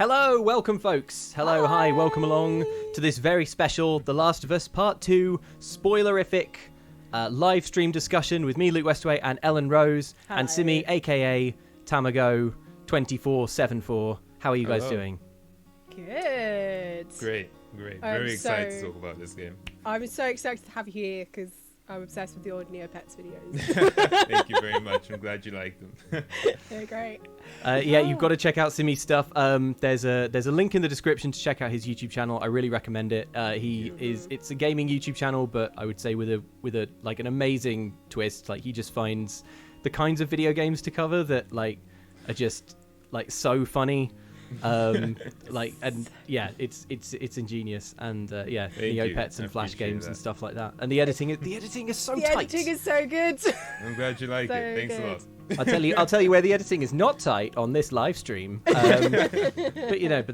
Hello, welcome folks. Hello, hi, welcome along to this very special The Last of Us Part 2 spoilerific live stream discussion with me, Luke Westaway, and Ellen Rose, Hi. and Simi, aka Tamago2474. How are you guys doing? Good. Great. Very excited to talk about this game. I'm so excited to have you here because I'm obsessed with your Neopets videos. Thank you very much. I'm glad you liked them. They're great. You've got to check out Simi's stuff. There's a link in the description to check out his YouTube channel. I really recommend it. It's a gaming YouTube channel, but I would say with a like an amazing twist. Like he just finds the kinds of video games to cover that like are just like so funny. It's ingenious, and Neopets and Flash games and stuff like that. And the editing is so tight. The editing is so good. I'm glad you like it. Thanks a lot. I'll tell you where the editing is not tight on this live stream. But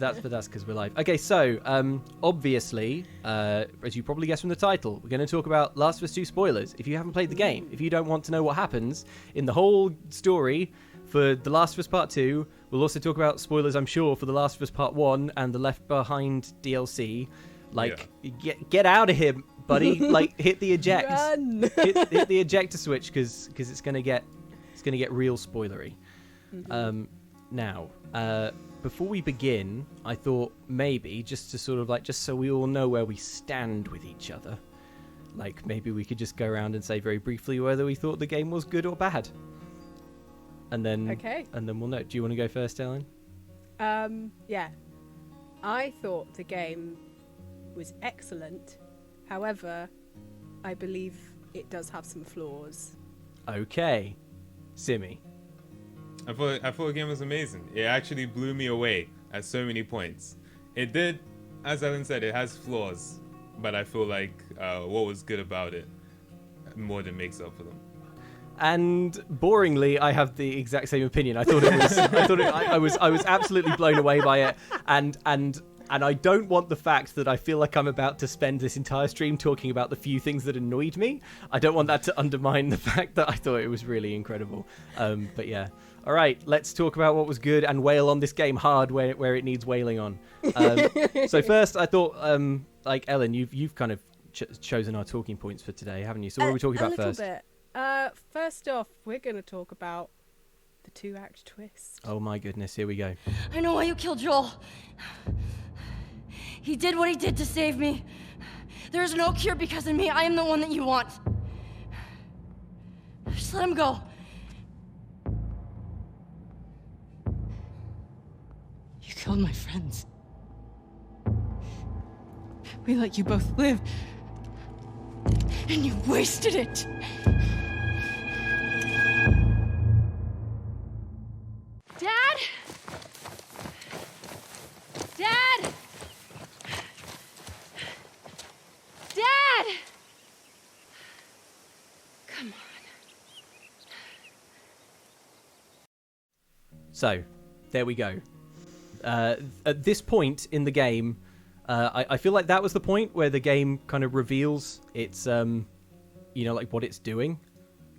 that's because we're live. Okay, so obviously, as you probably guessed from the title, we're going to talk about Last of Us 2 spoilers. If you haven't played the game, if you don't want to know what happens in the whole story for The Last of Us Part 2, we'll also talk about spoilers, I'm sure, for The Last of Us Part 1 and the Left Behind DLC. Get out of here, buddy. Like, hit the eject. Run. hit the ejector switch because it's gonna get real spoilery. Mm-hmm. Now, before we begin, I thought maybe just to sort of like just so we all know where we stand with each other, like maybe we could just go around and say very briefly whether we thought the game was good or bad. And then we'll know. Do you want to go first, Ellen? Yeah. I thought the game was excellent. However, I believe it does have some flaws. Okay. Simi. I thought the game was amazing. It actually blew me away at so many points. It did, as Ellen said, it has flaws, but I feel like what was good about it more than makes up for them. And boringly, I have the exact same opinion. I thought it was. I was absolutely blown away by it, and I don't want the fact that I feel like I'm about to spend this entire stream talking about the few things that annoyed me. I don't want that to undermine the fact that I thought it was really incredible. But yeah, all right, let's talk about what was good and wail on this game hard where it needs wailing on. So first, I thought, like Ellen, you've kind of chosen our talking points for today, haven't you? So what are we talking about first? A little bit. First off, we're going to talk about the 2-act twist. Oh my goodness, here we go. I know why you killed Joel. He did what he did to save me. There is no cure because of me. I am the one that you want. Just let him go. You killed my friends. We let you both live. And you wasted it. Dad? Dad? Dad! Come on. So, there we go. At this point in the game, I feel like that was the point where the game kind of reveals its, like what it's doing,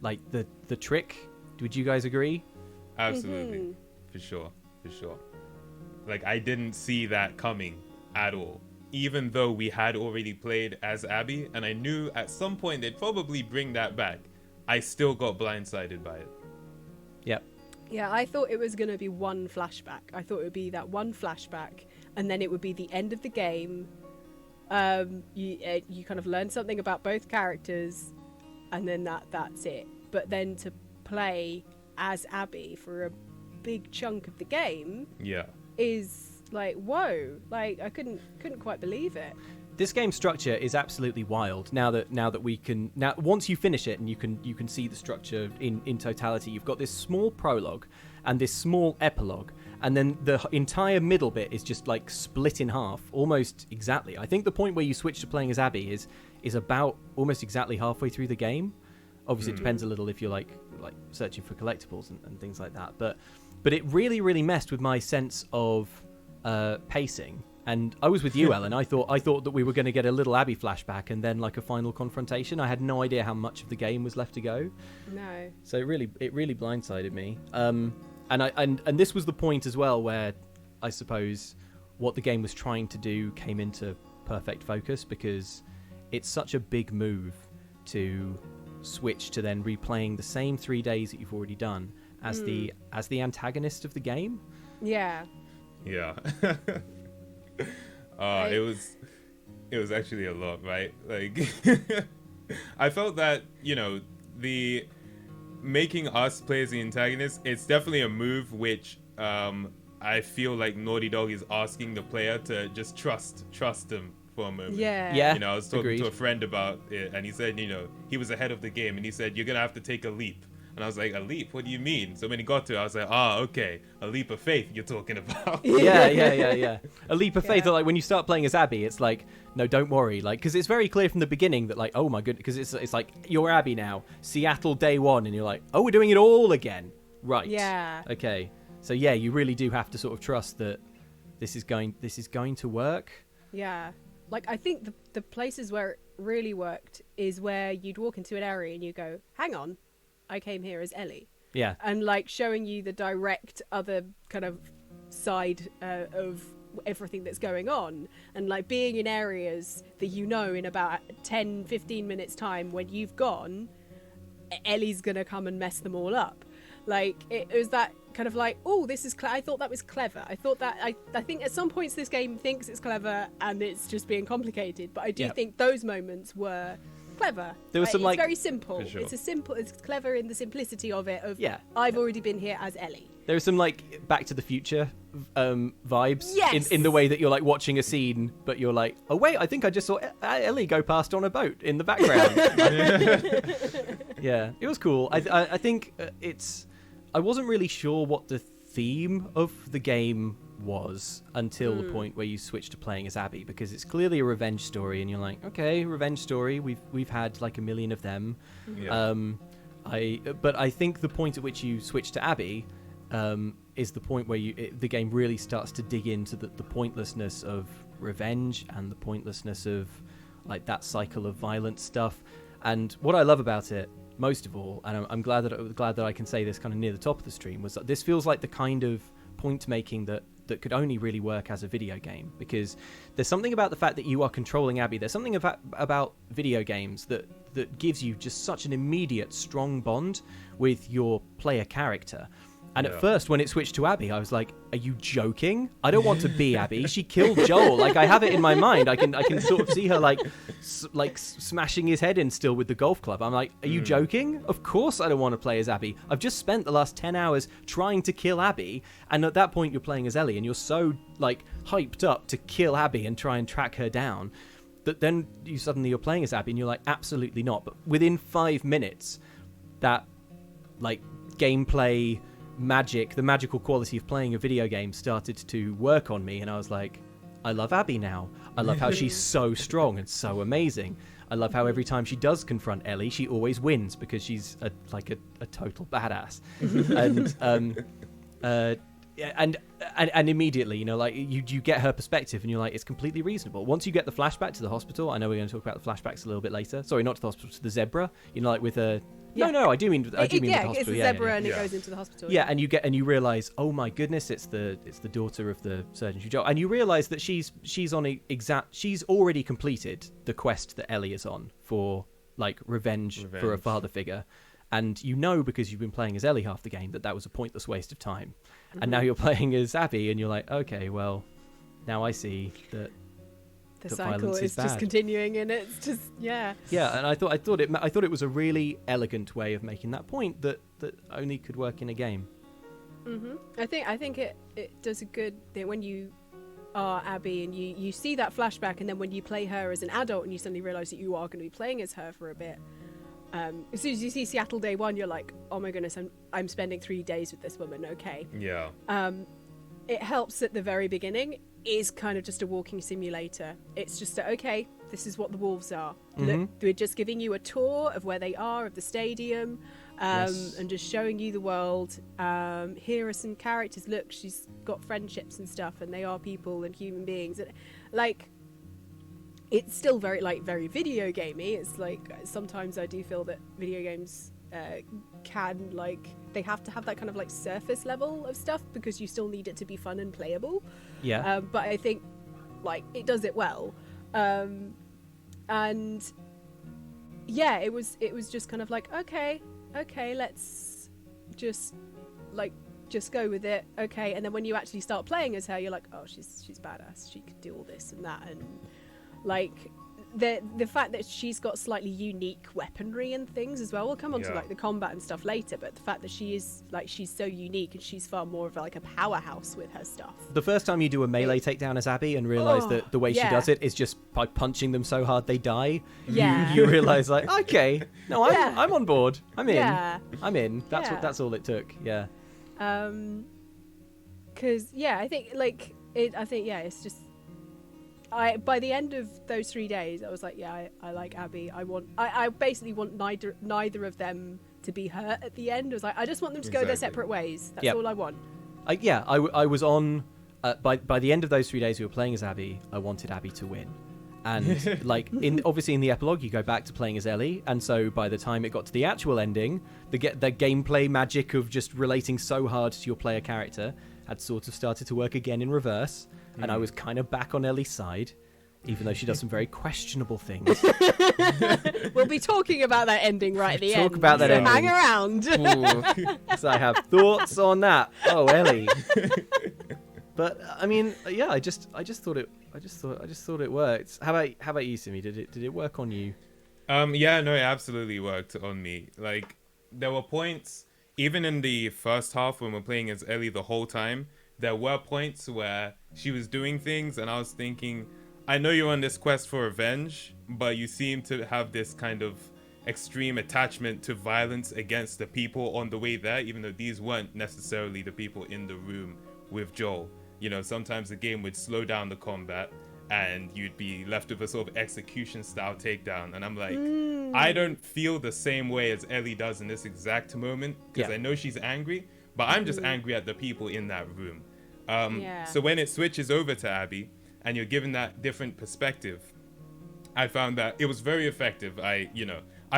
like the trick. Would you guys agree? Absolutely. Mm-hmm. For sure. Like, I didn't see that coming at all. Even though we had already played as Abby, and I knew at some point they'd probably bring that back, I still got blindsided by it. Yep. Yeah, I thought it was going to be one flashback. I thought it would be that one flashback, and then it would be the end of the game. You kind of learn something about both characters, and then that's it. But then to play as Abby for a big chunk of the game, is like, whoa! Like I couldn't quite believe it. This game structure is absolutely wild. Now that we can once you finish it and you can see the structure in totality. You've got this small prologue and this small epilogue, and then the entire middle bit is just like split in half, almost exactly. I think the point where you switch to playing as Abby is about almost exactly halfway through the game. Obviously, it depends a little if you're like searching for collectibles and things like that. But it really, really messed with my sense of pacing. And I was with you, Ellen. I thought that we were going to get a little Abby flashback and then like a final confrontation. I had no idea how much of the game was left to go. No. So it really blindsided me. And this was the point as well where I suppose what the game was trying to do came into perfect focus, because it's such a big move to switch to then replaying the same 3 days that you've already done as the antagonist of the game. Yeah. It was actually a lot, right? Like, I felt that, you know, the making us play as the antagonist, it's definitely a move which I feel like Naughty Dog is asking the player to just trust them for a moment. Yeah. You know, I was talking Agreed. to a friend about it, and he said, you know, he was ahead of the game, and he said, you're gonna have to take a leap. And I was like, a leap? What do you mean? So when he got to it, I was like, okay, a leap of faith you're talking about. Yeah. A leap of faith. Like when you start playing as Abby, it's like, no, don't worry. Like, because it's very clear from the beginning that, like, oh my goodness, because it's like, you're Abby now, Seattle day one, and you're like, oh, we're doing it all again. Right. Yeah. Okay. So yeah, you really do have to sort of trust that this is going to work. Yeah. Like, I think the places where it really worked is where you'd walk into an area and you go, hang on, I came here as Ellie. Yeah. And, like, showing you the direct other kind of side of everything that's going on. And, like, being in areas that you know in about 10, 15 minutes time when you've gone, Ellie's going to come and mess them all up. Like, it was that kind of like, oh, this is I thought that was clever. I thought that I think at some points this game thinks it's clever and it's just being complicated, but I do think those moments were clever. There was some, it's like, very simple. For sure. It's clever in the simplicity of it. I've already been here as Ellie. There are some, like, Back to the Future vibes Yes! in the way that you're, like, watching a scene, but you're like, oh wait, I think I just saw Ellie go past on a boat in the background. Yeah, it was cool. I think I wasn't really sure what the theme of the game was until the point where you switch to playing as Abby, because it's clearly a revenge story, and you're like, okay, revenge story. We've had like a million of them. Yeah. But I think the point at which you switch to Abby is the point where the game really starts to dig into the pointlessness of revenge and the pointlessness of, like, that cycle of violent stuff. And what I love about it, most of all, and I'm glad that I can say this kind of near the top of the stream, was that this feels like the kind of point making that could only really work as a video game, because there's something about the fact that you are controlling Abby. There's something about video games that gives you just such an immediate strong bond with your player character. And at first, when it switched to Abby, I was like, are you joking? I don't want to be Abby. She killed Joel. Like, I have it in my mind. I can sort of see her, like smashing his head in still with the golf club. I'm like, are you joking? Of course I don't want to play as Abby. I've just spent the last 10 hours trying to kill Abby. And at that point, you're playing as Ellie, and you're so, like, hyped up to kill Abby and try and track her down that then you're playing as Abby, and you're like, absolutely not. But within 5 minutes, that, like, gameplay magic, the magical quality of playing a video game started to work on me, and I was like, I love Abby now. I love how she's so strong and so amazing. I love how every time she does confront Ellie, she always wins because she's a total badass. And immediately, you know, like, you get her perspective, and you're like, it's completely reasonable. Once you get the flashback to the hospital, I know we're going to talk about the flashbacks a little bit later. Sorry, not to the hospital, to the zebra. You know, like with a. Yeah. No, I do mean with the hospital. It's a zebra and it goes into the hospital. Yeah, and you realize, oh my goodness, it's the daughter of the surgeon who Joel, and you realize that she's already completed the quest that Ellie is on for, like, revenge for a father figure, and you know, because you've been playing as Ellie half the game, that was a pointless waste of time, and now you're playing as Abby, and you're like, okay, well, now I see that. The cycle is just continuing, and it's just yeah. And I thought it was a really elegant way of making that point that only could work in a game. I think it does a good thing when you are Abby and you see that flashback, and then when you play her as an adult and you suddenly realize that you are going to be playing as her for a bit. As soon as you see Seattle day one, you're like, oh my goodness, I'm spending 3 days with this woman. Okay. Yeah. It helps at the very beginning. Is kind of just a walking simulator. It's just okay, this is what the wolves are. Look, we're just giving you a tour of where they are, of the stadium, and just showing you the world. Here are some characters. Look, she's got friendships and stuff, and they are people and human beings. And, like, it's still very video gamey. It's like sometimes I do feel that video games can, like, they have to have that kind of like surface level of stuff because you still need it to be fun and playable. Yeah. But I think like it does it well. And yeah, it was just kind of like, okay, let's just go with it. Okay. And then when you actually start playing as her, you're like, oh, she's badass. She could do all this and that. And like the fact that she's got slightly unique weaponry and things as well. We'll come on to like the combat and stuff later, but the fact that she's so unique and she's far more of like a powerhouse with her stuff. The first time you do a melee takedown as Abby and realize that the way she does it is just by punching them so hard they die. Yeah. You realize like, okay, no, I'm on board. I'm in. Yeah. I'm in. That's all it took. Yeah. Because I think it's just. By the end of those 3 days, I was like, I like Abby. I basically want neither of them to be hurt at the end. I was like, I just want them to go their separate ways. That's all I want. I was on. By the end of those 3 days we were playing as Abby, I wanted Abby to win. And like obviously in the epilogue you go back to playing as Ellie, and so by the time it got to the actual ending, the gameplay magic of just relating so hard to your player character had sort of started to work again in reverse. And I was kind of back on Ellie's side, even though she does some very questionable things. We'll be talking about that ending right at the end. Talk about that ending. Hang around. So I have thoughts on that. Oh, Ellie. But I mean, I just thought it worked. How about you, Simi? Did it work on you? Yeah, no, it absolutely worked on me. Like there were points, even in the first half when we're playing as Ellie the whole time. There were points where she was doing things and I was thinking, I know you're on this quest for revenge, but you seem to have this kind of extreme attachment to violence against the people on the way there, even though these weren't necessarily the people in the room with Joel. You know, sometimes the game would slow down the combat and you'd be left with a sort of execution style takedown. And I'm like, I don't feel the same way as Ellie does in this exact moment because I know she's angry, but I'm just angry at the people in that room. So when it switches over to Abby and you're given that different perspective, I found that it was very effective. I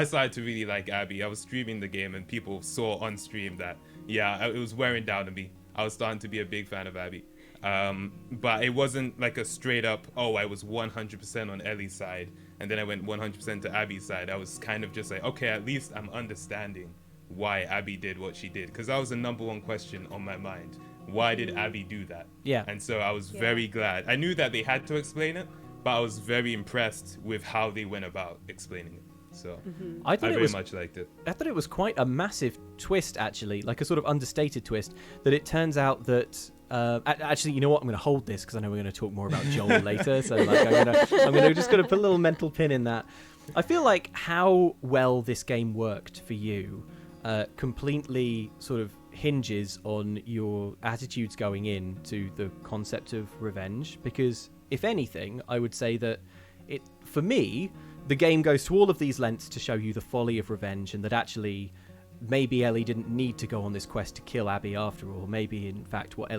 started to really like Abby. I was streaming the game and people saw on stream that, it was wearing down on me. I was starting to be a big fan of Abby. But it wasn't like a straight up, I was 100% on Ellie's side and then I went 100% to Abby's side. I was kind of just like, okay, at least I'm understanding why Abby did what she did. Because that was the number one question on my mind. Why did Abby do that? Yeah. And so I was very glad. I knew that they had to explain it, but I was very impressed with how they went about explaining it. So I very much liked it. I thought it was quite a massive twist, actually, like a sort of understated twist, that it turns out that actually, you know what? I'm going to hold this because I know we're going to talk more about Joel later. So like, I'm going to just put a little mental pin in that. I feel like how well this game worked for you completely sort of hinges on your attitudes going in to the concept of revenge, because if anything, I would say that for me, the game goes to all of these lengths to show you the folly of revenge, and that actually maybe Ellie didn't need to go on this quest to kill Abby after all. Maybe in fact what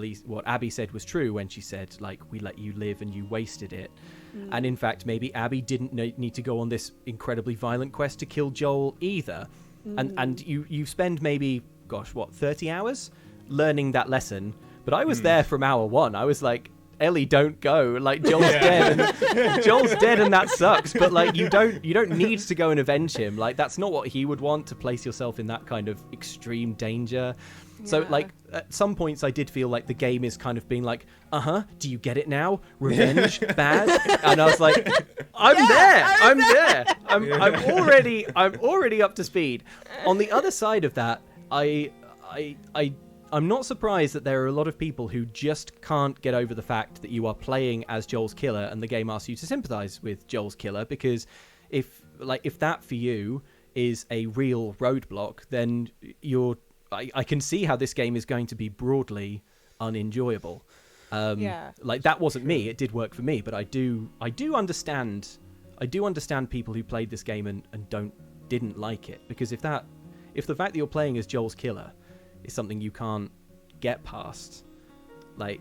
Abby said was true when she said, like, we let you live and you wasted it. And in fact maybe Abby didn't need to go on this incredibly violent quest to kill Joel either. And you spend maybe 30 hours learning that lesson, but I was there from hour one. I was like, Ellie, don't go. Like, Joel's dead and that sucks, but like you don't need to go and avenge him. Like, that's not what he would want, to place yourself in that kind of extreme danger. So like at some points I did feel like the game is kind of being like, do you get it now? Revenge, bad? And I was like, I'm there. I'm already up to speed. On the other side of that, I'm not surprised that there are a lot of people who just can't get over the fact that you are playing as Joel's killer and the game asks you to sympathize with Joel's killer, because if that for you is a real roadblock, then I can see how this game is going to be broadly unenjoyable. Like, that wasn't me. It did work for me, but I do understand people who played this game and didn't like it, because if the fact that you're playing as Joel's killer is something you can't get past, like,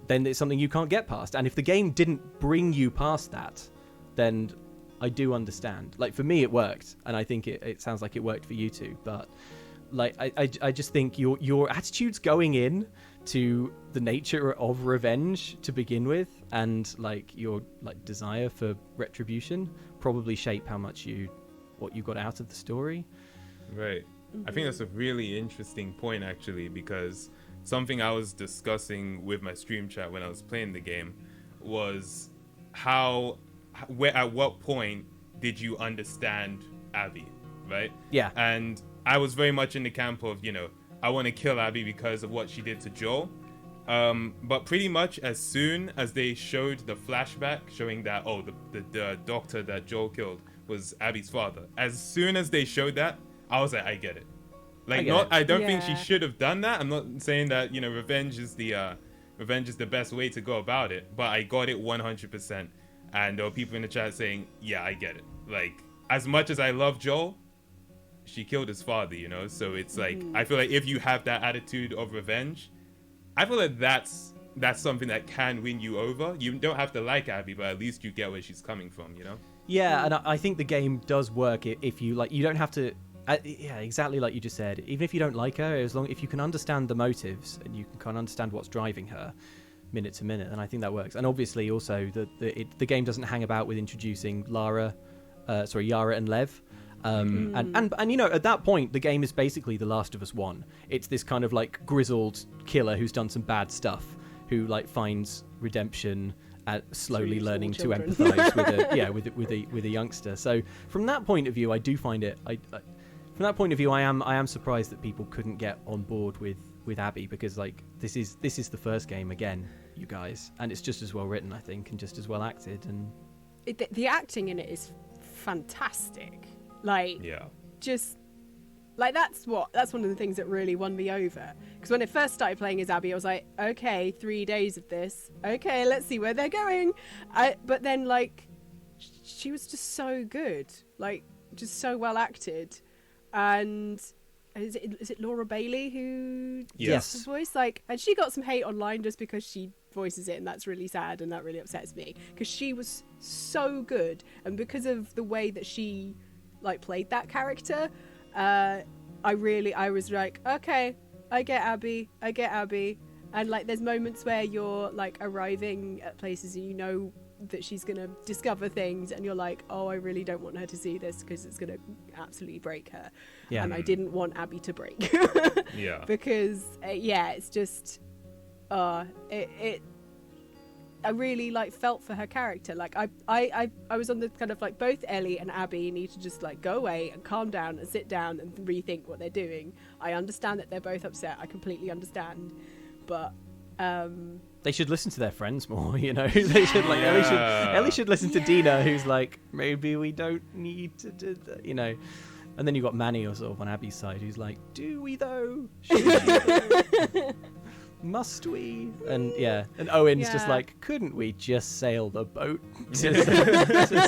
then it's something you can't get past. And if the game didn't bring you past that, then I do understand. Like, for me, it worked, and I think it sounds like it worked for you too. But like, I just think your attitudes going in to the nature of revenge to begin with, and like your like desire for retribution, probably shape what you got out of the story. Right. I think that's a really interesting point, actually, because something I was discussing with my stream chat when I was playing the game was at what point did you understand Abby, right? Yeah. And I was very much in the camp of, I want to kill Abby because of what she did to Joel. But pretty much as soon as they showed the flashback showing that, the doctor that Joel killed was Abby's father, as soon as they showed that, I was like, I get it. Like, I don't think she should have done that. I'm not saying that, revenge is the best way to go about it, but I got it 100%. And there were people in the chat saying, yeah, I get it. Like, as much as I love Joel, she killed his father, So it's like, I feel like if you have that attitude of revenge, I feel like that's something that can win you over. You don't have to like Abby, but at least you get where she's coming from, Yeah, and I think the game does work if you like. You don't have to. Yeah, exactly like you just said. Even if you don't like her, if you can understand the motives and you can kind of understand what's driving her minute to minute, then I think that works. And obviously, also the game doesn't hang about with introducing Yara and Lev. And at that point, the game is basically The Last of Us 1. It's this kind of like grizzled killer who's done some bad stuff, who like finds redemption at slowly learning to empathize with a youngster. So from that point of view, I do find it. From that point of view, I am surprised that people couldn't get on board with Abby, because like this is the first game again, you guys, and it's just as well written, I think, and just as well acted, and the acting in it is fantastic. Like, yeah, just like that's one of the things that really won me over. Because when I first started playing as Abby, I was like, okay, 3 days of this, okay, let's see where they're going. But then like she was just so good, like just so well acted. And is it Laura Bailey who does the voice? Like, and she got some hate online just because she voices it, and that's really sad, and that really upsets me, because she was so good, and because of the way that she like played that character, I was like, okay, I get Abby, and like there's moments where you're like arriving at places and that she's gonna discover things, and you're like, oh, I really don't want her to see this because it's gonna absolutely break her. And I didn't want Abby to break. Because it's just I really like felt for her character. Like I was on the kind of like, both Ellie and Abby need to just like go away and calm down and sit down and rethink what they're doing. I understand that they're both upset, I completely understand, but they should listen to their friends more, They should like Ellie should listen to Dina, who's like, maybe we don't need to do that, And then you got Manny or sort of on Abby's side, who's like, do we though? Should we though? Must we? And Owen's just like, couldn't we just sail the boat to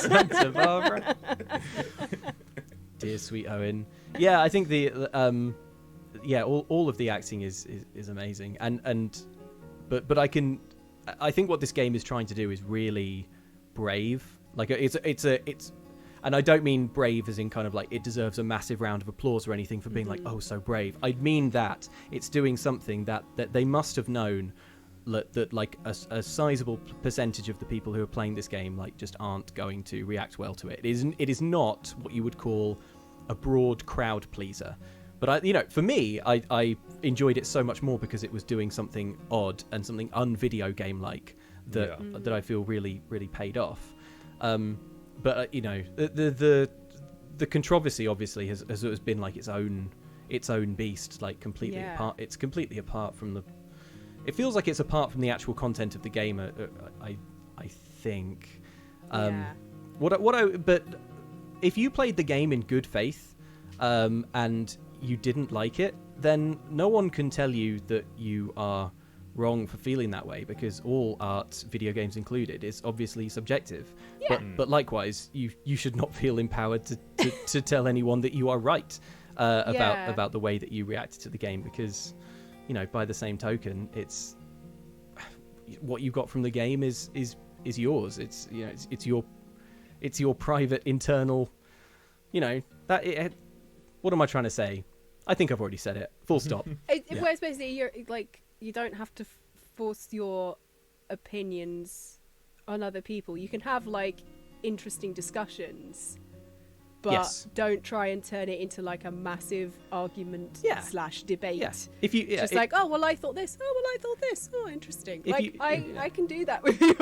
Santa Barbara? Dear sweet Owen. Yeah, I think all of the acting is amazing, but I think what this game is trying to do is really brave. Like it's and I don't mean brave as in kind of like it deserves a massive round of applause or anything for being like, oh, so brave. I mean that it's doing something that they must have known that like a sizable percentage of the people who are playing this game like just aren't going to react well to it. It is not what you would call a broad crowd pleaser. But for me, I enjoyed it so much more because it was doing something odd and something un-video game like that I feel really, really paid off. But the controversy obviously has been like its own beast, like completely apart. It's completely apart from the. It feels like it's apart from the actual content of the game. I think. But if you played the game in good faith, and you didn't like it, then no one can tell you that you are wrong for feeling that way, because all art, video games included, is obviously subjective. But likewise, you should not feel empowered to tell anyone that you are right about the way that you reacted to the game, because by the same token, it's what you got from the game is yours. It's It's your private internal, what am I trying to say? I think I've already said it. Full stop. Whereas basically you're like, you don't have to force your opinions on other people. You can have like interesting discussions, but don't try and turn it into like a massive argument / debate. Yeah. If you like, oh well, I thought this. Oh well, I thought this. Oh, interesting. I can do that with you.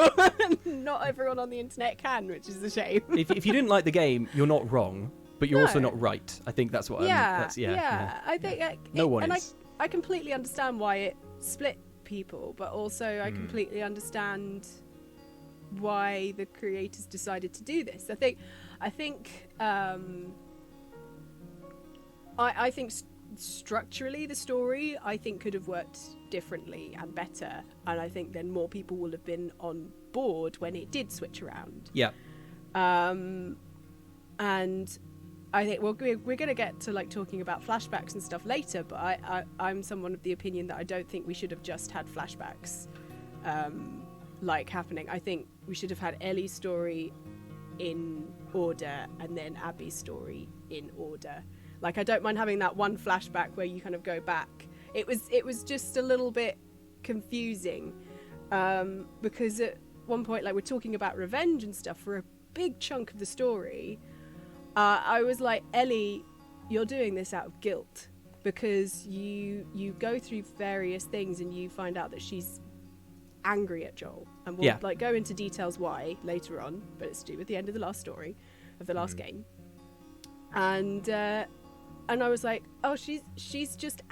Not everyone on the internet can, which is a shame. if you didn't like the game, you're not wrong, but you're also not right. I think that's what. I think no one is. I completely understand why it split people, but also I completely understand why the creators decided to do this. I think structurally the story could have worked differently and better, and I think then more people will have been on board when it did switch around. Yeah. And I think we're going to get to like talking about flashbacks and stuff later, but I'm someone of the opinion that I don't think we should have just had flashbacks like happening. I think we should have had Ellie's story in order and then Abby's story in order. Like, I don't mind having that one flashback where you kind of go back. It was just a little bit confusing because at one point, like, we're talking about revenge and stuff for a big chunk of the story. I was like, Ellie, you're doing this out of guilt because you go through various things and you find out that she's angry at Joel, and we'll like go into details why later on, but it's to do with the end of the last story of the last game. And I was like, oh, she's just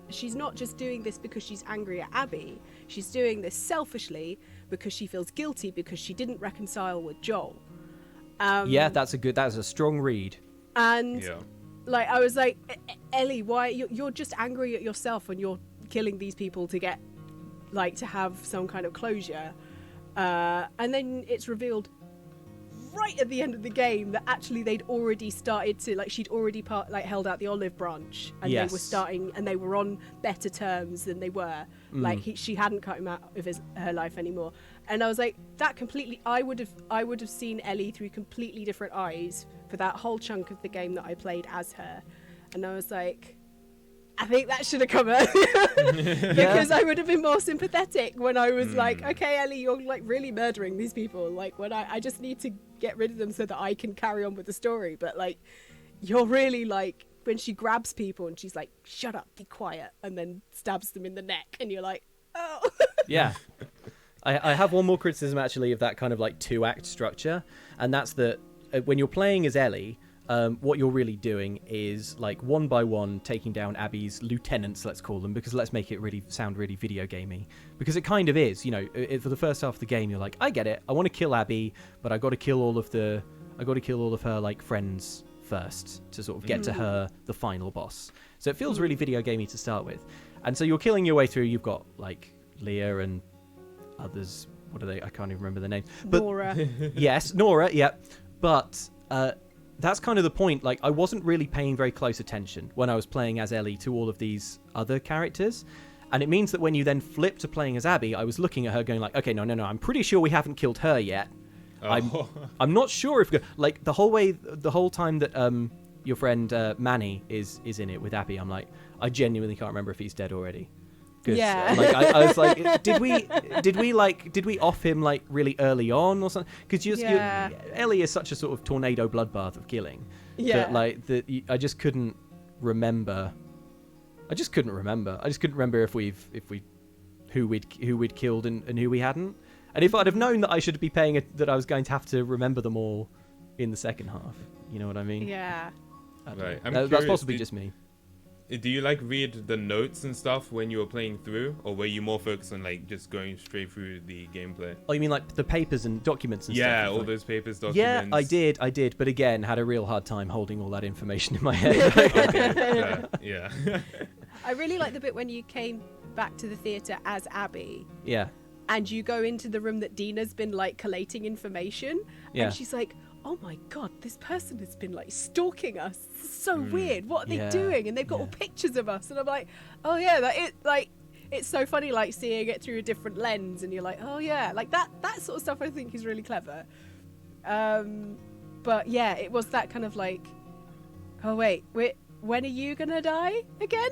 she's not just doing this because she's angry at Abby. She's doing this selfishly because she feels guilty because she didn't reconcile with Joel. That's a strong read. And like, I was like, Ellie, why you're just angry at yourself when you're killing these people to get like to have some kind of closure, and then it's revealed right at the end of the game that actually they'd already started to, like, she'd already held out the olive branch, and they were starting, and they were on better terms than they were. Like, she hadn't cut him out of her life anymore. And I was like, that completely, I would have seen Ellie through completely different eyes for that whole chunk of the game that I played as her. And I was like, I think that should have come earlier because I would have been more sympathetic when I was like, okay, Ellie, you're like really murdering these people. Like, when I just need to get rid of them so that I can carry on with the story. But like, you're really like, when she grabs people and she's like, shut up, be quiet, and then stabs them in the neck, and you're like, oh. Yeah. I have one more criticism actually of that kind of like 2-act structure, and that's that when you're playing as Ellie, what you're really doing is like one by one taking down Abby's lieutenants, let's call them, because let's make it really sound really video gamey, because it kind of is, for the first half of the game you're like, I get it, I want to kill Abby, but I got to kill all of her like friends first to sort of get to her, the final boss. So it feels really video gamey to start with, and so you're killing your way through. You've got like Leah and others, what are they? I can't even remember their names. But Nora. Yes, Nora, yeah. But that's kind of the point. Like, I wasn't really paying very close attention when I was playing as Ellie to all of these other characters. And it means that when you then flip to playing as Abby, I was looking at her going like, okay, no, I'm pretty sure we haven't killed her yet. Oh. I'm not sure if... Like, the whole time that your friend Manny is in it with Abby, I'm like, I genuinely can't remember if he's dead already. Yeah. Like, I was like, did we off him like really early on or something? Because Ellie is such a sort of tornado bloodbath of killing. Yeah. But like I just couldn't remember. I just couldn't remember who we'd killed and who we hadn't. And if I'd have known that I should be that I was going to have to remember them all in the second half. You know what I mean? Yeah. Right. That's possibly just me. Do you like read the notes and stuff when you were playing through, or were you more focused on like just going straight through the gameplay? Oh, you mean like the papers and documents and stuff? Yeah, all those papers, documents. Yeah, I did, but again, had a real hard time holding all that information in my head. Okay. Yeah. I really like the bit when you came back to the theatre as Abby. Yeah. And you go into the room that Dina's been like collating information, and she's like, oh my god, this person has been like stalking us. This is so weird. What are they doing? And they've got all pictures of us. And I'm like, oh yeah, it's so funny, like seeing it through a different lens, and you're like, oh yeah, like that sort of stuff I think is really clever. But yeah, it was that kind of like, oh wait, when are you gonna die again?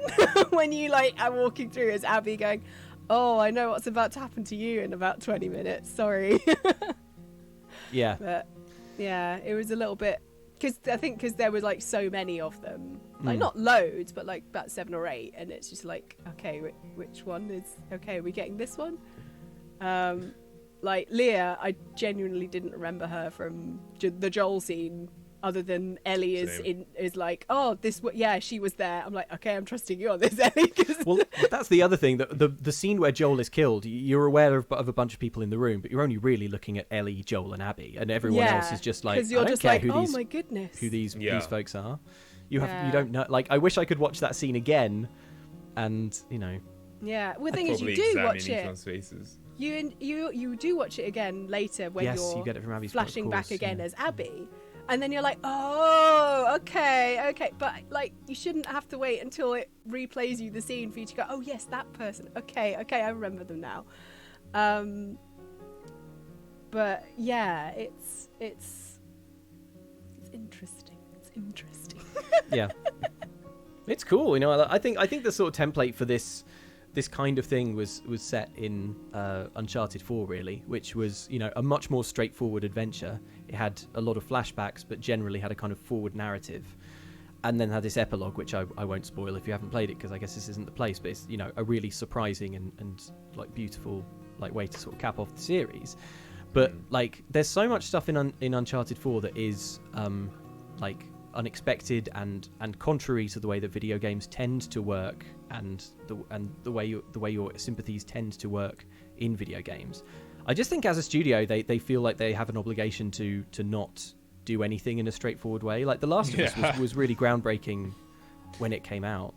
When you like are walking through as Abby going, oh, I know what's about to happen to you in about 20 minutes. Sorry. Yeah. But yeah, it was a little bit, because there was like so many of them, like not loads, but like about 7 or 8, and it's just like, okay, which one is okay? Are we getting this one? Like Leah, I genuinely didn't remember her from the Joel scene, other than Ellie is like, oh, she was there. I'm like, okay, I'm trusting you on this, Ellie. Well, that's the other thing, that the scene where Joel is killed, you're aware of a bunch of people in the room, but you're only really looking at Ellie, Joel, and Abby, and everyone else is just like, I don't care who these folks are. You don't know. Like, I wish I could watch that scene again, and Yeah, well, the thing is, you do watch it. You do watch it again later when you get it from Abby's flashing back again as Abby. And then you're like, oh, okay. But, like, you shouldn't have to wait until it replays you the scene for you to go, oh, yes, that person. Okay, I remember them now. But, yeah, it's interesting. It's interesting. Yeah. It's cool. I think the sort of template for this kind of thing was set in Uncharted 4, really, which was, a much more straightforward adventure. It had a lot of flashbacks, but generally had a kind of forward narrative, and then had this epilogue, which I won't spoil if you haven't played it, because I guess this isn't the place, but it's, a really surprising and like beautiful like way to sort of cap off the series. But like, there's so much stuff in Uncharted 4 that is like unexpected and contrary to the way that video games tend to work, and the way your sympathies tend to work in video games. I just think as a studio they feel like they have an obligation to not do anything in a straightforward way. Like The Last of Us was really groundbreaking when it came out.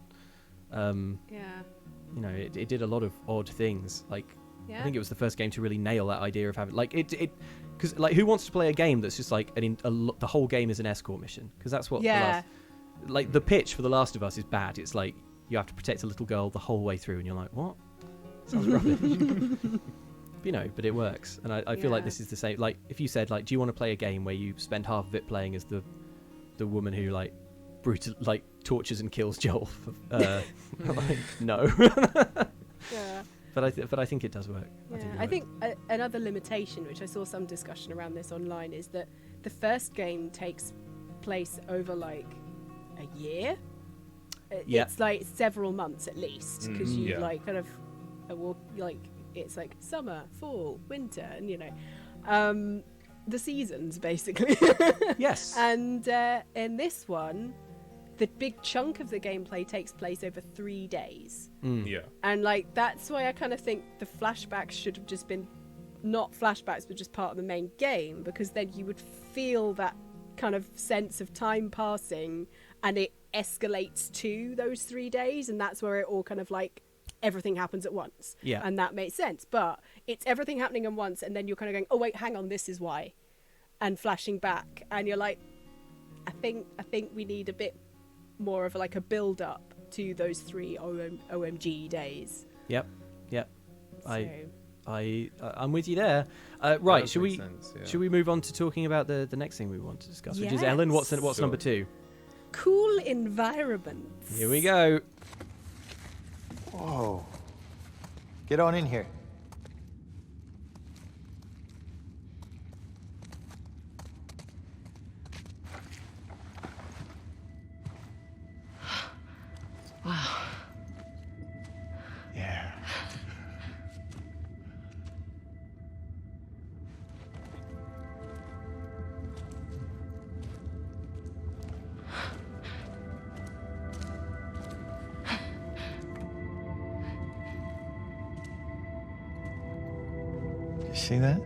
It did a lot of odd things. Like, I think it was the first game to really nail that idea of having like it because like, who wants to play a game that's just like the whole game is an escort mission? Because that's what the pitch for The Last of Us is bad. It's like you have to protect a little girl the whole way through, and you're like, what? Sounds rubbish. But it works, and I feel like this is the same. Like, if you said, like, do you want to play a game where you spend half of it playing as the woman who like tortures and kills Joel? Like, no. Yeah. But I think it does work. Yeah. I think another limitation, which I saw some discussion around this online, is that the first game takes place over like a year. It's like several months at least, because you like kind of like it's like summer, fall, winter, and the seasons basically. Yes. And in this one, the big chunk of the gameplay takes place over 3 days. Yeah. And like, that's why I kind of think the flashbacks should have just been not flashbacks, but just part of the main game, because then you would feel that kind of sense of time passing, and it escalates to those 3 days, and that's where it all kind of like everything happens at once. Yeah. And that makes sense. But it's everything happening at once, and then you're kind of going, oh wait, hang on, this is why, and flashing back, and you're like, I think we need a bit more of like a build up to those 3 OMG days. Yep. So. I'm with you there. Right, should we move on to talking about the next thing we want to discuss, which is Ellen? What's number 2? Cool environments. Here we go. Whoa. Get on in here. Wow. Yeah. You see that?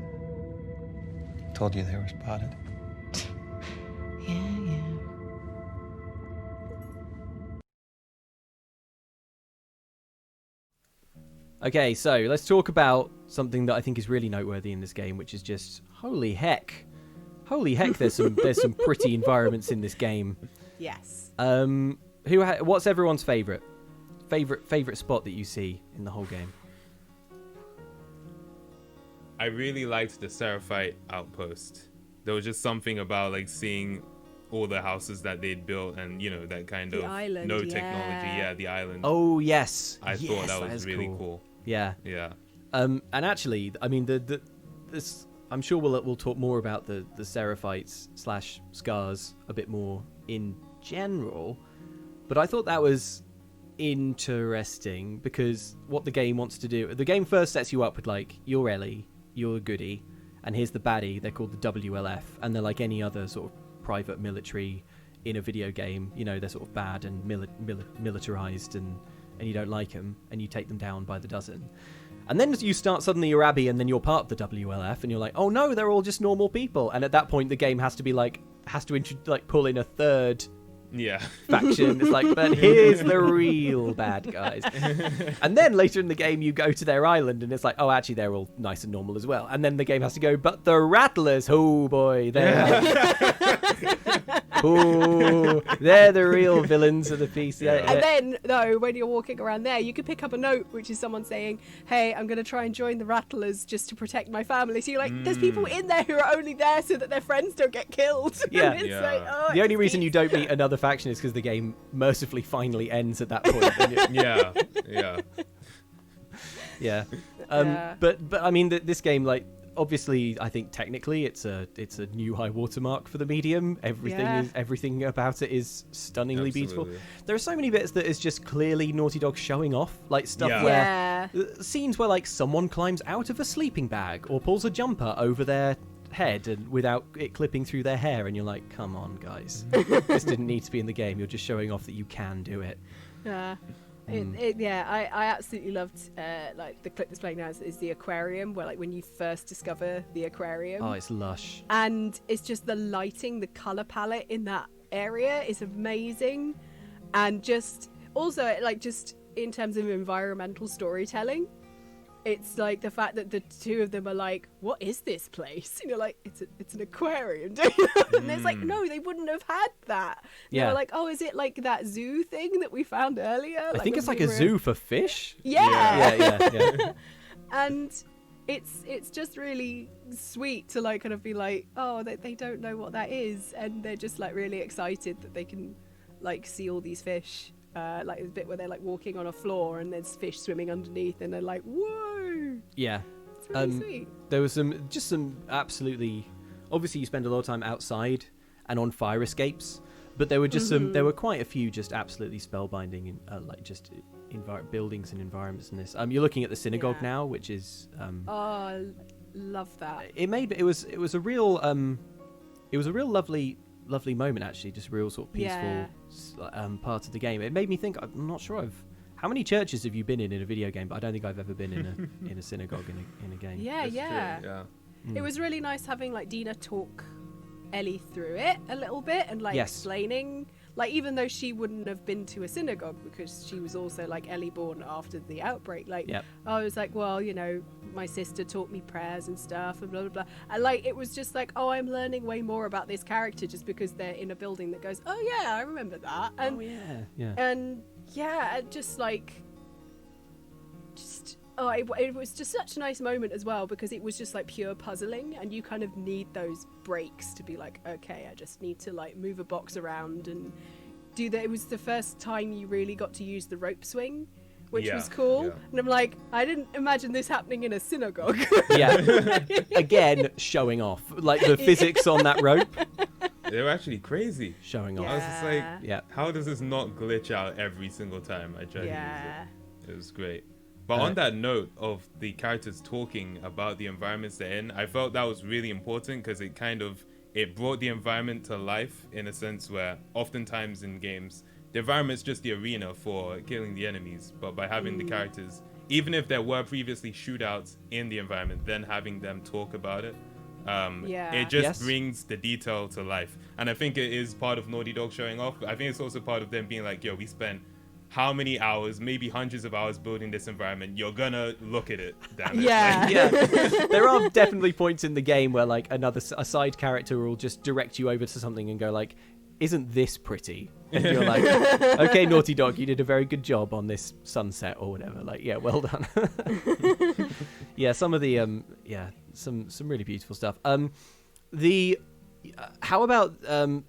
Told you they were spotted. Yeah. Okay, so let's talk about something that I think is really noteworthy in this game, which is just holy heck, there's some pretty environments in this game. Yes. What's everyone's favorite spot that you see in the whole game? I really liked the Seraphite outpost. there was just something about like seeing all the houses that they'd built, and you know, that kind The of island, no technology. Yeah, the island. Oh yes, I thought that was really cool. Yeah. Yeah. And actually, I mean, this. I'm sure we'll talk more about the Seraphites / Scars a bit more in general, but I thought that was interesting because what the game wants to do. The game first sets you up with like, you're Ellie, you're a goodie, and here's the baddie. They're called the WLF, and they're like any other sort of private military in a video game. You know, they're sort of bad and militarized, and you don't like them, and you take them down by the dozen. And then you start suddenly you're Abby, and then you're part of the WLF, and you're like, oh no, they're all just normal people. And at that point, the game has to pull in a third faction. It's like, but here's the real bad guys. And then later in the game, you go to their island, and it's like, oh, actually, they're all nice and normal as well. And then the game has to go, but the Rattlers, oh boy, they're the real villains of the piece. Yeah. And then, though, when you're walking around there, you can pick up a note, which is someone saying, hey, I'm going to try and join the Rattlers just to protect my family. So you're like, there's people in there who are only there so that their friends don't get killed. Yeah. It's like, oh, the only reason you don't meet another faction is because the game mercifully finally ends at that point. Yeah. But I mean, this game, like, obviously, I think technically it's a new high watermark for the medium. Everything about it is stunningly beautiful. There are so many bits that is just clearly Naughty Dog showing off, like stuff where scenes where like someone climbs out of a sleeping bag or pulls a jumper over their head and without it clipping through their hair, and you're like, come on, guys, this didn't need to be in the game. You're just showing off that you can do it. I absolutely loved like the clip that's playing now is the aquarium, where like when you first discover the aquarium. Oh, it's lush. And it's just the lighting, the color palette in that area is amazing. And just also like just in terms of environmental storytelling, it's like the fact that the two of them are like, what is this place? And you're like, it's an aquarium. And it's like, no, they wouldn't have had that. Yeah. They're like, oh, is it like that zoo thing that we found earlier? I think it's like a zoo for fish. Yeah. And it's just really sweet to like kind of be like, oh, they don't know what that is, and they're just like really excited that they can like see all these fish. Like the bit where they're like walking on a floor and there's fish swimming underneath, and they're like, whoa. Yeah. It's really sweet. There was some absolutely, obviously you spend a lot of time outside and on fire escapes, but there were just there were quite a few just absolutely spellbinding like just buildings and environments in this. You're looking at the synagogue now, which is oh, love that. It was a real lovely moment, actually, just real sort of peaceful part of the game. It made me think, I'm not sure how many churches have you been in a video game, but I don't think I've ever been in a synagogue in a game. Yeah. It was really nice having like Dina talk Ellie through it a little bit and like explaining, like, even though she wouldn't have been to a synagogue because she was also like Ellie born after the outbreak, like I was like, well, you know, my sister taught me prayers and stuff and blah blah blah, and like it was just like, oh, I'm learning way more about this character just because they're in a building that goes, oh yeah, I remember that, and just like it was just such a nice moment as well, because it was just like pure puzzling, and you kind of need those breaks to be like, okay, I just need to like move a box around and do that. It was the first time you really got to use the rope swing, which was cool. And I'm like, I didn't imagine this happening in a synagogue. Again, showing off like the physics on that rope. They were actually crazy. Showing off. I was just like, how does this not glitch out every single time I try to use it? It was great. But on that note of the characters talking about the environments they're in, I felt that was really important because it brought the environment to life in a sense where oftentimes in games, the environment's just the arena for killing the enemies. But by having the characters, even if there were previously shootouts in the environment, then having them talk about it, it just brings the detail to life. And I think it is part of Naughty Dog showing off. I think it's also part of them being like, yo, we spent how many hours, maybe hundreds of hours building this environment. You're gonna look at it, damn it. There are definitely points in the game where like a side character will just direct you over to something and go like, isn't this pretty? And you're like, okay, Naughty Dog, you did a very good job on this sunset or whatever. Like, yeah, well done. Some of the some really beautiful stuff. how about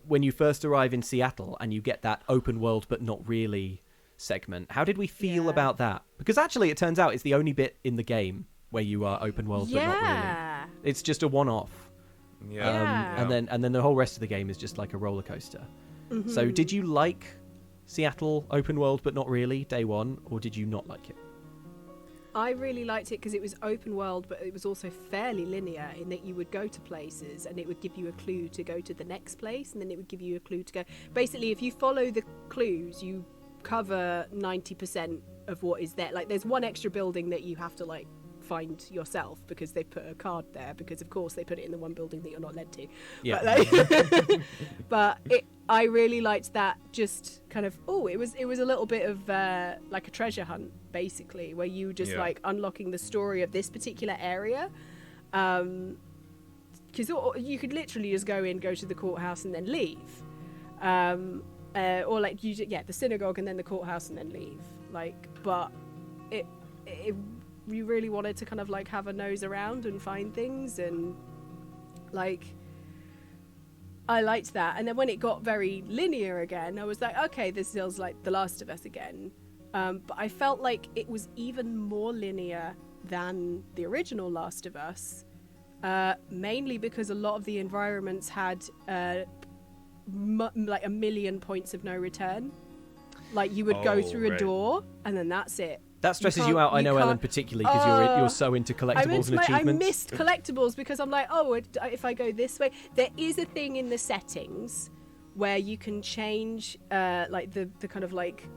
when you first arrive in Seattle and you get that open world but not really segment? How did we feel about that? Because actually, it turns out it's the only bit in the game where you are open world but not really. It's just a one-off. And then the whole rest of the game is just like a roller coaster. Mm-hmm. So did you like Seattle open world but not really day one, or did you not like it? I really liked it because it was open world, but it was also fairly linear in that you would go to places and it would give you a clue to go to the next place, and then it would give you a clue to go. Basically, if you follow the clues, you cover 90% of what is there. Like, there's one extra building that you have to like find yourself because they put a card there, because of course they put it in the one building that you're not led to. Yeah. But I really liked that. Just kind of it was a little bit of like a treasure hunt, basically, where you just like unlocking the story of this particular area. Because you could literally just go to the courthouse and then leave, or like the synagogue and then the courthouse and then leave. Like, but you really wanted to kind of like have a nose around and find things, and like I liked that. And then when it got very linear again, I was like, okay, this feels like The Last of Us again. But I felt like it was even more linear than the original Last of Us, mainly because a lot of the environments had like a million points of no return. Like, you would go through a door and then that's it. That stresses you out, I know, Ellen, particularly because you're so into collectibles and achievements. I missed collectibles because I'm like, if I go this way. There is a thing in the settings where you can change like the kind of like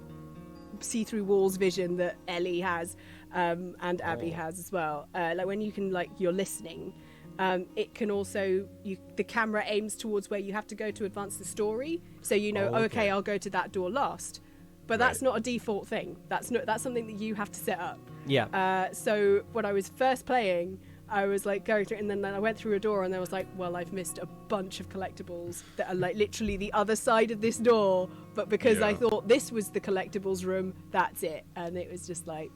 see-through walls vision that Ellie has and Abby has as well. Like, when you can, like, you're listening, it can also, the camera aims towards where you have to go to advance the story. So okay, I'll go to that door last. But that's not a default thing. That's something that you have to set up. Yeah. So when I was first playing, I was like going through, and then I went through a door, and I was like, well, I've missed a bunch of collectibles that are like literally the other side of this door. But because I thought this was the collectibles room, that's it. And it was just like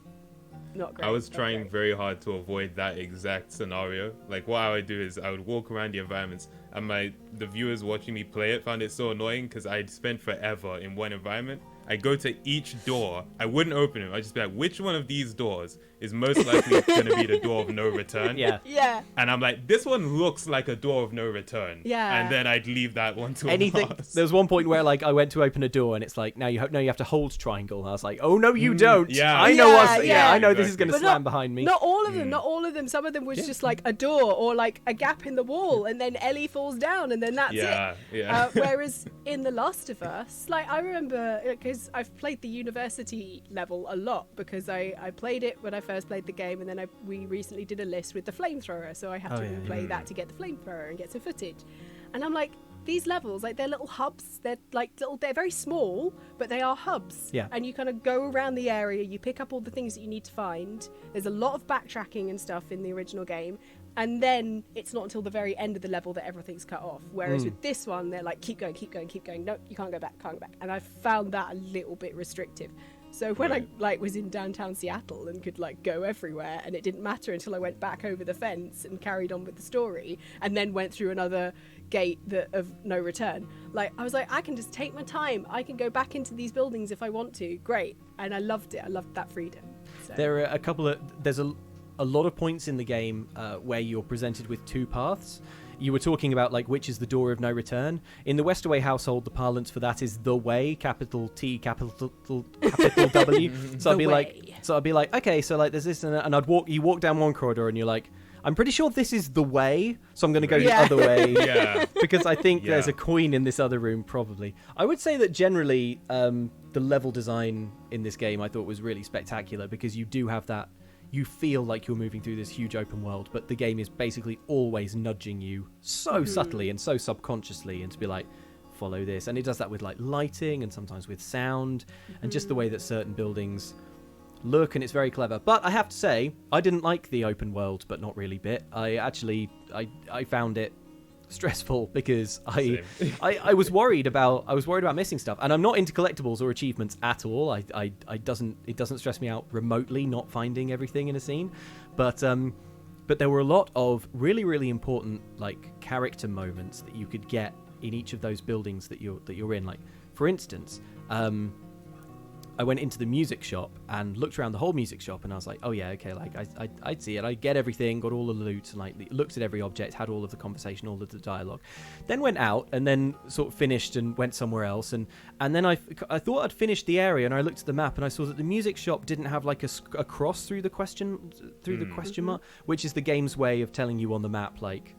not great. I was trying very hard to avoid that exact scenario. Like, what I would do is I would walk around the environments, and the viewers watching me play it found it so annoying because I'd spend forever in one environment. I go to each door. I wouldn't open it. I'd just be like, which one of these doors is most likely going to be the door of no return? Yeah. And I'm like, this one looks like a door of no return. Yeah. And then I'd leave that one to last. There was one point where like I went to open a door and it's like, now you have to hold triangle. And I was like, oh no, you don't. Yeah. I know I know exactly. This is going to slam behind me. Not all of them. Not all of them. Some of them was just like a door or like a gap in the wall, and then Ellie falls down, and then that's it. Yeah. Whereas in The Last of Us, like, I remember, because I've played the university level a lot, because I played it when I first played the game, and then we recently did a list with the flamethrower, so I had to play that to get the flamethrower and get some footage. And I'm like, these levels, like, they're little hubs. They're like they're very small, but they are hubs. Yeah. And you kind of go around the area, you pick up all the things that you need to find. There's a lot of backtracking and stuff in the original game. And then it's not until the very end of the level that everything's cut off. Whereas with this one, they're like, keep going. No, you can't go back. And I found that a little bit restrictive. So when I like was in downtown Seattle and could like go everywhere, and it didn't matter until I went back over the fence and carried on with the story, and then went through another gate of no return. Like, I was like, I can just take my time. I can go back into these buildings if I want to. Great. And I loved it. I loved that freedom. So. There are there's a lot of points in the game where you're presented with two paths. You were talking about like which is the door of no return. In the Westaway household, the parlance for that is the way, capital T, capital W. So I'd be like, okay, so like there's this, and you walk down one corridor, and you're like, I'm pretty sure this is the way, so I'm going to go the other way. Yeah. Because I think there's a coin in this other room, probably. I would say that generally, the level design in this game I thought was really spectacular, because you do have that. You feel like you're moving through this huge open world, but the game is basically always nudging you so subtly and so subconsciously, and to be like, follow this. And it does that with like lighting and sometimes with sound and just the way that certain buildings look, and it's very clever. But I have to say, I didn't like the open world but not really bit. I found it stressful because I was worried about missing stuff, and I'm not into collectibles or achievements at all. It doesn't stress me out remotely not finding everything in a scene, but But there were a lot of really, really important like character moments that you could get in each of those buildings that you're in. Like, for instance, I went into the music shop and looked around the whole music shop, and I was like, oh yeah, okay, like I'd see it. I get everything, got all the loot, and like looked at every object, had all of the conversation, all of the dialogue. Then went out and then sort of finished and went somewhere else. And then I thought I'd finished the area, and I looked at the map and I saw that the music shop didn't have like a cross through the question mark, which is the game's way of telling you on the map like,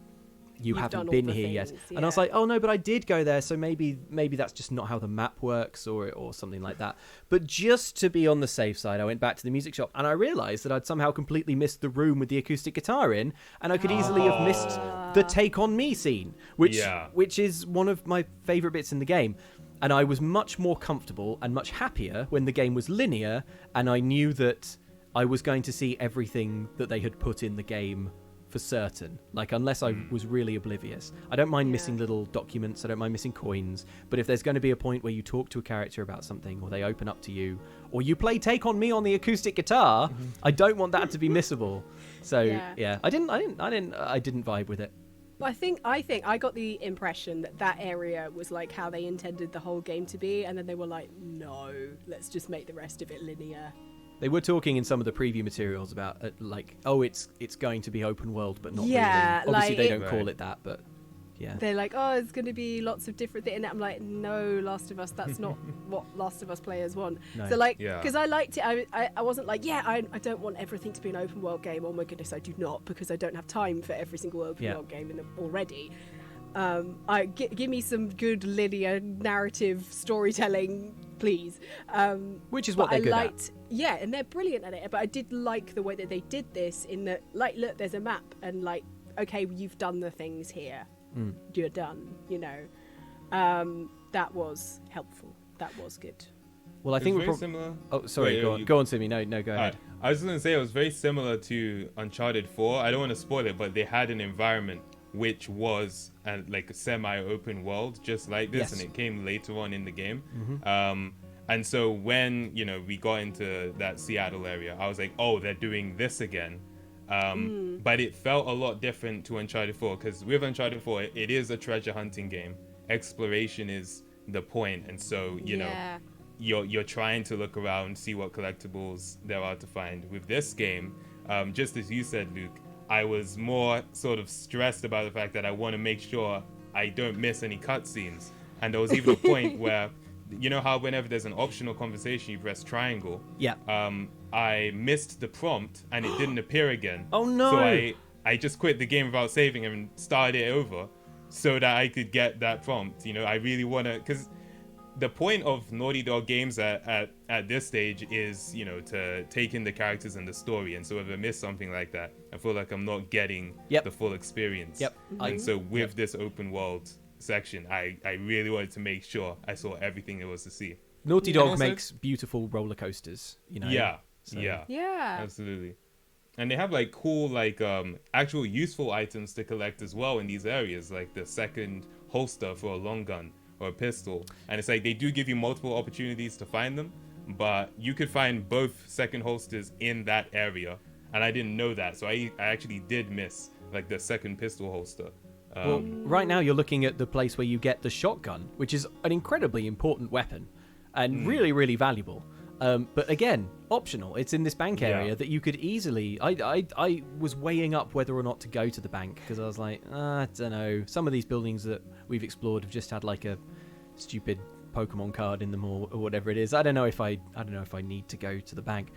you haven't been here yet. And I was like, oh no, but I did go there, so maybe that's just not how the map works or something like that. But just to be on the safe side, I went back to the music shop and I realized that I'd somehow completely missed the room with the acoustic guitar in, and I could easily have missed the Take On Me scene, which is one of my favorite bits in the game. And I was much more comfortable and much happier when the game was linear and I knew that I was going to see everything that they had put in the game for certain, like unless I was really oblivious. I don't mind missing little documents, I don't mind missing coins, but if there's going to be a point where you talk to a character about something, or they open up to you, or you play Take On Me on the acoustic guitar, I don't want that to be missable. So I didn't vibe with it. Well, I think I got the impression that area was like how they intended the whole game to be, and then they were like, no, let's just make the rest of it linear. They were talking in some of the preview materials about like, oh, it's going to be open world, but not really. Obviously like they don't call it that, but yeah. They're like, oh, it's going to be lots of different things. And I'm like, no, Last of Us, that's not what Last of Us players want. No. So like, because I liked it, I wasn't like, I don't want everything to be an open world game. Oh my goodness, I do not, because I don't have time for every single open world game already. Give me some good linear narrative storytelling, please. Which is what they're good at. Yeah, and they're brilliant at it. But I did like the way that they did this in that, like, look, there's a map, and like, okay, you've done the things here. You're done, you know. That was helpful. That was good. Well, I think we're similar. Oh, sorry, go on, Timmy. No, go ahead. I was going to say it was very similar to Uncharted 4. I don't want to spoil it, but they had an environment which was like a semi-open world, just like this, and it came later on in the game. And so when, we got into that Seattle area, I was like, oh, they're doing this again. But it felt a lot different to Uncharted 4, because with Uncharted 4, it is a treasure hunting game. Exploration is the point, and so, you're trying to look around, see what collectibles there are to find. With this game, just as you said, Luke, I was more sort of stressed about the fact that I want to make sure I don't miss any cutscenes. And there was even a point where, you know how whenever there's an optional conversation, you press triangle? Yeah. I missed the prompt and it didn't appear again. Oh, no. So I just quit the game without saving and started it over so that I could get that prompt. I really want to... Because the point of Naughty Dog games at this stage is, to take in the characters and the story. And so if I miss something like that, I feel like I'm not getting the full experience. And so with this open world section, I really wanted to make sure I saw everything there was to see. Naughty Dog makes beautiful roller coasters, Yeah, absolutely. And they have like cool, like actual useful items to collect as well in these areas, like the second holster for a long gun or a pistol. And it's like they do give you multiple opportunities to find them, but you could find both second holsters in that area, and I didn't know that, so I actually did miss like the second pistol holster. Well, right now you're looking at the place where you get the shotgun, which is an incredibly important weapon and really, really valuable. But again, optional. It's in this bank area that you could easily... I was weighing up whether or not to go to the bank because I was like, I don't know. Some of these buildings that we've explored have just had like a stupid Pokemon card in them or whatever it is. I don't know if I need to go to the bank.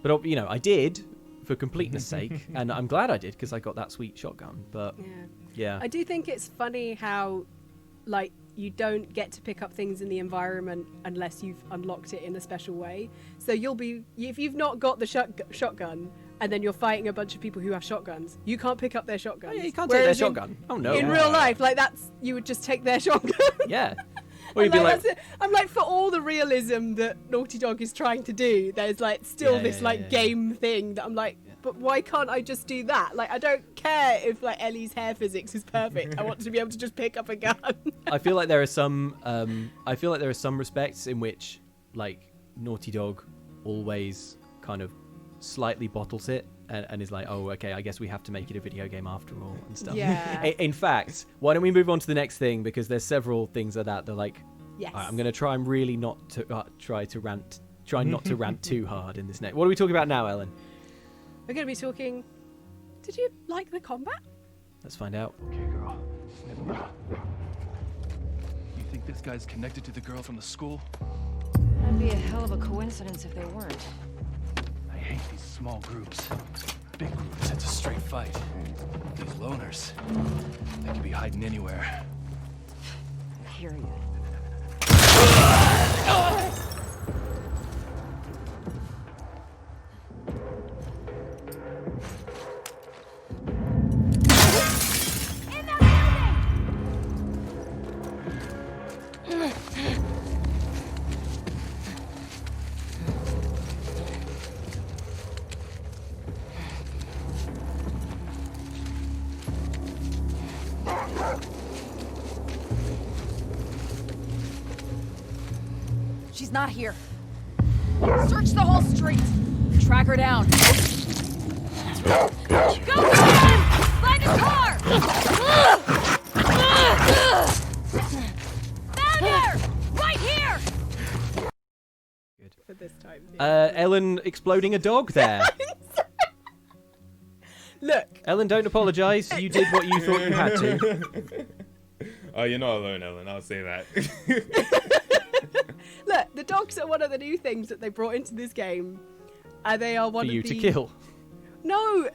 But I did for completeness sake, and I'm glad I did because I got that sweet shotgun. But yeah, I do think it's funny how like you don't get to pick up things in the environment unless you've unlocked it in a special way. So if you've not got the shotgun and then you're fighting a bunch of people who have shotguns, you can't pick up their shotguns. Oh, yeah, you can't take their shotgun. Oh no! In real life, like you would just take their shotgun. Yeah. Well, you'd be like, I'm like, for all the realism that Naughty Dog is trying to do, there's like still this game thing that I'm like, but why can't I just do that? Like, I don't care if like Ellie's hair physics is perfect. I want to be able to just pick up a gun. I feel like there are some respects in which like Naughty Dog always kind of slightly bottles it and is like, oh, okay, I guess we have to make it a video game after all and stuff. Yeah. In fact, why don't we move on to the next thing, because there's several things like that. They're like, Yes. all right, I'm going to try and really not to try not to rant too hard in this next. What are we talking about now, Ellen? We're going to be talking. Did you like the combat? Let's find out. Okay, girl. You think this guy's connected to the girl from the school? That'd be a hell of a coincidence if they weren't. I hate these small groups. Big groups, it's a straight fight. These loners, they could be hiding anywhere. I hear you. She's not here. Search the whole street. Track her down. Go, man! Find a car! Found her! Right here! For this time. Ellen exploding a dog there. Look. Ellen, don't apologise. You did what you thought you had to. Oh, you're not alone, Ellen. I'll say that. Look, the dogs are one of the new things that they brought into this game. They are one For of you the... to kill. No,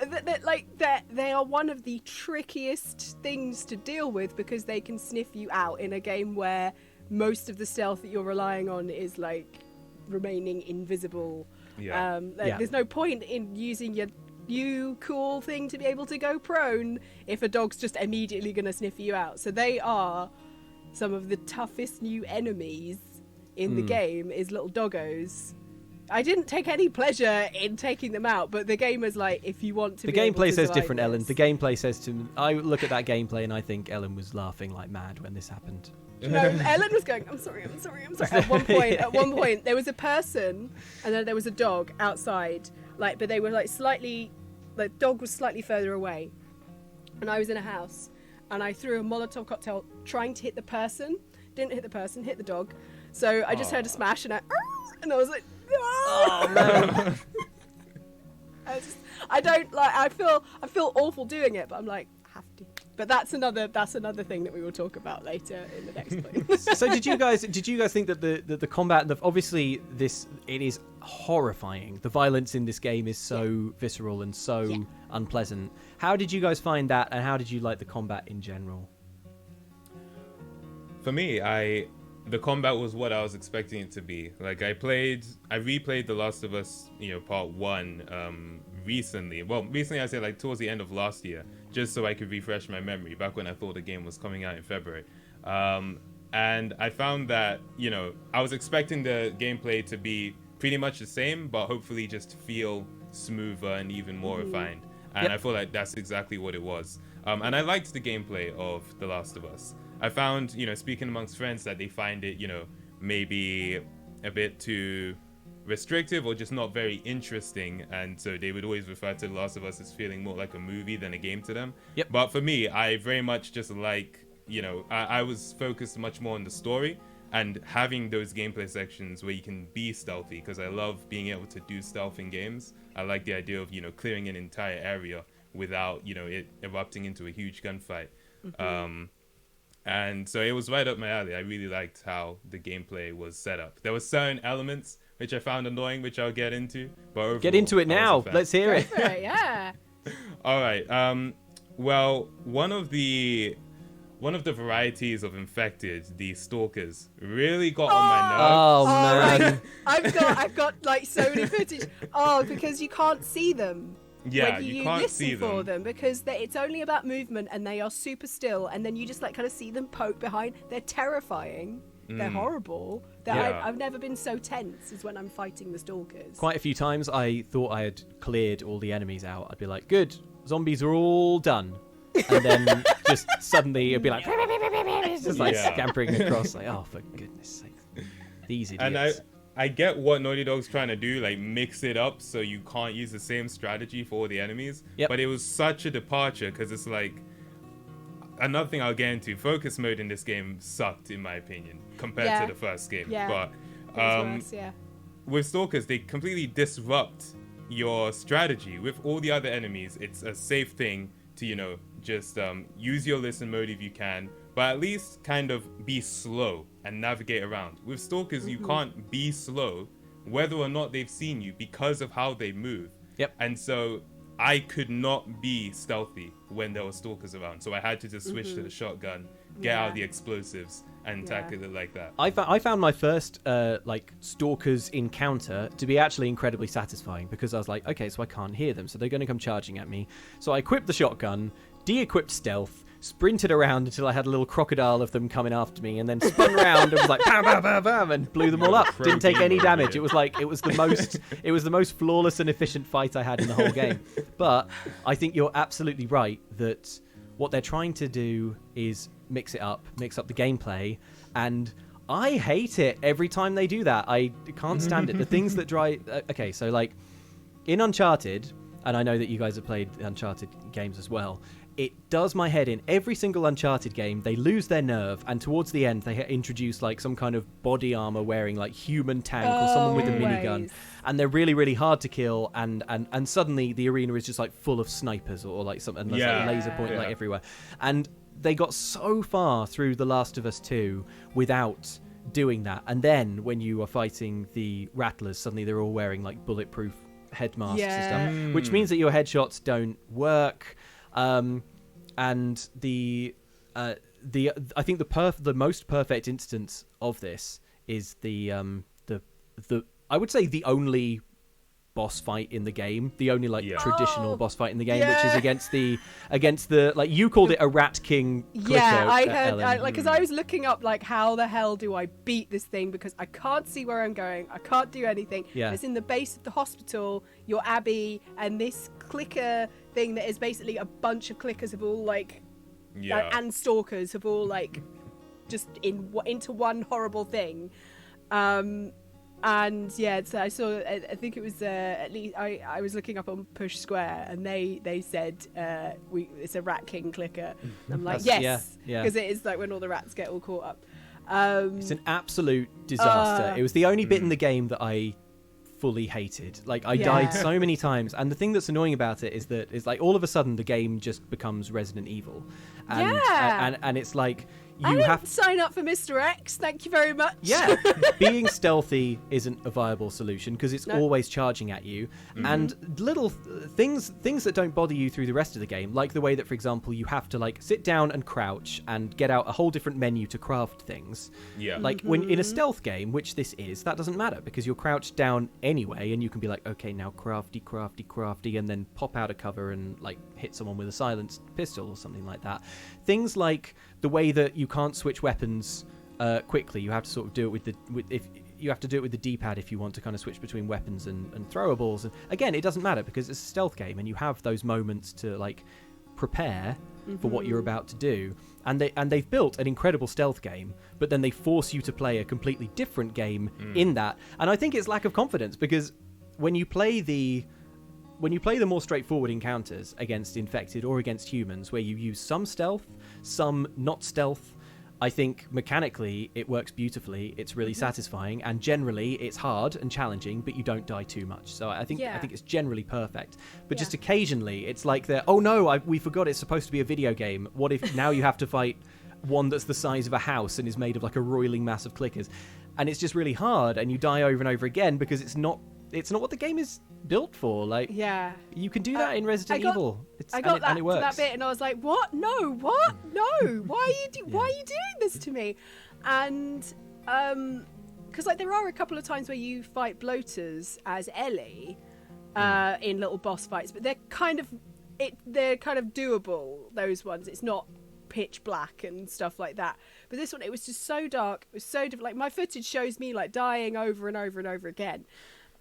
they are one of the trickiest things to deal with, because they can sniff you out in a game where most of the stealth that you're relying on is like remaining invisible. Yeah. There's no point in using your new cool thing to be able to go prone if a dog's just immediately going to sniff you out. So they are some of the toughest new enemies in the game, is little doggos. I didn't take any pleasure in taking them out, but the game is like, if you want to. The gameplay says different, Ellen. The gameplay says to. I look at that gameplay and I think Ellen was laughing like mad when this happened. No, Ellen was going, I'm sorry. At one point, there was a person and then there was a dog outside, like, but they were like slightly, the dog was slightly further away, and I was in a house, and I threw a Molotov cocktail trying to hit the person. Didn't hit the person, hit the dog. So I just heard a smash, and I was like, Oh man. I feel awful doing it, but I'm like, I have to. But that's another thing that we will talk about later in the next point. So did you guys think that the combat, obviously it is horrifying. The violence in this game is so visceral and so unpleasant. How did you guys find that, and how did you like the combat in general? For me, the combat was what I was expecting it to be. Like, I replayed The Last of Us, part 1 recently. Well, recently I say like towards the end of last year, just so I could refresh my memory back when I thought the game was coming out in February. And I found that, I was expecting the gameplay to be pretty much the same, but hopefully just feel smoother and even more refined. And I feel like that's exactly what it was. And I liked the gameplay of The Last of Us. I found, speaking amongst friends, that they find it, maybe a bit too restrictive or just not very interesting, and so they would always refer to The Last of Us as feeling more like a movie than a game to them. But for me, I very much just like, I was focused much more on the story and having those gameplay sections where you can be stealthy, because I love being able to do stealth in games. I like the idea of, clearing an entire area without, it erupting into a huge gunfight. And so it was right up my alley. I really liked how the gameplay was set up. There were certain elements which I found annoying, which I'll get into. But overall, get into it now. Let's hear it. Yeah. All right. Well, one of the varieties of infected, the stalkers, really got on my nerves. Oh man. I've got like so many footage. Because you can't see them. Yeah, when you can't listen see for them, because it's only about movement and they are super still, and then you just like kind of see them poke behind. They're terrifying. They're horrible. I've never been so tense as when I'm fighting the stalkers. Quite a few times I thought I had cleared all the enemies out. I'd be like, good, zombies are all done. And then just suddenly it'd be like, just like scampering across. Like, oh, for goodness sake. These idiots. I get what Naughty Dog's trying to do, like mix it up so you can't use the same strategy for all the enemies. Yep. But it was such a departure because it's like another thing I'll get into. Focus mode in this game sucked, in my opinion, compared to the first game. Yeah. But It was worse, yeah. with Stalkers, they completely disrupt your strategy. With all the other enemies, it's a safe thing to, you know, just use your listen mode if you can, but at least kind of be slow and navigate around. With Stalkers, you can't be slow, whether or not they've seen you, because of how they move. Yep. And so I could not be stealthy when there were Stalkers around, so I had to just switch to the shotgun, get out the explosives, and tackle it like that. I found my first like Stalkers encounter to be actually incredibly satisfying, because I was like, okay, so I can't hear them, so they're going to come charging at me. So I equipped the shotgun, de-equipped stealth, sprinted around until I had a little crocodile of them coming after me, and then spun around and was like bam, bam, bam, bam, and blew them all up. Didn't take any damage. It was the most flawless and efficient fight I had in the whole game. But I think you're absolutely right that what they're trying to do is mix up the gameplay, and I hate it every time they do that. I can't stand it. The things that drive... okay, so like in Uncharted, and I know that you guys have played the Uncharted games as well, it does my head in. Every single Uncharted game, they lose their nerve, and towards the end, they introduce like some kind of body armor wearing like human tank or someone with a minigun, and they're really, really hard to kill. And suddenly the arena is just like full of snipers or like something, like laser pointing like everywhere. And they got so far through The Last of Us 2 without doing that. And then when you are fighting the Rattlers, suddenly they're all wearing like bulletproof head masks and stuff, which means that your headshots don't work. And I think the most perfect instance of this is the I would say the only boss fight in the game, the only like traditional boss fight in the game, which is against the like, you called it a Rat King clicker. Yeah, I heard because I was looking up like how the hell do I beat this thing, because I can't see where I'm going, I can't do anything. It's in the base of the hospital. You're Abby, and this clicker thing that is basically a bunch of clickers have all like and stalkers have all like just into one horrible thing. And so I saw, I think it was at least I was looking up on Push Square, and they said it's a Rat King clicker. I'm like, yes, because it is like when all the rats get all caught up. It's an absolute disaster. It was the only bit in the game that I fully hated. Like, I died so many times, and the thing that's annoying about it is that it's like all of a sudden the game just becomes Resident Evil, and it's like you have to sign up for Mr. X. Thank you very much. Yeah, being stealthy isn't a viable solution because it's always charging at you, and little things that don't bother you through the rest of the game, like the way that, for example, you have to like sit down and crouch and get out a whole different menu to craft things. Yeah, like when in a stealth game, which this is, that doesn't matter because you're crouched down anyway, and you can be like, okay, now crafty, and then pop out of cover and like hit someone with a silenced pistol or something like that. Things like the way that you can't switch weapons quickly, you have to sort of do it with the D-pad if you want to kind of switch between weapons and throwables. And again, it doesn't matter because it's a stealth game, and you have those moments to like prepare for what you're about to do. And they've built an incredible stealth game, but then they force you to play a completely different game in that. And I think it's lack of confidence, because when you play the more straightforward encounters against infected or against humans, where you use some stealth, some not stealth, I think mechanically it works beautifully. It's really satisfying, and generally it's hard and challenging, but you don't die too much. So I think it's generally perfect. But just occasionally it's like we forgot it's supposed to be a video game. What if now you have to fight one that's the size of a house and is made of like a roiling mass of clickers, and it's just really hard, and you die over and over again because it's not what the game is built for. Like, you can do that in Resident Evil. I got that, and it works. to that bit, and I was like, "What? No, what? No! Why are you doing this to me?" And because like there are a couple of times where you fight bloaters as Ellie in little boss fights, but they're kind of doable. Those ones, it's not pitch black and stuff like that. But this one, it was just so dark. It was so different. Like, my footage shows me like dying over and over and over again.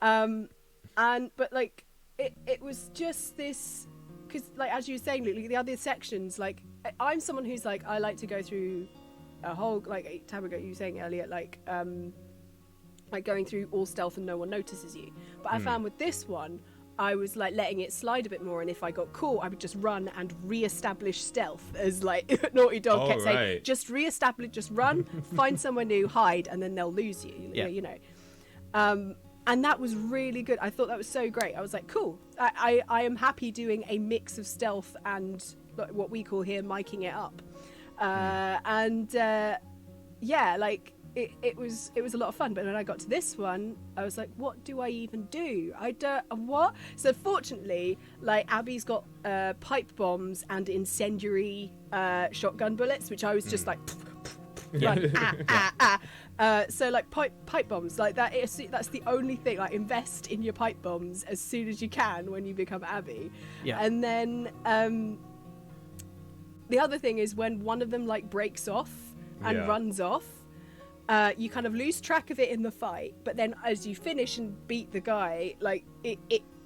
But like it was just this, because like as you were saying, Luke, the other sections, like I'm someone who's like, I like to go through a whole, like Tamago, you were saying earlier, like like going through all stealth and no one notices you. But I found with this one, I was like letting it slide a bit more, and if I got caught, I would just run and re-establish stealth, as like Naughty Dog kept saying, just re-establish, just run, find somewhere new, hide, and then they'll lose you. You know. And that was really good. I thought that was so great. I was like, cool. I am happy doing a mix of stealth and what we call here miking it up. Yeah, like it was a lot of fun. But when I got to this one, I was like, what do I even do? What? So fortunately, like Abby's got pipe bombs and incendiary shotgun bullets, which I was just like, so like pipe bombs, like that's the only thing. Like invest in your pipe bombs as soon as you can when you become Abby. And then the other thing is when one of them like breaks off and runs off, you kind of lose track of it in the fight, but then as you finish and beat the guy, like it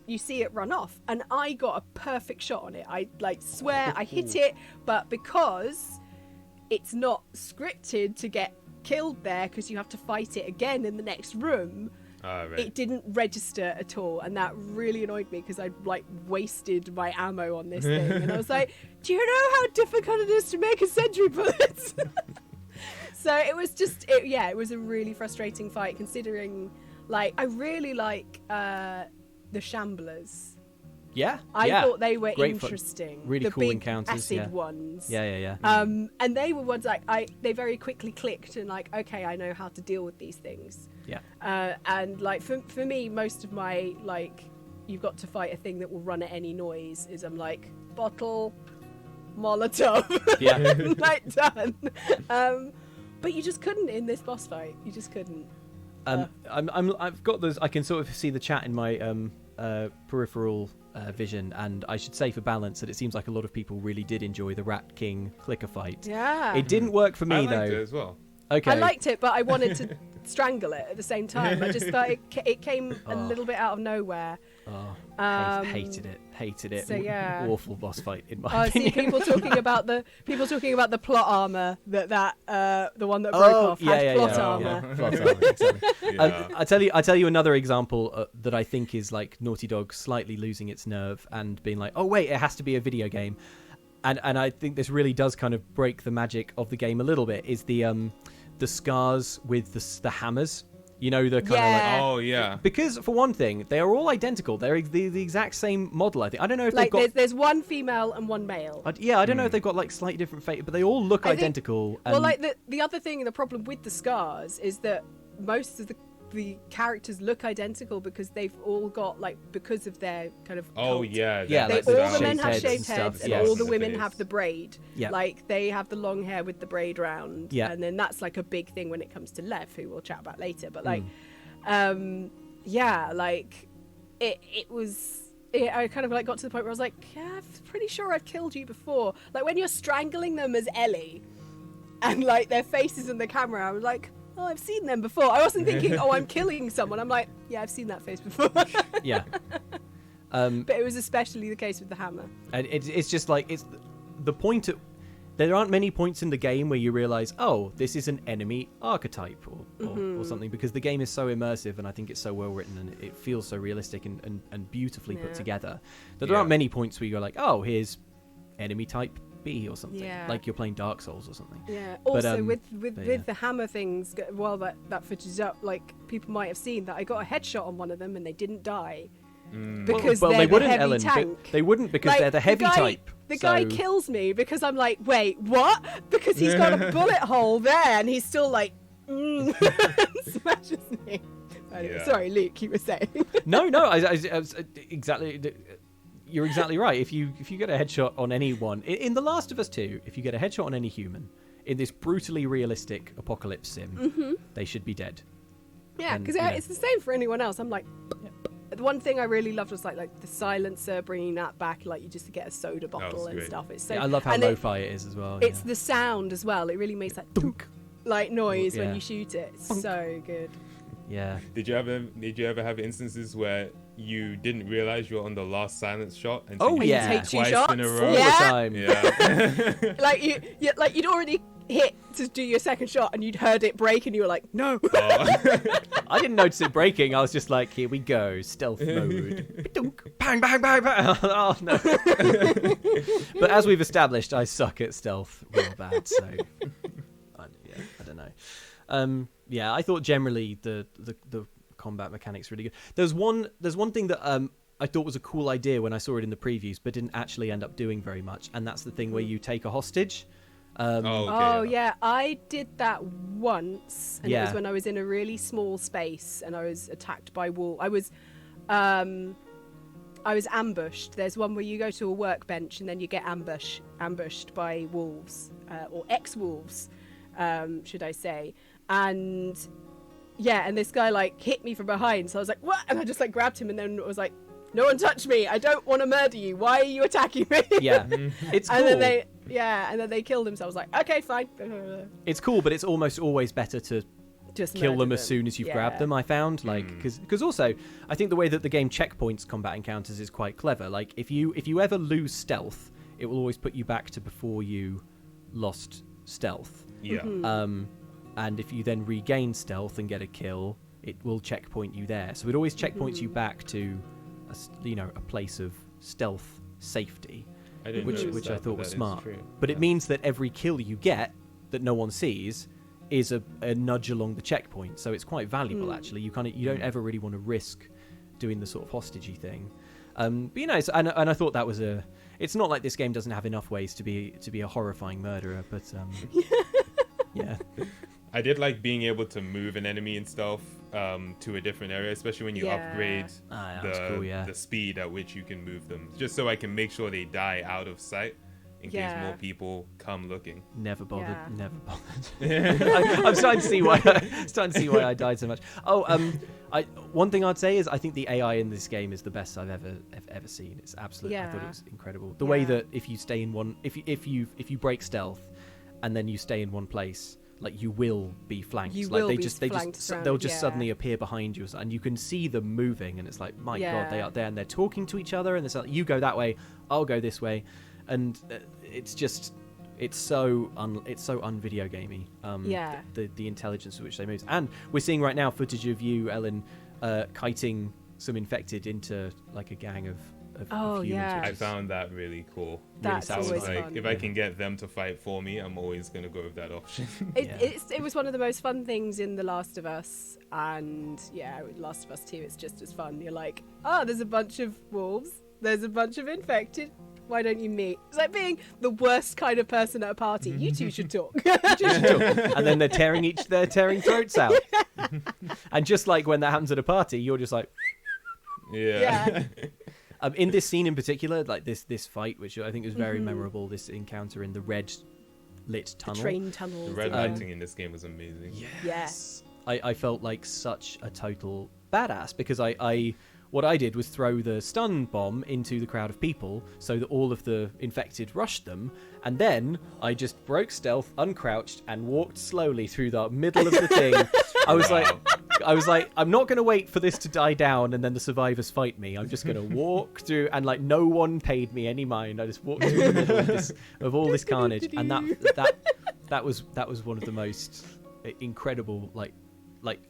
you see it run off, and I got a perfect shot on it. I like swear I hit it, but because it's not scripted to get killed there, because you have to fight it again in the next room, it didn't register at all, and that really annoyed me because I'd like wasted my ammo on this thing. And I was like, do you know how difficult it is to make incendiary bullets? So it was just it was a really frustrating fight, considering like I really like the Shamblers. I thought they were great interesting. Really the cool big encounters. acid ones. Yeah. And they were ones like they very quickly clicked and like, okay, I know how to deal with these things. And like for me, most of my like, you've got to fight a thing that will run at any noise is I'm like bottle, Molotov, like done. But you just couldn't in this boss fight. You just couldn't. I've got those. I can sort of see the chat in my peripheral vision, and I should say for balance that it seems like a lot of people really did enjoy the Rat King clicker fight. It didn't work for me. I liked it as well. Okay, I liked it, but I wanted to strangle it at the same time. I just thought it came a little bit out of nowhere. Hated it. So yeah, awful boss fight in my opinion. See, people talking about the plot armor that the one that broke off had plot armor. Plot armor, exactly. I tell you another example that I think is like Naughty Dog slightly losing its nerve and being like, oh wait, it has to be a video game, and I think this really does kind of break the magic of the game a little bit. Is the scars with the hammers. You know, the kind of like... Because, for one thing, they are all identical. They're the exact same model, I think. I don't know if like, they've got... There's one female and one male. I don't know if they've got, like, slightly different fate, but they all look identical. Well, like, the other thing, the problem with the scars is that most of the characters look identical because they've all got, like, because of their kind of cult. All the men have shaved heads and all the women face. have the braid. Like, they have the long hair with the braid round. And then that's, like, a big thing when it comes to Lev, who we'll chat about later. But, like, like, it was... I kind of, like, got to the point where I was like, yeah, I'm pretty sure I've killed you before. Like, when you're strangling them as Ellie and, like, their faces in the camera, I was like... Oh, I've seen them before. I wasn't thinking, oh, I'm killing someone. I'm like, yeah, I've seen that face before. But it was especially the case with the hammer. And it's just like, it's the point at... There aren't many points in the game where you realise, oh, this is an enemy archetype or something, because the game is so immersive and I think it's so well written and it feels so realistic and beautifully put together that there aren't many points where you're like, oh, here's enemy type B or something, like you're playing Dark Souls or something. Also with the hammer things, while that footage is up, like people might have seen that I got a headshot on one of them and they didn't die because they're they wouldn't, the heavy Ellen. tank. They wouldn't because like, they're the heavy type. The guy kills me because I'm like, wait, what? Because he's got a bullet hole there and he's still like smashes me. Anyway, sorry, Luke, you were saying. No, I exactly. You're exactly right. If you get a headshot on anyone in The Last of Us 2, if you get a headshot on any human in this brutally realistic apocalypse sim, they should be dead. Yeah, because it's the same for anyone else. I'm like, the one thing I really loved was like the silencer, bringing that back, like you just get a soda bottle and stuff. It's so. I love how lo-fi it is as well. It's the sound as well. It really makes that thunk like noise when you shoot it. It's so good. Yeah. Did you ever have instances where you didn't realize you were on the last silence shot until you take two shots in a row? All the time. Yeah. like you'd already hit to do your second shot and you'd heard it break and you were like, no. I didn't notice it breaking. I was just like, here we go, stealth mode. Bang, bang, bang, bang. Oh, no. But as we've established, I suck at stealth real bad, so I don't know. Yeah, I thought generally the combat mechanics really good. There's one thing that I thought was a cool idea when I saw it in the previews, but didn't actually end up doing very much, and that's the thing where you take a hostage. Yeah, I did that once, and it was when I was in a really small space and I was attacked by wolves. I was ambushed. There's one where you go to a workbench and then you get ambushed by wolves, or ex-wolves, should I say. And this guy like hit me from behind, so I was like, what? And I just like grabbed him and then was like, no one touch me. I don't want to murder you. Why are you attacking me? Yeah, it's cool. And then they killed him, so I was like, okay, fine. It's cool, but it's almost always better to just kill them as soon as you've grabbed them. I found, like, because also I think the way that the game checkpoints combat encounters is quite clever. Like, if you ever lose stealth, it will always put you back to before you lost stealth. Yeah. And if you then regain stealth and get a kill, it will checkpoint you there. So it always checkpoints you back to a place of stealth safety, which I thought was smart. But it means that every kill you get that no one sees is a nudge along the checkpoint, so it's quite valuable actually. You don't ever really want to risk doing the sort of hostagey thing. But and I thought that was it's not like this game doesn't have enough ways to be a horrifying murderer, but yeah. I did like being able to move an enemy in stealth to a different area, especially when you upgrade the speed at which you can move them, just so I can make sure they die out of sight in case more people come looking. Never bothered. I'm starting to see why I died so much. One thing I'd say is I think the AI in this game is the best I've ever seen. It's absolutely. I thought it was incredible. The way that if you stay in one, if you break stealth, and then you stay in one place, like you will be flanked. They'll just suddenly appear behind you, and you can see them moving, and it's like, my God, they are there, and they're talking to each other, and it's like, you go that way, I'll go this way, and it's so un-video gamey. The intelligence with which they move, and we're seeing right now footage of you, Ellen, kiting some infected into like a gang of humans. I found that really cool. That's always like, fun. If I can get them to fight for me, I'm always going to go with that option. It was one of the most fun things in The Last of Us, and Last of Us 2, it's just as fun. You're like, there's a bunch of wolves, there's a bunch of infected, why don't you meet? It's like being the worst kind of person at a party. You two should talk. And then they're tearing throats out. And just like when that happens at a party, you're just like, yeah. In this scene in particular, like this fight, which I think is very memorable, this encounter in the red lit tunnel. The train tunnel. The red lighting in this game was amazing. Yes. I felt like such a total badass, because what I did was throw the stun bomb into the crowd of people so that all of the infected rushed them, and then I just broke stealth, uncrouched, and walked slowly through the middle of the thing. I was like, I'm not going to wait for this to die down and then the survivors fight me. I'm just going to walk through, and like no one paid me any mind. I just walked through the middle of all this carnage, and that was one of the most incredible, like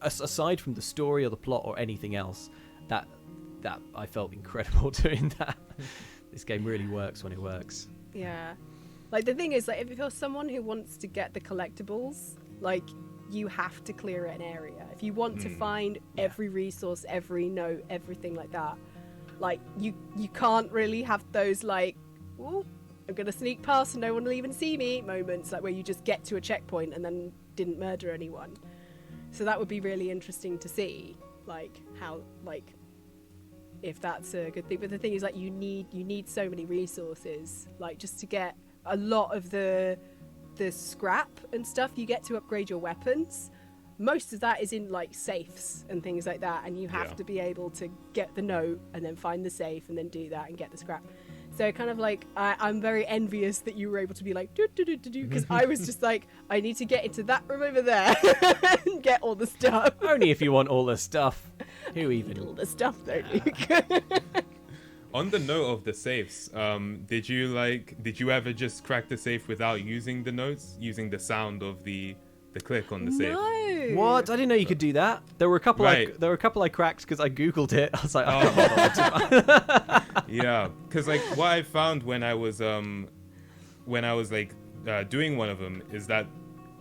aside from the story or the plot or anything else, that I felt incredible doing that. This game really works when it works. Yeah. Like, the thing is, like, if you're someone who wants to get the collectibles, like, you have to clear an area. If you want to find every resource, every note, everything like that, like, you can't really have those, like, ooh, I'm going to sneak past and no one will even see me moments, like, where you just get to a checkpoint and then didn't murder anyone. So that would be really interesting to see, like, how, like, if that's a good thing. But the thing is, like, you need so many resources, like, just to get a lot of the scrap and stuff you get to upgrade your weapons. Most of that is in, like, safes and things like that, and you have to be able to get the note and then find the safe and then do that and get the scrap. So kind of like, I'm very envious that you were able to be like, because I was just like, I need to get into that room over there and get all the stuff. Only if you want all the stuff. Who even? All the stuff, though, Luke. On the note of the safes, did you ever just crack the safe without using the notes, using the sound of the click on the safe? No. What? I didn't know you could do that. There were a couple. Right. There were a couple I cracked because I googled it. I was like, Yeah, because like what I found when I was like doing one of them is that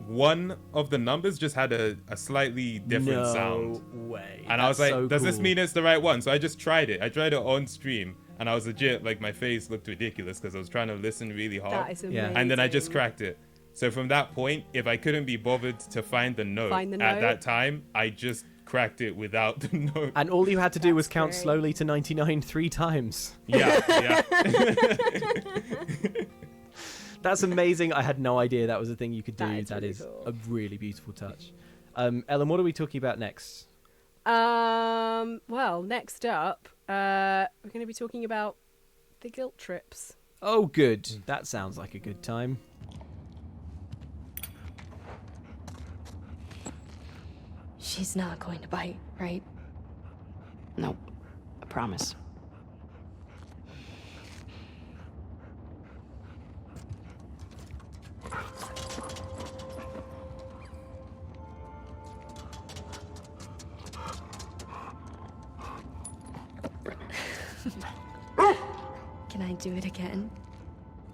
one of the numbers just had a slightly different sound. No way. And I was like, so does this cool. mean it's the right one? So I just tried it. I tried it on stream, and I was legit, like, my face looked ridiculous because I was trying to listen really hard. That is amazing. And then I just cracked it. So from that point, if I couldn't be bothered to find the note at that time, I just cracked it without the note. And all you had to do was count great. slowly to 99 3 times. Yeah. That's amazing. I had no idea that was a thing you could do. That is really cool. a really beautiful touch. Ellen, what are we talking about next? Well, next up, we're going to be talking about the guilt trips. Oh, good. That sounds like a good time. She's not going to bite, right? Nope. I promise. Can I do it again?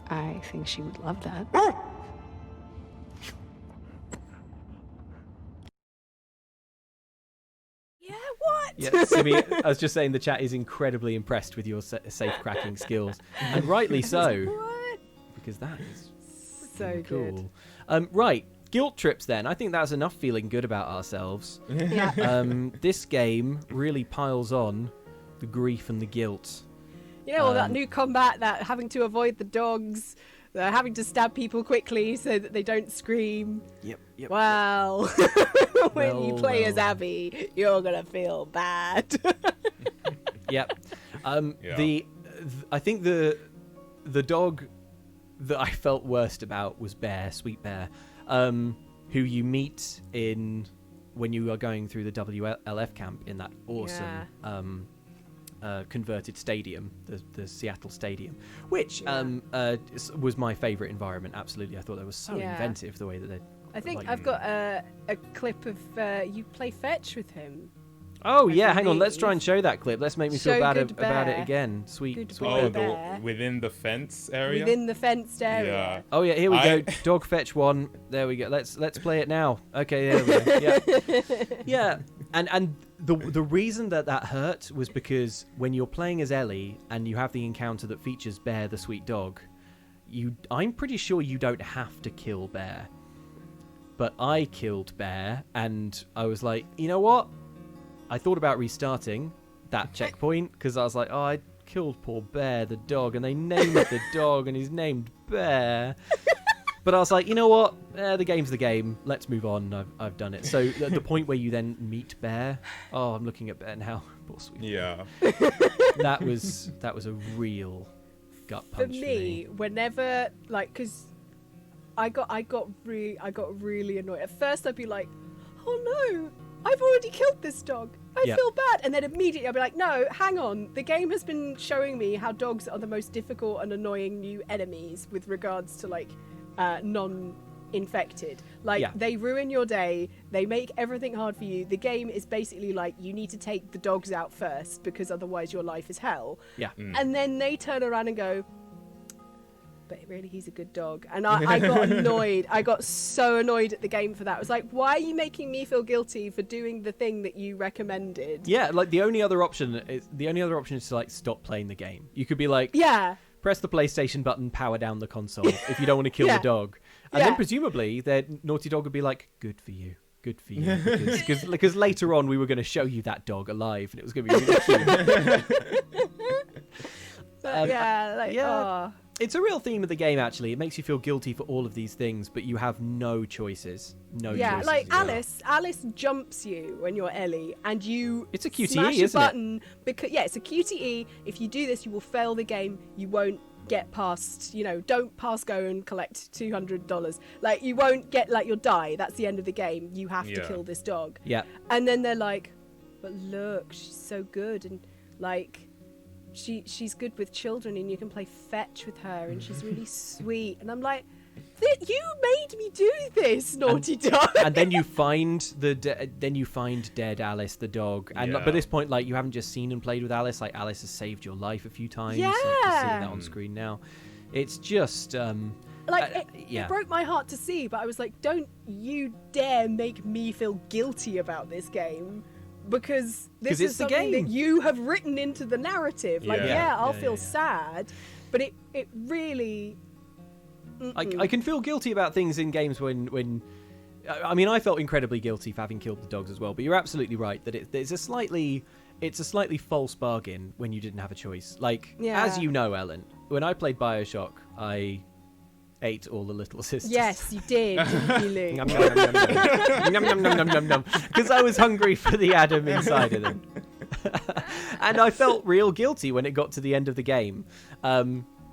I think she would love that. Yeah, what? Yeah, Simi, I was just saying the chat is incredibly impressed with your safe cracking skills. And rightly so. What? Because that is So cool. good. Right. Guilt trips then. I think that's enough feeling good about ourselves. Yeah. This game really piles on the grief and the guilt. You know, all that new combat, that having to avoid the dogs, having to stab people quickly so that they don't scream. Yep. Well, when you play as Abby, you're gonna feel bad. Yep. Yeah. I think the dog that I felt worst about was Bear, Sweet Bear, who you meet when you are going through the WLF camp in that awesome converted stadium, the Seattle Stadium, which was my favorite environment. Absolutely, I thought that was so inventive the way that they. I think I've got a clip of you play fetch with him. Oh yeah, hang on. Let's try and show that clip. Let's make me feel bad about it again. Sweet Bear. Within the fence area. Within the fenced area. Yeah. Oh yeah, here we go. Dog fetch 1. There we go. Let's play it now. Okay, there we go. Yeah. Yeah. And the reason that hurt was because when you're playing as Ellie and you have the encounter that features Bear the sweet dog, I'm pretty sure you don't have to kill Bear. But I killed Bear and I was like, you know what? I thought about restarting that checkpoint because I was like, oh, I killed poor Bear the dog, and they named the dog and he's named Bear. But I was like, you know what? The game's the game. Let's move on. I've done it. So the point where you then meet Bear. Oh, I'm looking at Bear now. Poor sweet. Yeah. That was a real gut punch for me. Whenever because I got really annoyed. At first, I'd be like, oh no, I've already killed this dog. I feel bad. And then immediately I'll be like, no, hang on. The game has been showing me how dogs are the most difficult and annoying new enemies with regards to non-infected. They ruin your day. They make everything hard for you. The game is basically like, you need to take the dogs out first because otherwise your life is hell. Yeah. And then they turn around and go, but really, he's a good dog. And I got annoyed. I got so annoyed at the game for that. I was like, why are you making me feel guilty for doing the thing that you recommended? Yeah, the only other option is to stop playing the game. You could be like, press the PlayStation button, power down the console if you don't want to kill the dog. And then presumably Naughty Dog would be like, good for you. Good for you. Because later on we were going to show you that dog alive and it was going to be really cute. It's a real theme of the game, actually. It makes you feel guilty for all of these things, but you have no choices. Alice jumps you when you're Ellie, and you it's a QTE, smash a isn't button because it's a QTE. If you do this, you will fail the game. You won't get past. Don't pass go and collect $200. You won't get you'll die. That's the end of the game. You have to kill this dog. Yeah. And then they're like, but look, she's so good, and she's good with children and you can play fetch with her and she's really sweet. And I'm like, you made me do this, naughty dog. And then you find dead Alice the dog. And by this point, like, you haven't just seen and played with Alice. Like, Alice has saved your life a few times. Yeah. Like, you're seeing that on screen now. It's just it broke my heart to see, but I was like, don't you dare make me feel guilty about this game, because this is something that you have written into the narrative. Like, I'll feel sad, but it really... I can feel guilty about things in games when I mean, I felt incredibly guilty for having killed the dogs as well, but you're absolutely right that it's a slightly false bargain when you didn't have a choice. Like, as you know, Ellen, when I played BioShock, I ate all the little sisters. Yes, you did, didn't you, Luke? Nom, nom, nom, nom, nom, nom, nom, nom, nom, because I was hungry for the Adam inside of them. And I felt real guilty when it got to the end of the game.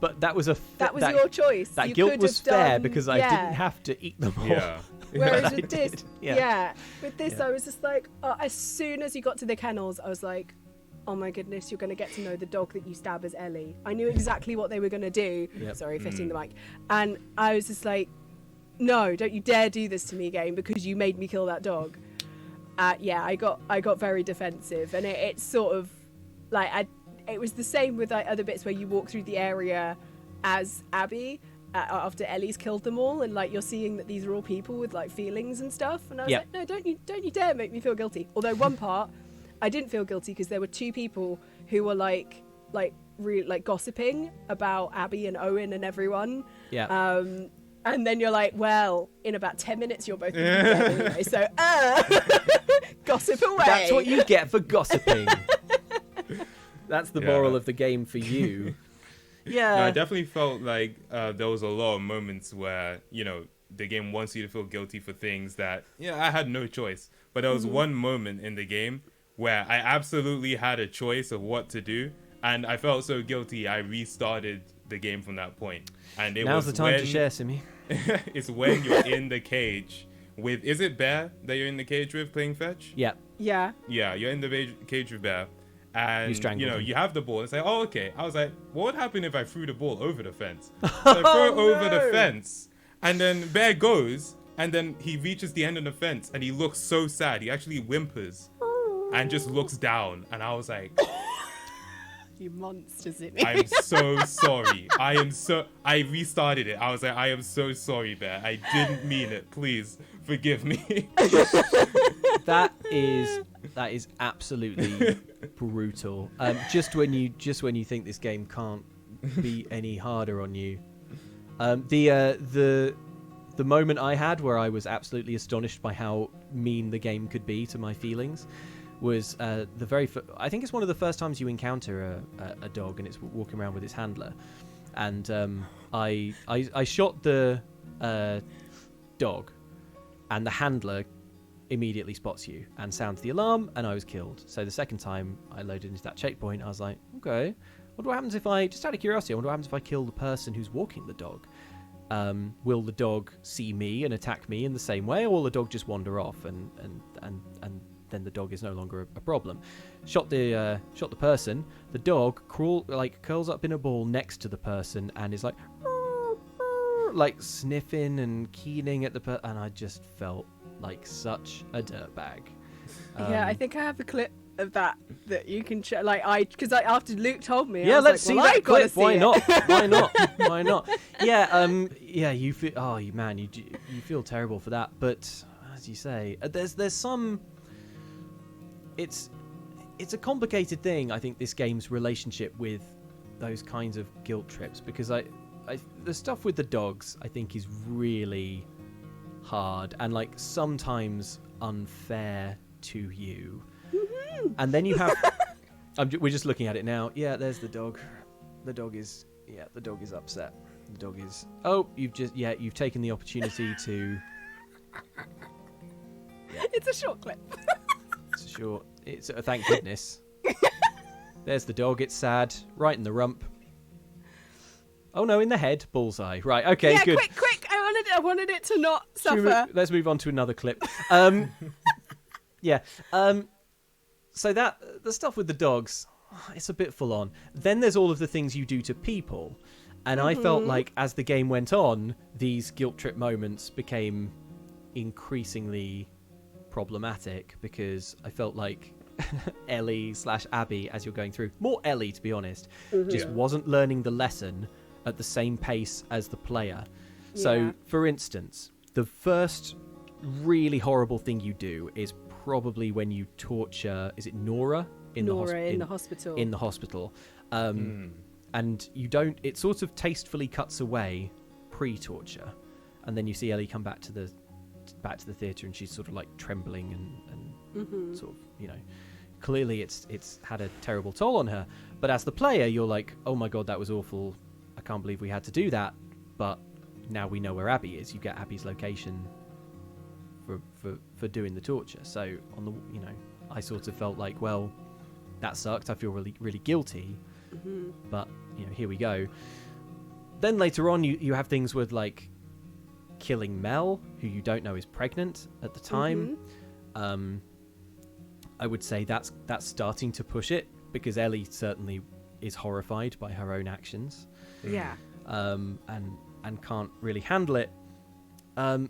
But that was your choice. That guilt was fair because I didn't have to eat them all. Yeah. Whereas with this, with this, I was just like, as soon as you got to the kennels, I was like, oh my goodness, you're going to get to know the dog that you stab as Ellie. I knew exactly what they were going to do. Yep. Sorry, fitting the mic. And I was just like, no, don't you dare do this to me, game, because you made me kill that dog. I got very defensive, and it's sort of like it was the same with like other bits where you walk through the area as Abby after Ellie's killed them all, and like you're seeing that these are all people with like feelings and stuff. And I was like, no, don't you dare make me feel guilty. Although one part I didn't feel guilty because there were two people who were like really like gossiping about Abby and Owen and everyone. Yeah. And then you're like, well, in about 10 minutes you're both going to be dead anyway. So gossip away. That's what you get for gossiping. That's the moral of the game for you. Yeah. No, I definitely felt like there was a lot of moments where, you know, the game wants you to feel guilty for things that, I had no choice. But there was one moment in the game where I absolutely had a choice of what to do, and I felt so guilty I restarted the game from that point. And now's the time to share, Simi. It's when you're in the cage with, is it Bear that you're in the cage with playing fetch? Yeah. Yeah. Yeah, you're in the cage with Bear. And, you have the ball. It's like, oh, okay. I was like, what would happen if I threw the ball over the fence? So I throw it over the fence, and then Bear goes, and then he reaches the end of the fence, and he looks so sad. He actually whimpers and just looks down. And I was like... You monsters, Simi. I'm so sorry. I restarted it. I was like, I am so sorry, Bear. I didn't mean it. Please forgive me. That is absolutely brutal. Just when you think this game can't be any harder on you. The moment I had where I was absolutely astonished by how mean the game could be to my feelings was I think it's one of the first times you encounter a dog and it's walking around with its handler, and I shot the dog, and the handler immediately spots you and sounds the alarm, and I was killed. So the second time I loaded into that checkpoint, I was like, okay, what happens if I, just out of curiosity, what happens if I kill the person who's walking the dog? Will the dog see me and attack me in the same way, or will the dog just wander off and then the dog is no longer a problem? Shot the person. The dog curls up in a ball next to the person and is like sniffing and keening at the and I just felt like such a dirtbag. I think I have a clip of that you can check. Because after Luke told me, let's see that clip. Why not? Why not? Yeah. You feel. You feel terrible for that. But as you say, there's some. It's a complicated thing. I think this game's relationship with those kinds of guilt trips, because the stuff with the dogs I think is really hard and like sometimes unfair to you. Mm-hmm. And then you have we're just looking at it now. Yeah, there's the dog. The dog is upset. The dog is you've taken the opportunity to It's a short clip. It's thank goodness. There's the dog. It's sad. Right in the rump. Oh no, in the head. Bullseye. Right. Okay. Yeah, good. Quick. I wanted it to not suffer. Let's move on to another clip. Yeah. So that the stuff with the dogs. it's a bit full on. Then there's all of the things you do to people. And I felt like as the game went on, these guilt trip moments became increasingly problematic because I felt like Ellie/Abby, as you're going through, more Ellie to be honest, just wasn't learning the lesson at the same pace as the player. So, for instance, the first really horrible thing you do is probably when you torture, is it Nora? In the hospital. In the hospital. And you don't, it sort of tastefully cuts away pre-torture. And then you see Ellie come back to the theatre and she's sort of like trembling and sort of, you know, clearly it's had a terrible toll on her. But as the player, you're like, oh my God, that was awful. I can't believe we had to do that. But now we know where Abby is. You get Abby's location for doing the torture. So on the, you know, I sort of felt like, well, that sucked. I feel really, really guilty. But, you know, here we go. Then later on, you have things with, like, killing Mel, who you don't know is pregnant at the time. I would say that's starting to push it, because Ellie certainly is horrified by her own actions. And can't really handle it. And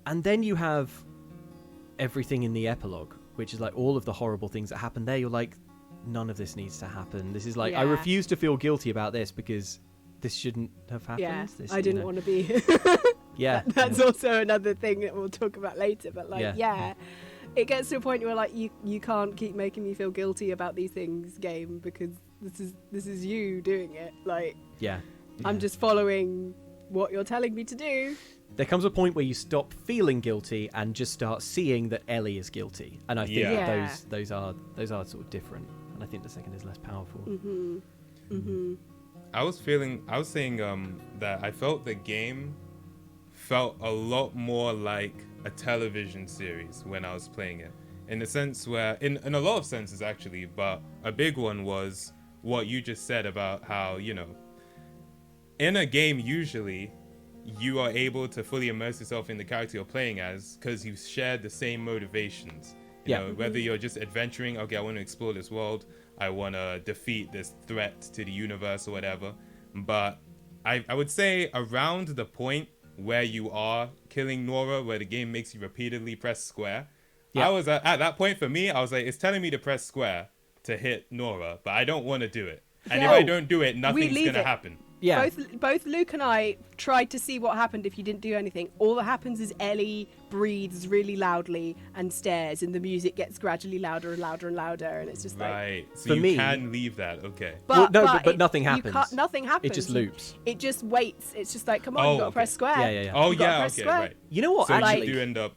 then you have everything in the epilogue, which is, like, all of the horrible things that happen there. You're like, none of this needs to happen. This is like, I refuse to feel guilty about this because this shouldn't have happened. I didn't want to be that's also another thing that we'll talk about later, but like it gets to a point where like you can't keep making me feel guilty about these things, game, because this is you doing it. Like I'm just following what you're telling me to do. There comes a point where you stop feeling guilty and just start seeing that Ellie is guilty, and I think that those are sort of different. And I think the second is less powerful. I was saying that I felt the game felt a lot more like a television series when I was playing it, in the sense where, in a lot of senses actually, but a big one was what you just said about how, you know, in a game usually you are able to fully immerse yourself in the character you're playing as because you share the same motivations. You know, whether you're just adventuring, okay, I want to explore this world, I want to defeat this threat to the universe or whatever. But I would say around the point where you are killing Nora, where the game makes you repeatedly press square, I was at that point for me, I was like, it's telling me to press square to hit Nora, but I don't want to do it. And if I don't do it, nothing's going to happen. Yeah. Both Luke and I tried to see what happened if you didn't do anything. All that happens is Ellie breathes really loudly and stares, and the music gets gradually louder and louder and louder, and it's just right. So you can leave that, okay? But nothing happens. Nothing happens. It just loops. It just waits. It's just like, come on, you got to press square. Right. You know what? So actually, you do end up.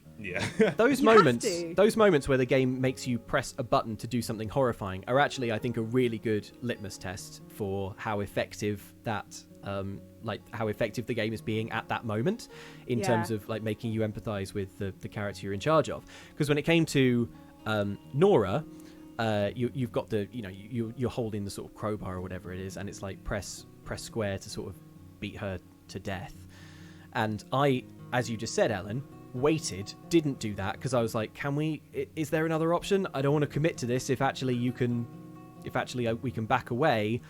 those moments where the game makes you press a button to do something horrifying are actually, I think, a really good litmus test for how effective that how effective the game is being at that moment in terms of like making you empathize with the character you're in charge of. Because when it came to Nora, you've got you're holding the sort of crowbar or whatever it is, and it's like press square to sort of beat her to death. And I, as you just said, Ellen, waited, didn't do that because I was like, is there another option? I don't want to commit to this if actually we can back away.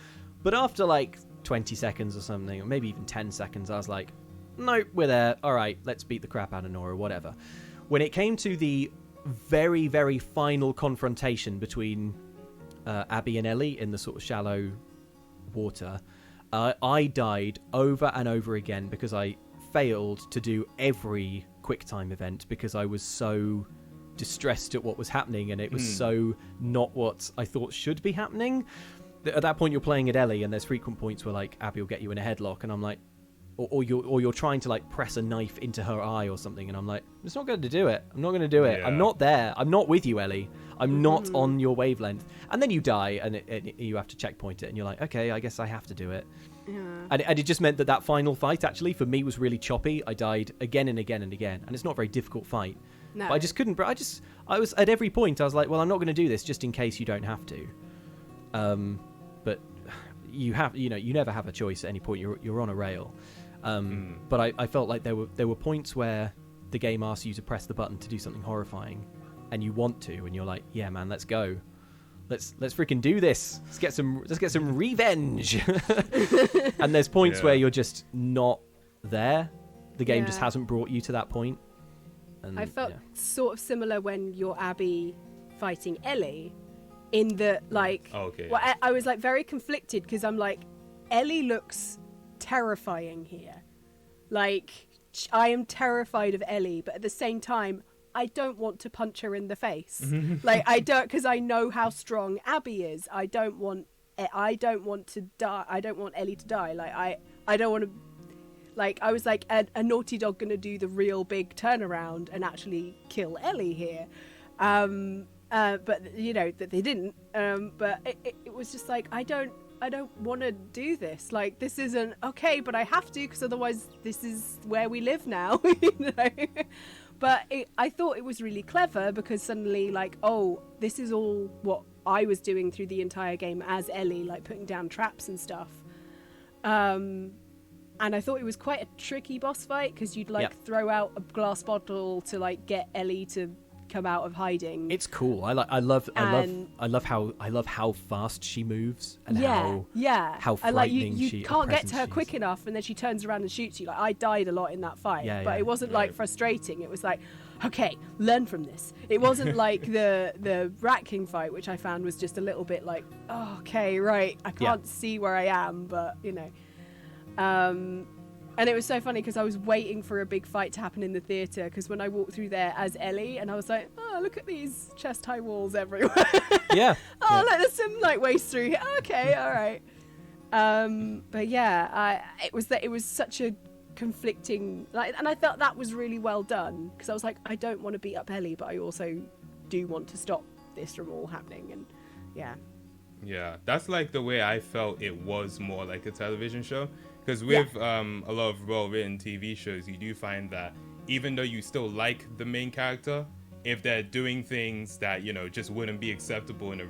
But after like 20 seconds or something, or maybe even 10 seconds, I was like, nope, we're there. All right, let's beat the crap out of Nora, whatever. When it came to the very, very final confrontation between Abby and Ellie in the sort of shallow water, I died over and over again because I failed to do every QuickTime event because I was so distressed at what was happening, and it was so not what I thought should be happening. At that point, you're playing at Ellie, and there's frequent points where like Abby will get you in a headlock, and I'm like, or you're trying to like press a knife into her eye or something, and I'm like, it's not going to do it. I'm not going to do it. I'm not there. I'm not with you, Ellie. I'm not on your wavelength. And then you die, and you have to checkpoint it, and you're like, okay, I guess I have to do it. Yeah. And it just meant that final fight actually for me was really choppy. I died again and again and again, and it's not a very difficult fight. No. But I just couldn't. I was at every point. I was like, well, I'm not going to do this just in case you don't have to. But you have, you never have a choice at any point. You're on a rail. But I felt like there were points where the game asks you to press the button to do something horrifying, and you want to, and you're like, yeah, man, let's go. let's freaking do this. Let's get some revenge. And there's points where you're just not there. The game just hasn't brought you to that point. And, I felt sort of similar when you're Abby fighting Ellie, in the like. Oh, okay. Well, I was like very conflicted because I'm like, Ellie looks terrifying here. Like, I am terrified of Ellie, but at the same time, I don't want to punch her in the face. Like, I don't, because I know how strong Abby is. I don't want to die. I don't want Ellie to die. Like, I don't want to. Like, I was like, a Naughty Dog gonna do the real big turnaround and actually kill Ellie here. But you know that they didn't. But it was just like, I don't want to do this. Like, this isn't okay, but I have to, because otherwise this is where we live now. You know. But I thought it was really clever, because suddenly, like, oh, this is all what I was doing through the entire game as Ellie, like putting down traps and stuff. And I thought it was quite a tricky boss fight, because you'd like throw out a glass bottle to like get Ellie to come out of hiding. It's cool. I love how fast she moves and how frightening you can't get to her quick enough, and then she turns around and shoots you. Like, I died a lot in that fight, but it wasn't like frustrating. It was like, okay, learn from this. It wasn't like the Rat King fight, which I found was just a little bit like, oh, okay, right, I can't see where I am, but you know. And it was so funny because I was waiting for a big fight to happen in the theatre, because when I walked through there as Ellie, and I was like, oh, look at these chest-high walls everywhere. Look, there's some like ways through here. Okay, all right. But yeah, it was such a conflicting, like, and I felt that was really well done, because I was like, I don't want to beat up Ellie, but I also do want to stop this from all happening. And yeah, that's like the way I felt it was more like a television show. Because with a lot of well-written TV shows, you do find that even though you still like the main character, if they're doing things that, you know, just wouldn't be acceptable in the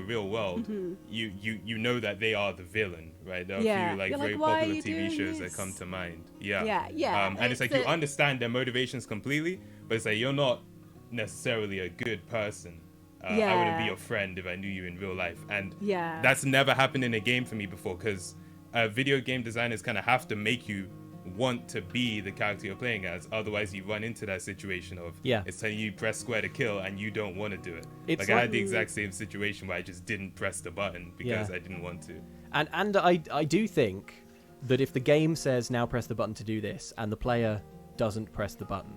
real world, you know that they are the villain, right? There are a few like very popular TV shows that come to mind. And it's like you understand their motivations completely, but it's like you're not necessarily a good person. I wouldn't be your friend if I knew you in real life, and that's never happened in a game for me before, because video game designers kind of have to make you want to be the character you're playing as, otherwise you run into that situation of it's telling you press square to kill and you don't want to do it. Like I had the exact same situation where I just didn't press the button because I didn't want to. And I do think that if the game says now press the button to do this and the player doesn't press the button,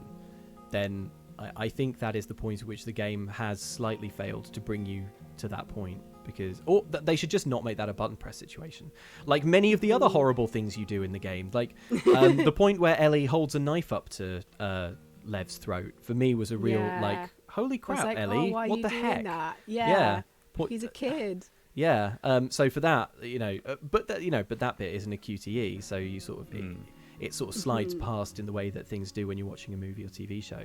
then I think that is the point at which the game has slightly failed to bring you to that point. Because they should just not make that a button press situation, like many of the other horrible things you do in the game. Like the point where Ellie holds a knife up to Lev's throat, for me was a real like, holy crap, like, Ellie, what the heck? That? He's a kid. So for that, you know, but that bit isn't a QTE, so you sort of it sort of slides past in the way that things do when you're watching a movie or TV show.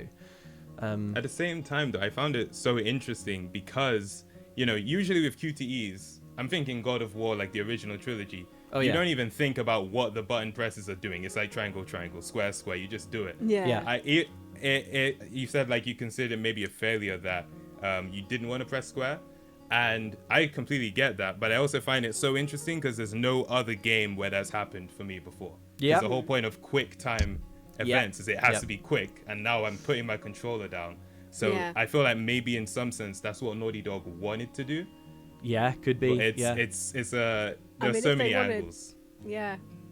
At the same time, though, I found it so interesting because, you know, usually with QTEs, I'm thinking God of War, like the original trilogy. You don't even think about what the button presses are doing. It's like triangle, triangle, square, square. You just do it. You said like you considered maybe a failure that you didn't want to press square, and I completely get that. But I also find it so interesting because there's no other game where that's happened for me before. The whole point of quick time events is it has to be quick, and now I'm putting my controller down. So I feel like maybe in some sense that's what Naughty Dog wanted to do. Could be. It's there's so many angles.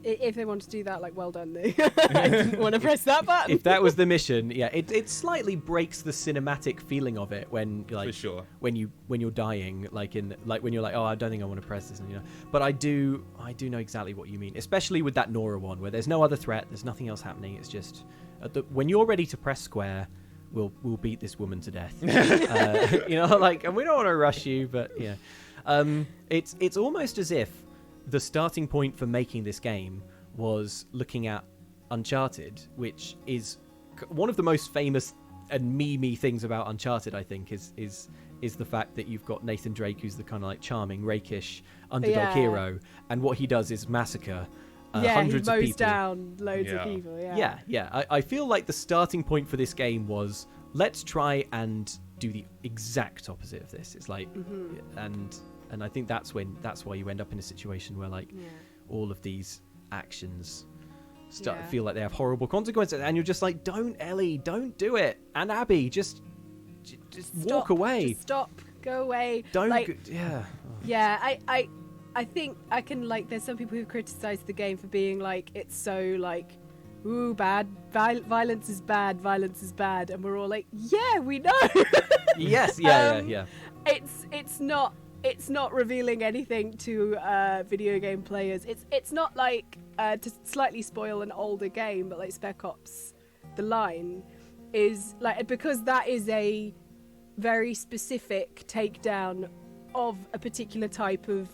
If they want to do that, like, well done. I didn't want to press that button. If that was the mission, it slightly breaks the cinematic feeling of it when, like, for sure, when you're dying, like when you're like, oh, I don't think I want to press this, and you know. But I do know exactly what you mean, especially with that Nora one where there's no other threat, there's nothing else happening. It's just when you're ready to press square, we'll beat this woman to death. You know, like, and we don't want to rush you, but it's almost as if the starting point for making this game was looking at Uncharted, which is one of the most famous and meme-y things about Uncharted, I think, is the fact that you've got Nathan Drake, who's the kind of like charming, rakish underdog hero, and what he does is massacre hundreds of people. He mows down loads of people. I feel like the starting point for this game was let's try and do the exact opposite of this. It's like, and I think that's why you end up in a situation where like all of these actions feel like they have horrible consequences, and you're just like, don't, Ellie, don't do it, and Abby, just walk away. Just stop, go away. Don't. Like, yeah. I think I can, like, there's some people who criticize the game for being like, it's so like, ooh, bad, violence is bad, and we're all like, yeah, we know. Yes, yeah. It's not revealing anything to video game players. It's not like, to slightly spoil an older game, but like Spec Ops The Line is like, because that is a very specific takedown of a particular type of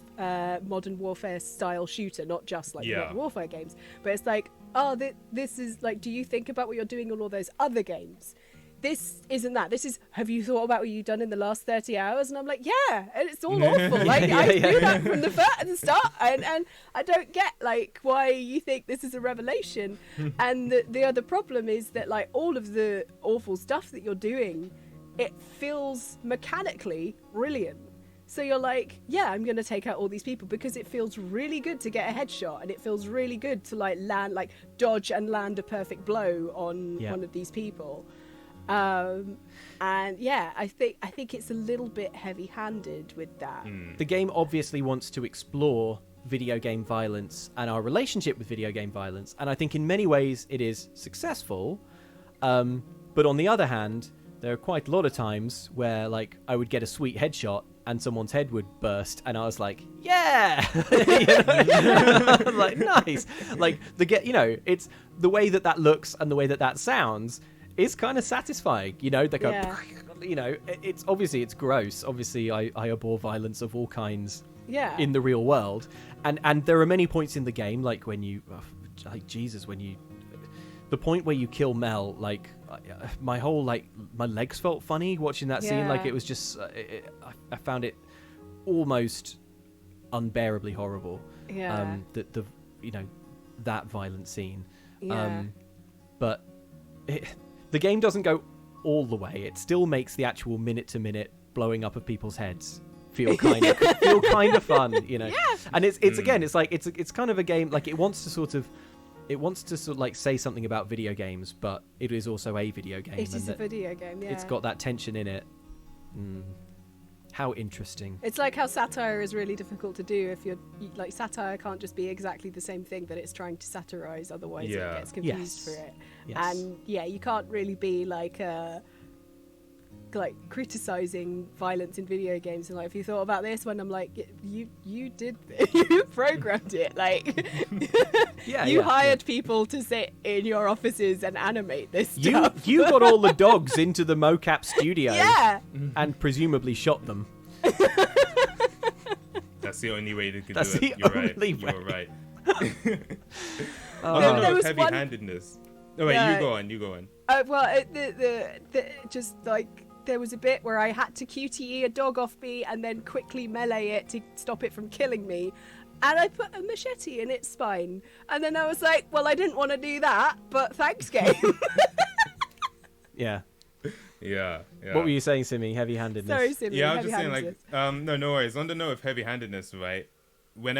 modern warfare style shooter, not just like modern warfare games, but it's like, oh, this is like, do you think about what you're doing on all those other games? This isn't that. This is, have you thought about what you've done in the last 30 hours? And I'm like, yeah, and it's all awful. Like, I knew that from the start, and I don't get like why you think this is a revelation. And the other problem is that like all of the awful stuff that you're doing, it feels mechanically brilliant. So you're like, yeah, I'm going to take out all these people because it feels really good to get a headshot, and it feels really good to like dodge and land a perfect blow on one of these people. And yeah, I think it's a little bit heavy-handed with that. The game obviously wants to explore video game violence and our relationship with video game violence, and I think in many ways it is successful. But on the other hand, there are quite a lot of times where like I would get a sweet headshot and someone's head would burst, and I was like, yeah, like nice. Like it's the way that looks and the way that sounds is kind of satisfying, they go, it's obviously it's gross. Obviously, I abhor violence of all kinds in the real world, and there are many points in the game, like when you, the point where you kill Mel, like my whole my legs felt funny watching that scene. Like it was just, I found it almost unbearably horrible. Yeah. That violent scene. Yeah. But the game doesn't go all the way. It still makes the actual minute-to-minute blowing up of people's heads feel kind of fun, Yeah. And it's again, it's like it's kind of a game, like it wants to sort of like say something about video games, but it is also a video game. It is a video game. Yeah. It's got that tension in it. How interesting. It's like how satire is really difficult to do. If you're like, satire can't just be exactly the same thing that it's trying to satirize, otherwise it gets confused for it. Yes. And you can't really be like criticizing violence in video games and like, if you thought about this one, I'm like, you did you programmed it, like you hired people to sit in your offices and animate this stuff. You got all the dogs into the mocap studio and presumably shot them. That's the only way to do That's it. the You're only right. way. You're right. There was heavy-handedness. Oh wait, you go on. Well, just like, there was a bit where I had to QTE a dog off me and then quickly melee it to stop it from killing me. And I put a machete in its spine. And then I was like, well, I didn't want to do that, but thanks, game. Yeah. Yeah. What were you saying, Simi? Heavy-handedness. Sorry, Simi. Yeah, I was just saying, like, no worries. On the note of heavy-handedness, right? But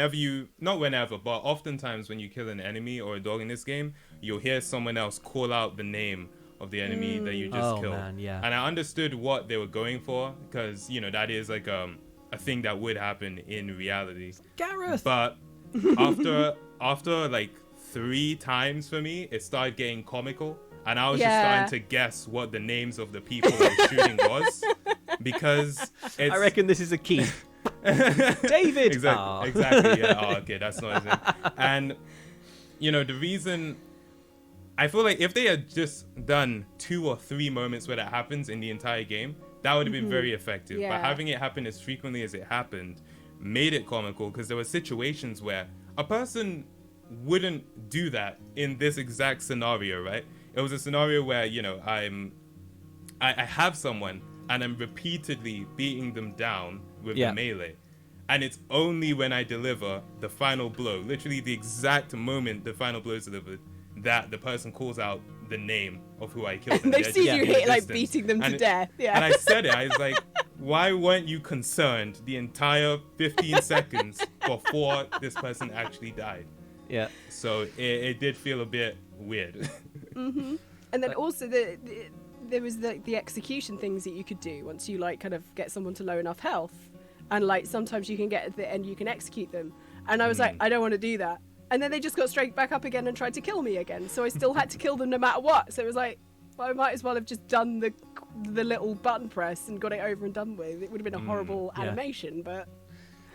oftentimes when you kill an enemy or a dog in this game, you'll hear someone else call out the name of the enemy that you just killed. Man, yeah. And I understood what they were going for, because that is like a thing that would happen in reality. Gareth. But after like 3 times for me, it started getting comical, and I was just starting to guess what the names of the people I was shooting was, because I reckon this is a key. David. Exactly. Yeah. Oh, okay, that's not it. And the reason, I feel like if they had just done 2 or 3 moments where that happens in the entire game, that would have been very effective. But having it happen as frequently as it happened made it comical, because there were situations where a person wouldn't do that in this exact scenario, right? It was a scenario where, I have someone and I'm repeatedly beating them down with the melee. And it's only when I deliver the final blow, literally the exact moment the final blow is delivered, that the person calls out the name of who I killed. And they've They're seen just you in the hit, like, distance. beating them to And death. Yeah. And I said it. I was like, why weren't you concerned the entire 15 seconds before this person actually died? Yeah. So it did feel a bit weird. Mm-hmm. And then also there was the execution things that you could do once you like kind of get someone to low enough health, and like sometimes you can get at the end you can execute them, and I was like, I don't want to do that, and then they just got straight back up again and tried to kill me again, so I still had to kill them no matter what. So it was like, well, I might as well have just done the little button press and got it over and done with. It would have been a horrible animation, but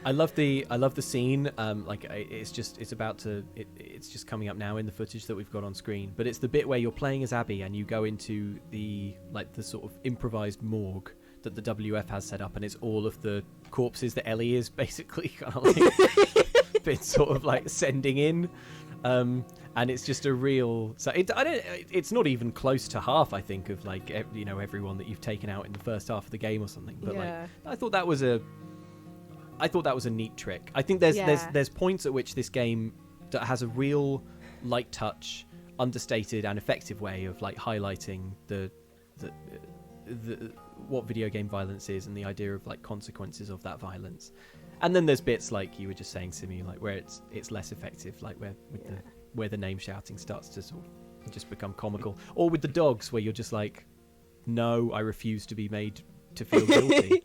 I love the scene. It's just coming up now in the footage that we've got on screen. But it's the bit where you're playing as Abby and you go into the sort of improvised morgue that the WF has set up, and it's all of the corpses that Ellie is basically kind of like been sort of like sending in. And it's just a real. So it's not even close to half, I think, of like everyone that you've taken out in the first half of the game or something. But like, I thought that was a neat trick. I think there's points at which this game that has a real light touch, understated and effective way of like highlighting the what video game violence is and the idea of like consequences of that violence. And then there's bits like you were just saying, Simi, like where it's less effective, like where the name shouting starts to sort of just become comical, or with the dogs where you're just like, no, I refuse to be made to feel guilty.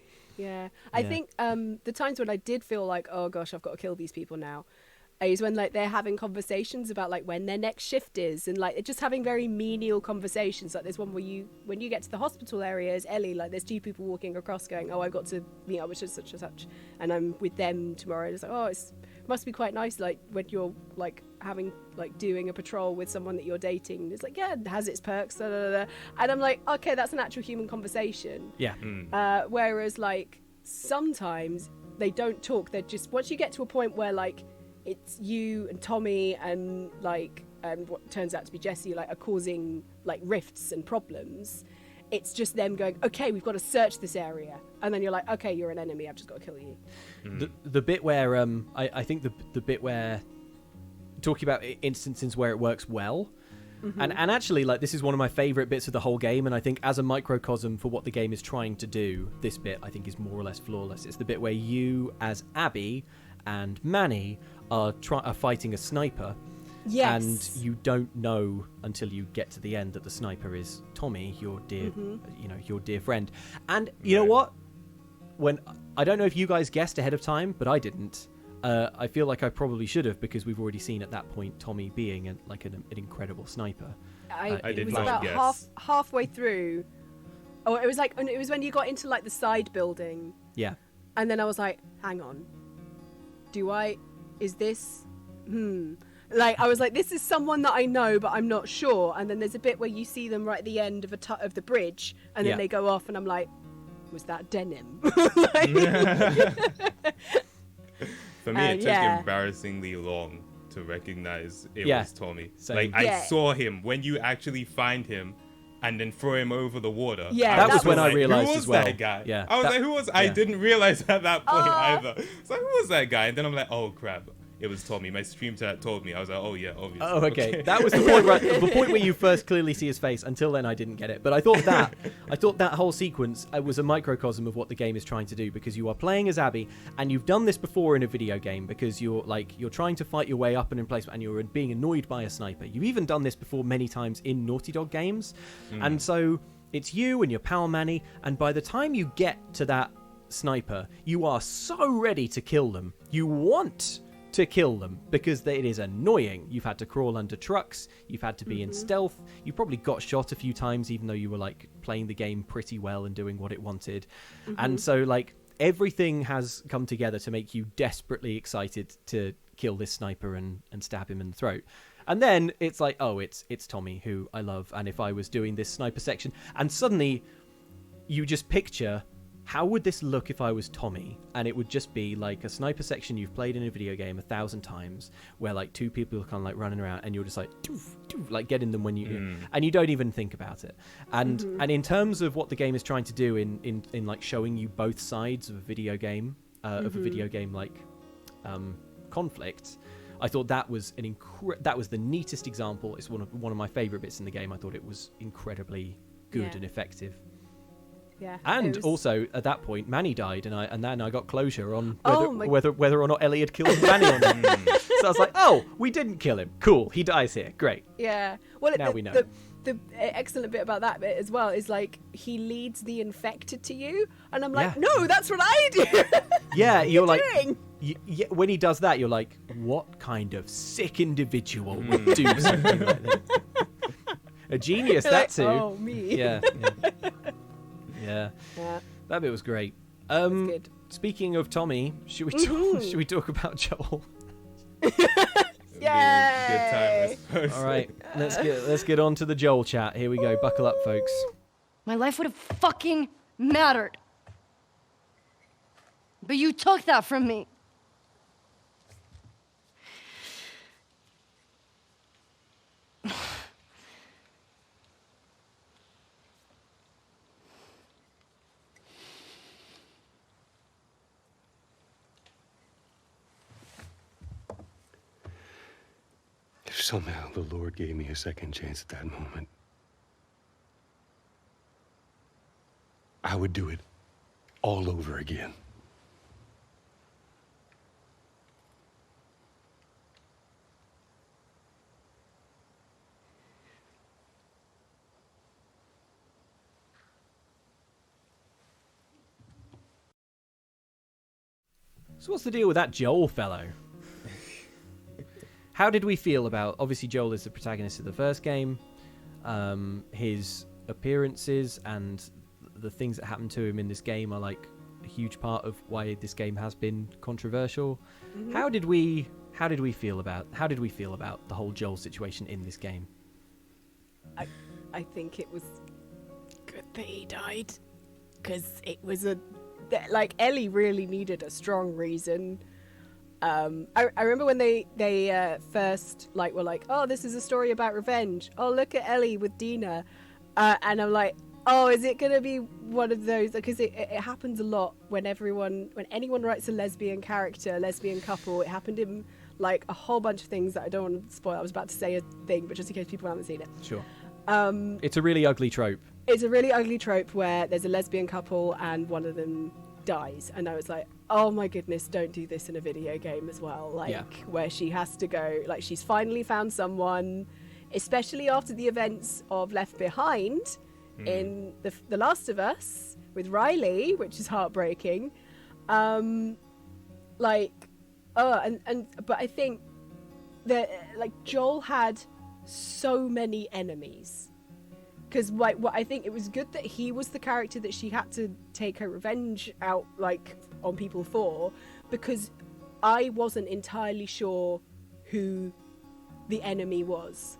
I think the times when I did feel like, oh gosh, I've got to kill these people now, is when like they're having conversations about like when their next shift is, and like they're just having very menial conversations. Like there's one where when you get to the hospital area as Ellie, like there's two people walking across going, oh, I've got to meet up with such and such, and I'm with them tomorrow. And it's like, oh, it must be quite nice, like when you're like having like doing a patrol with someone that you're dating. It's like, yeah, it has its perks, da, da, da. And I'm like, okay, that's an actual human conversation. Whereas like sometimes they don't talk. They're just, once you get to a point where like it's you and Tommy and like what turns out to be Jesse like are causing like rifts and problems, it's just them going, okay, we've got to search this area, and then you're like, okay, you're an enemy, I've just got to kill you. The bit where I think the bit where talking about instances where it works well, and actually like this is one of my favorite bits of the whole game, and I think as a microcosm for what the game is trying to do, this bit I think is more or less flawless. It's the bit where you as Abby and Manny are fighting a sniper. Yes. And you don't know until you get to the end that the sniper is Tommy, your dear, your dear friend. And you know what? When I don't know if you guys guessed ahead of time, but I didn't. I feel like I probably should have, because we've already seen at that point Tommy being an incredible sniper. It was about halfway through. Oh, it was when you got into like the side building. Yeah. And then I was like, hang on. Is this? Like, I was like, this is someone that I know, but I'm not sure. And then there's a bit where you see them right at the end of the bridge, and then they go off, and I'm like, was that Denim? For me, it took embarrassingly long to recognize it was Tommy. Same. Like, I saw him when you actually find him and then throw him over the water. Yeah, that was when I realized as well. Who was that guy? Yeah. I was like, who was? I didn't realize at that point either. It's like, who was that guy? And then I'm like, oh crap, it was Tommy. My stream chat told me. I was like, oh yeah, obviously. Oh, okay. That was the point, right? The point where you first clearly see his face. Until then, I didn't get it. But I thought that whole sequence was a microcosm of what the game is trying to do, because you are playing as Abby, and you've done this before in a video game, because you're trying to fight your way up an emplacement, and you're being annoyed by a sniper. You've even done this before many times in Naughty Dog games, and so it's you and your pal Manny, and by the time you get to that sniper, you are so ready to kill them. You want to kill them because it is annoying. You've had to crawl under trucks, you've had to be in stealth, you probably got shot a few times even though you were like playing the game pretty well and doing what it wanted. And so like everything has come together to make you desperately excited to kill this sniper and stab him in the throat. And then it's like, oh, it's Tommy, who I love, and if I was doing this sniper section, and suddenly you just picture, how would this look if I was Tommy? And it would just be like a sniper section you've played in a video game 1,000 times, where like two people are kind of like running around, and you're just like, doof, doof, like getting them when you, and you don't even think about it. And and in terms of what the game is trying to do in like showing you both sides of a video game, like conflict, I thought that was that was the neatest example. It's one of my favorite bits in the game. I thought it was incredibly good and effective. Yeah. And also at that point, Manny died, and then I got closure on whether whether or not Ellie had killed Manny or not. So I was like, oh, we didn't kill him. Cool, he dies here. Great. Yeah. Well, now we know. The excellent bit about that bit as well is like he leads the infected to you, and I'm like, no, that's what I do. Yeah, you're like, doing? when he does that, you're like, what kind of sick individual would do something like that? A genius, that's who. Oh, me. Yeah. That bit was great. That's good. Speaking of Tommy, should we talk about Joel? Yay! Good time. All right, let's get on to the Joel chat. Here we go. Buckle up, folks. My life would have fucking mattered. But you took that from me. If somehow the Lord gave me a second chance at that moment, I would do it all over again. So what's the deal with that Joel fellow? How did we feel about... Obviously, Joel is the protagonist of the first game. His appearances and the things that happen to him in this game are like a huge part of why this game has been controversial. Mm-hmm. How did we feel about the whole Joel situation in this game? I think it was good that he died, because it was like Ellie really needed a strong reason. I remember when they first were like, oh, this is a story about revenge. Oh, look at Ellie with Dina, and I'm like, oh, is it gonna be one of those? Because it happens a lot when anyone writes a lesbian couple. It happened in like a whole bunch of things that I don't want to spoil. I was about to say a thing, but just in case people haven't seen it. Sure. It's a really ugly trope. It's a really ugly trope where there's a lesbian couple and one of them dies, and I was like, oh my goodness, don't do this in a video game as well. Where she has to go, like she's finally found someone, especially after the events of Left Behind in the Last of Us with Riley, which is heartbreaking. But I think that Joel had so many enemies. Because what I think it was good that he was the character that she had to take her revenge out on people for, because I wasn't entirely sure who the enemy was.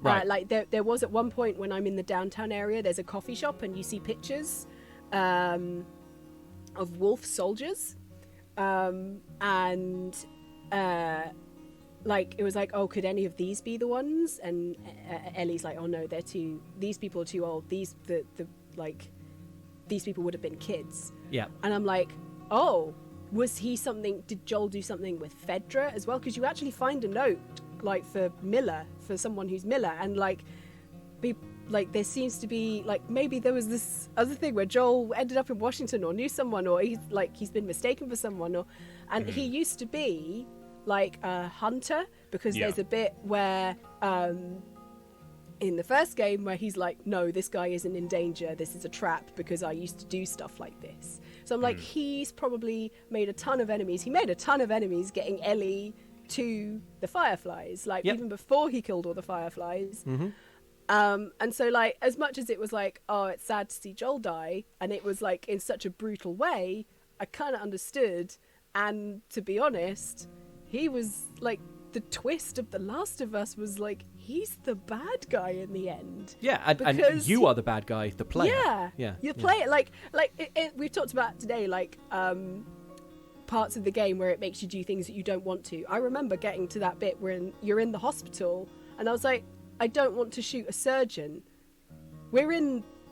Right. There was at one point when I'm in the downtown area, there's a coffee shop and you see pictures of wolf soldiers, it was like, oh, could any of these be the ones? And Ellie's like, oh no, these people are too old. These people would have been kids. Yeah. And I'm like, oh, did Joel do something with Fedra as well? Because you actually find a note for Miller, for someone who's Miller, and there seems to be maybe there was this other thing where Joel ended up in Washington or knew someone, or he's been mistaken for someone, and he used to be a hunter, because there's a bit where in the first game where he's like, no, this guy isn't in danger, this is a trap, because I used to do stuff like this. So I'm like, he's probably made a ton of enemies. He made a ton of enemies getting Ellie to the Fireflies, even before he killed all the Fireflies. Mm-hmm. And so as much as it was oh, it's sad to see Joel die, and it was in such a brutal way, I kind of understood. And to be honest, he was the twist of The Last of Us was he's the bad guy in the end. Yeah, and you are the bad guy, the player. Yeah. You play it we've talked about today, parts of the game where it makes you do things that you don't want to. I remember getting to that bit where you're in the hospital, and I was like, I don't want to shoot a surgeon.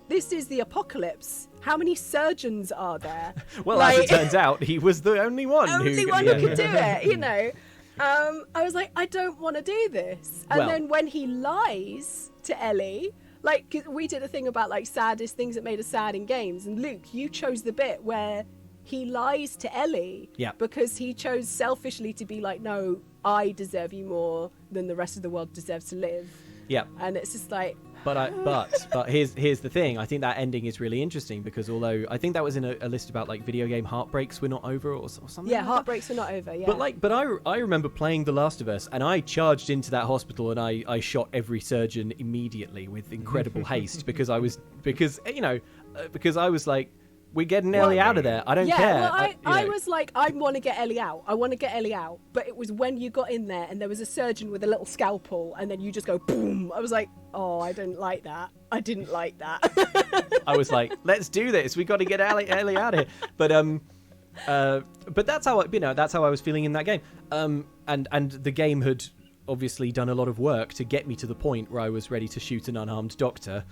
This is the apocalypse. How many surgeons are there? Well, as it turns out, he was the only one. Who could do it, I was like, I don't want to do this. And then when he lies to Ellie, like, 'cause we did a thing about like saddest things that made us sad in games, and Luke, you chose the bit where he lies to Ellie because he chose selfishly to be like, no, I deserve you more than the rest of the world deserves to live. Yeah. And it's just like, but here's the thing. I think that ending is really interesting because although I think that was in a list about like video game heartbreaks were not over or something. Yeah, like heartbreaks were not over. Yeah. But I remember playing The Last of Us and I charged into that hospital and I shot every surgeon immediately with incredible haste because I was like, we're getting Ellie out of there. I don't care. Well, I was like, I want to get Ellie out. I want to get Ellie out. But it was when you got in there and there was a surgeon with a little scalpel and then you just go boom. I was like, oh, I didn't like that. I didn't like that. I was like, let's do this. We got to get Ellie out of here. But that's how I was feeling in that game. And the game had obviously done a lot of work to get me to the point where I was ready to shoot an unarmed doctor.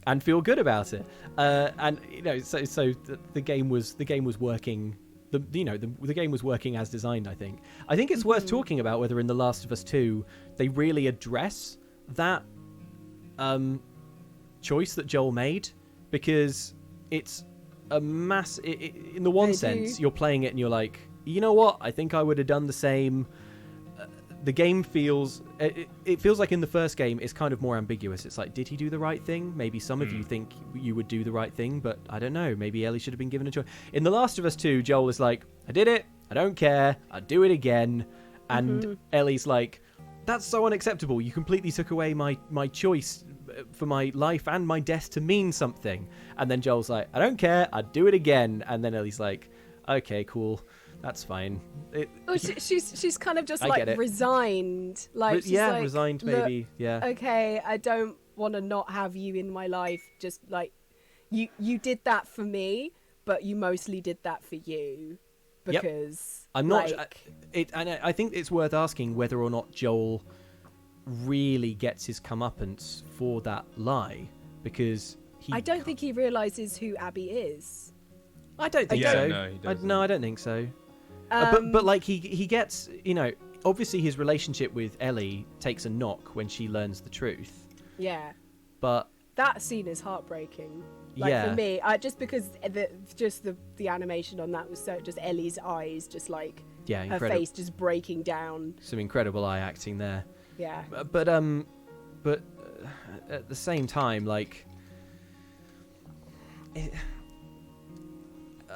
And feel good about it, and so the game was working. The game was working as designed. I think it's worth talking about whether in The Last of Us 2 they really address that choice that Joel made, because it's a mass. In the one sense, you're playing it and you're like, you know what? I think I would have done the same. The game feels it feels like in the first game it's kind of more ambiguous. It's like, did he do the right thing? Maybe some of you think you would do the right thing, but I don't know. Maybe Ellie should have been given a choice. In The Last of Us 2, Joel is like, I did it. I don't care. I'd do it again. And Ellie's like, that's so unacceptable. You completely took away my choice for my life and my death to mean something. And then Joel's like, I don't care. I'd do it again. And then Ellie's like, okay, cool. That's fine. She's kind of just like resigned. Like, she's like, resigned maybe. Yeah. Okay, I don't want to not have you in my life. Just like you did that for me, but you mostly did that for you because I'm not. And I think it's worth asking whether or not Joel really gets his comeuppance for that lie, because I don't think he realizes who Abby is. I don't think so. No, I don't think so. But like he gets, obviously his relationship with Ellie takes a knock when she learns the truth. Yeah. But that scene is heartbreaking. Like for me, just because the animation on that was so just Ellie's eyes, just like her face just breaking down. Some incredible eye acting there. Yeah. But at the same time, like.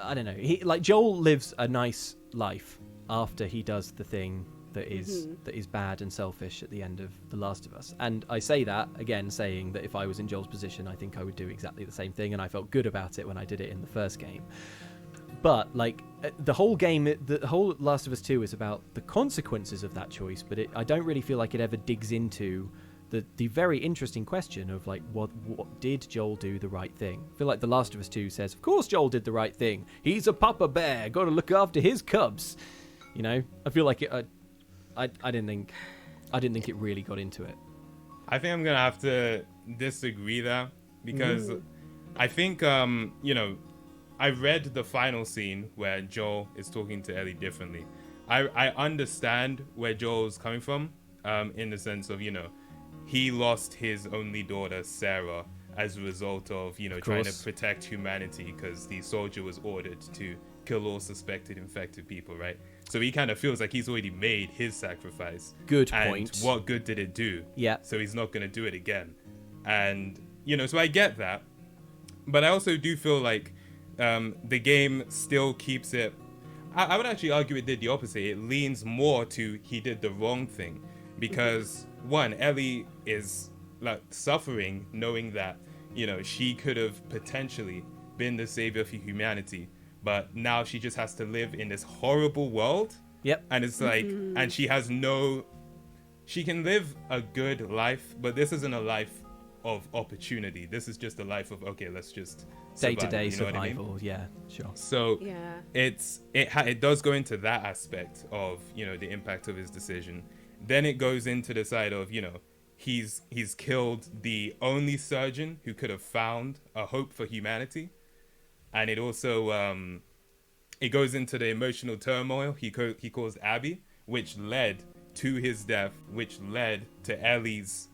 I don't know. Joel lives a nice life after he does the thing that is bad and selfish at the end of The Last of Us. And I say that again, saying that if I was in Joel's position, I think I would do exactly the same thing, and I felt good about it when I did it in the first game. But like the whole game, the whole Last of Us 2 is about the consequences of that choice. But I don't really feel like it ever digs into the very interesting question of like, what did Joel do the right thing? I feel like The Last of Us 2 says, of course Joel did the right thing. He's a papa bear, got to look after his cubs. I feel like I didn't think it really got into it. I think I'm gonna have to disagree there, because I think I read the final scene where Joel is talking to Ellie differently. I understand where Joel's coming from, in the sense of he lost his only daughter, Sarah, as a result of, trying to protect humanity because the soldier was ordered to kill all suspected infected people, right? So he kind of feels like he's already made his sacrifice. Good point. And what good did it do? Yeah. So he's not going to do it again. And, so I get that. But I also do feel like the game still keeps it... I would actually argue it did the opposite. It leans more to he did the wrong thing. Because... one, Ellie is like suffering knowing that, she could have potentially been the savior for humanity, but now she just has to live in this horrible world. Yep. And it's like, and she can live a good life, but this isn't a life of opportunity. This is just a life of, okay, let's just survive, day-to-day survival. I mean? Yeah, sure. So it does go into that aspect of, the impact of his decision. Then it goes into the side of, he's killed the only surgeon who could have found a hope for humanity. And it also, it goes into the emotional turmoil he caused Abby which led to his death, which led to Ellie's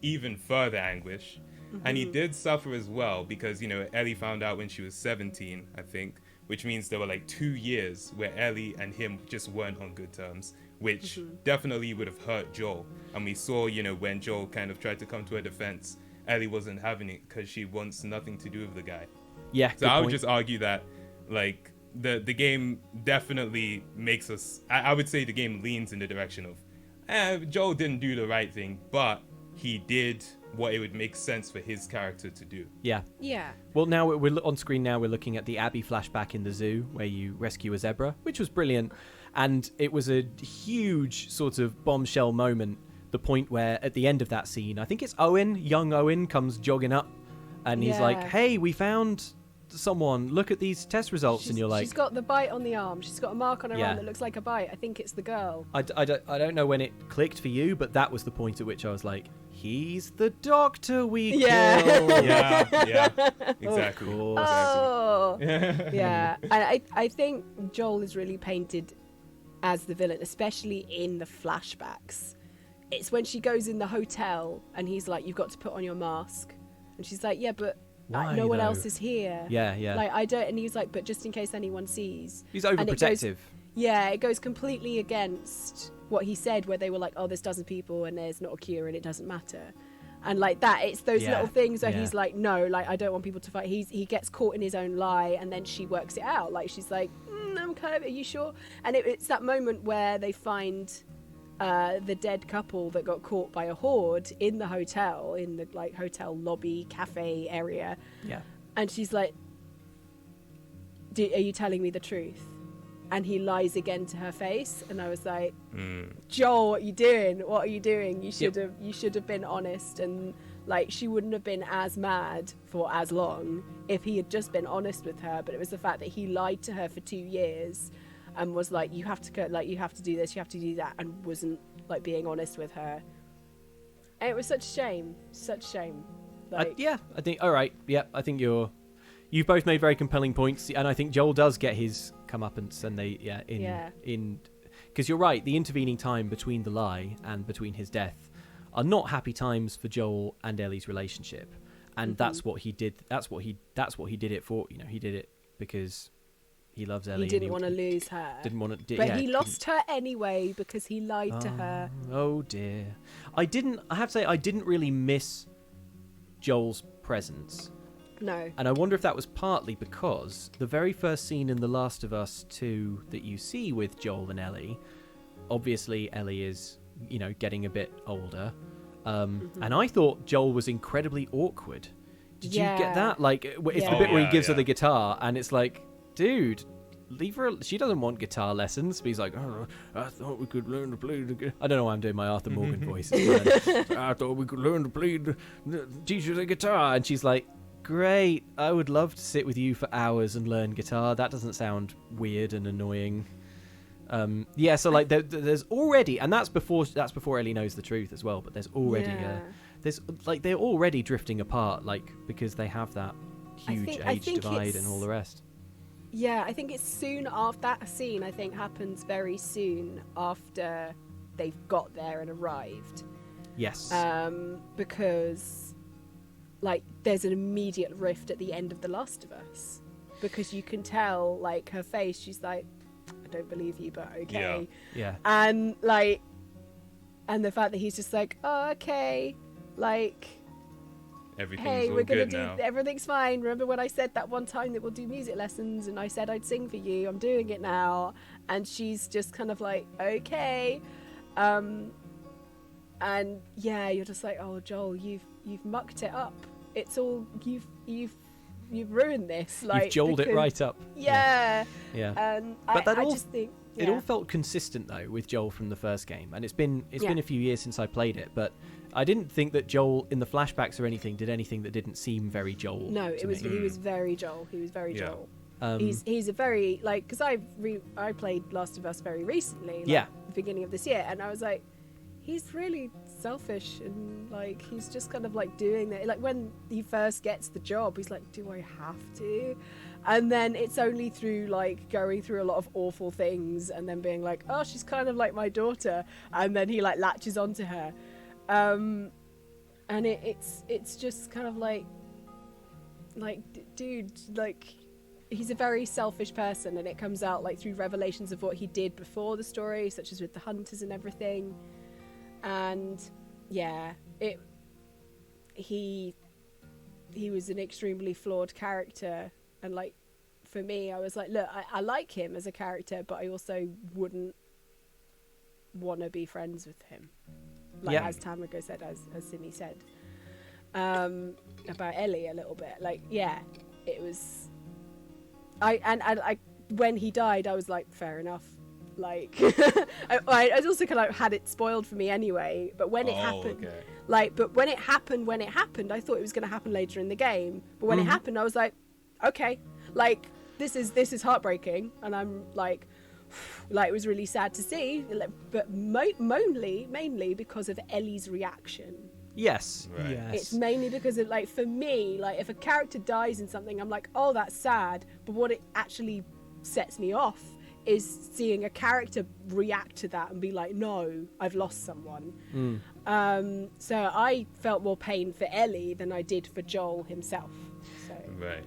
even further anguish. And he did suffer as well because, you know, Ellie found out when she was 17, I think, which means there were like 2 years where Ellie and him just weren't on good terms, which definitely would have hurt Joel. And we saw, you know, when Joel kind of tried to come to her defense, Ellie wasn't having it because she wants nothing to do with the guy. Yeah. So I would just argue that, like, the game definitely makes us, I would say the game leans in the direction of, Joel didn't do the right thing, but he did what it would make sense for his character to do. Yeah. Well, now we're on screen now. We're looking at the Abby flashback in the zoo where you rescue a zebra, which was brilliant. And it was a huge sort of bombshell moment. The point where at the end of that scene, I think it's young Owen comes jogging up and he's like, hey, we found someone, look at these test results. And you're like, she's got the bite on the arm. She's got a mark on her arm that looks like a bite. I think it's the girl. I don't know when it clicked for you, but that was the point at which I was like, he's the doctor we killed. Yeah, exactly. Oh, yeah. I think Joel is really painted as the villain, especially in the flashbacks. It's when she goes in the hotel and he's like, you've got to put on your mask. And she's like, yeah, but why, no one though? else is here. Yeah. Like, I don't, and he's like, but just in case anyone sees. He's overprotective. It goes completely against what he said, where they were like, oh, there's dozen people and there's not a cure and it doesn't matter. And like that, it's those little things where he's like, no, like, I don't want people to fight. He gets caught in his own lie and then she works it out. Like, she's like, I'm kind of, are you sure? And it's that moment where they find the dead couple that got caught by a horde in the hotel, in the like hotel lobby cafe area. Yeah. And she's like, are you telling me the truth? And he lies again to her face, and I was like, Joel, what are you doing? What are you doing? You should have been honest. And like, she wouldn't have been as mad for as long if he had just been honest with her. But it was the fact that he lied to her for 2 years and was like, you have to go, like, you have to do this, you have to do that, and wasn't like being honest with her. And it was such shame. Like, I think, all right, I think you've both made very compelling points, and I think Joel does get his comeuppance, and because you're right, the intervening time between the lie and between his death are not happy times for Joel and Ellie's relationship, and that's what he did. That's what he did it for. You know, he did it because he loves Ellie. He didn't want to lose her. Didn't want to, but he lost her anyway because he lied to her. Oh dear, I have to say I didn't really miss Joel's presence. No. And I wonder if that was partly because the very first scene in The Last of Us 2 that you see with Joel and Ellie, obviously Ellie is, you know, getting a bit older. And I thought Joel was incredibly awkward. Did you get that? Like, it's the bit where he gives her the guitar, and it's like, dude, leave her. She doesn't want guitar lessons. But he's like, oh, I thought we could learn to play the guitar. I don't know why I'm doing my Arthur Morgan voice. I thought we could learn to play teach you the guitar. And she's like, great, I would love to sit with you for hours and learn guitar. That doesn't sound weird and annoying. So like there's already, and that's before Ellie knows the truth as well, but there's already they're already drifting apart, like, because they have that huge age divide and all the rest. Yeah, I think it's soon after that scene. I think happens very soon after they've got there and arrived. Yes. Because like, there's an immediate rift at the end of The Last of Us, because you can tell, like, her face, she's like, I don't believe you, but okay. Yeah. And like, and the fact that he's just like, oh, okay, like, everything's all good now. Everything's fine. Remember when I said that one time that we'll do music lessons and I said I'd sing for you? I'm doing it now. And she's just kind of like, okay. And yeah, you're just like, oh, Joel, you've mucked it up. It's all you've ruined this. Like, you've Joeled it right up. Yeah. And but I just think it all felt consistent though with Joel from the first game, and it's been a few years since I played it, but I didn't think that Joel in the flashbacks or anything did anything that didn't seem very Joel. No, he was very Joel. He was very Joel. He's a very, like, because I played Last of Us very recently, the beginning of this year, and I was like, he's really selfish, and like, he's just kind of like doing that. Like, when he first gets the job, he's like, do I have to? And then it's only through like going through a lot of awful things and then being like, oh, she's kind of like my daughter, and then he like latches onto her, and it's just kind of like dude, like he's a very selfish person, and it comes out like through revelations of what he did before the story, such as with the hunters and everything. And yeah, he was an extremely flawed character. And like, for me, I was like, look, I like him as a character, but I also wouldn't want to be friends with him. Like, as Tamago said, as Simi said, about Ellie a little bit. Like, yeah, it was... I when he died, I was like, fair enough. Like, I also kind of had it spoiled for me anyway, but when it happened... Okay. Like, but when it happened, I thought it was going to happen later in the game. But when it happened, I was like, okay, like this is heartbreaking, and I'm like it was really sad to see, but mainly because of Ellie's reaction. Yes. Right. Yes. It's mainly because of, like, for me, like if a character dies in something, I'm like, oh, that's sad. But what it actually sets me off is seeing a character react to that and be like, no, I've lost someone. So I felt more pain for Ellie than I did for Joel himself. So. Right.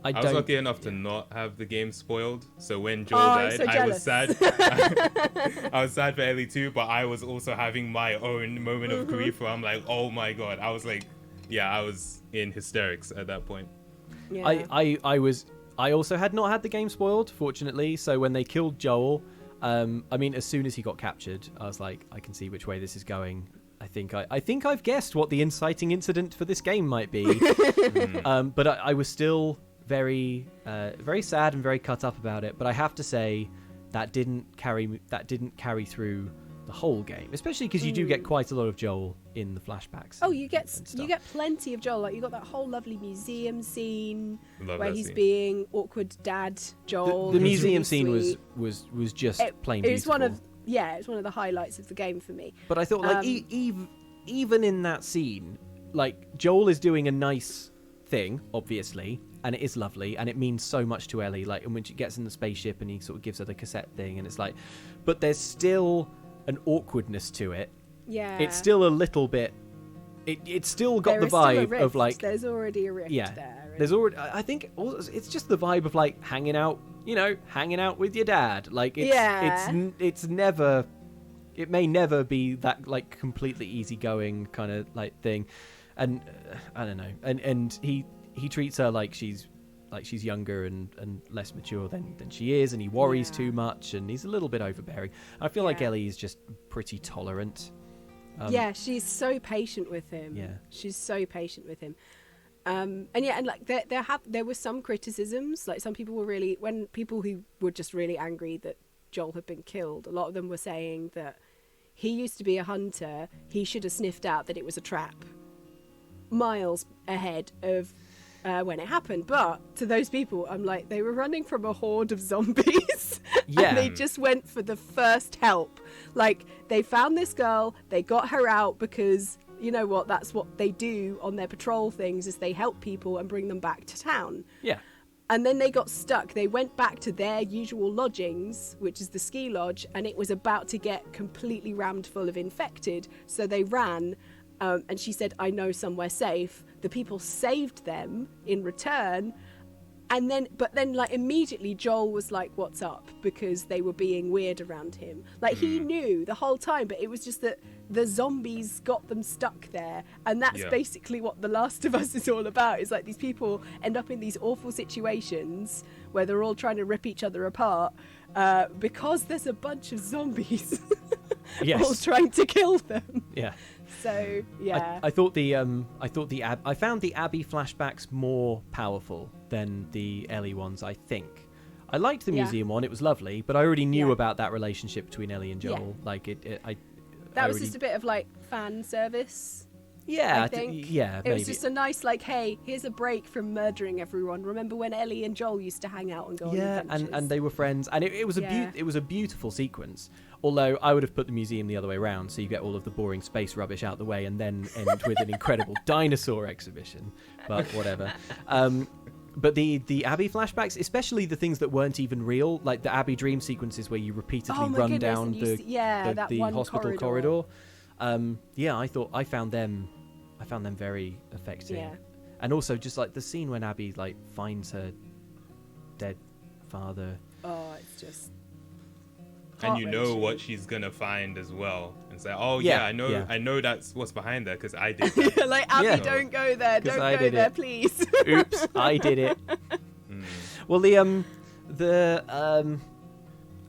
I was lucky enough to not have the game spoiled, so when Joel died, so I was sad. I was sad for Ellie too, but I was also having my own moment of grief where I'm like, oh my god. I was like, I was in hysterics at that point. Yeah. I also had not had the game spoiled, fortunately, so when they killed Joel, I mean, as soon as he got captured, I was like, I can see which way this is going. I think I've guessed what the inciting incident for this game might be. But I was still very sad and very cut up about it. But I have to say that didn't carry through the whole game, especially because you do get quite a lot of Joel in the flashbacks. Oh, you get plenty of Joel. Like, you got that whole lovely museum scene where he's scene. being awkward dad Joel. The museum really scene was just plain beautiful. It was one of the highlights of the game for me. But I thought, like, even in that scene, like, Joel is doing a nice thing, obviously, and it is lovely, and it means so much to Ellie. Like, and when she gets in the spaceship and he sort of gives her the cassette thing, and it's like, but there's still an awkwardness to it. Yeah, it's still a little bit. It's still got the vibe of like. There's already a rift there. There's already. I think it's just the vibe of like hanging out with your dad. Like, it's never. It may never be that like completely easygoing kind of like thing, and I don't know. And he treats her like she's younger and less mature than she is, and he worries too much, and he's a little bit overbearing. I feel like Ellie is just pretty tolerant. She's so patient with him. Yeah, she's so patient with him. And like there were some criticisms. Like, some people were when people who were just really angry that Joel had been killed, a lot of them were saying that he used to be a hunter. He should have sniffed out that it was a trap miles ahead of when it happened. But to those people, I'm like, they were running from a horde of zombies. And they just went for the first help. Like, they found this girl, they got her out because, you know what, that's what they do on their patrol things, is they help people and bring them back to town. Yeah. And then they got stuck. They went back to their usual lodgings, which is the ski lodge, and it was about to get completely rammed full of infected. So they ran, and she said, I know somewhere safe. The people saved them in return. But then like immediately Joel was like, what's up? Because they were being weird around him. Like, he knew the whole time, but it was just that the zombies got them stuck there. And that's basically what The Last of Us is all about. Is like, these people end up in these awful situations where they're all trying to rip each other apart because there's a bunch of zombies all trying to kill them. Yeah. So yeah, I found the Abby flashbacks more powerful than the Ellie ones. I think I liked the museum one; it was lovely, but I already knew about that relationship between Ellie and Joel. Like, that was just a bit of like fan service. Yeah, I think. It was just a nice, like, hey, here's a break from murdering everyone. Remember when Ellie and Joel used to hang out and go on adventures? and they were friends, and it was a beautiful sequence. Although I would have put the museum the other way around, so you get all of the boring space rubbish out the way, and then end with an incredible dinosaur exhibition. But whatever. But the Abby flashbacks, especially the things that weren't even real, like the Abby dream sequences where you repeatedly run down the hospital corridor. I found them very affecting. Yeah. And also just like the scene when Abby like finds her dead father. Oh, it's just. And you know what she's gonna find as well, and say, "Oh yeah, I know that's what's behind there because I did." That. Like Abby, don't go there, don't go there, please. Oops, I did it. Well,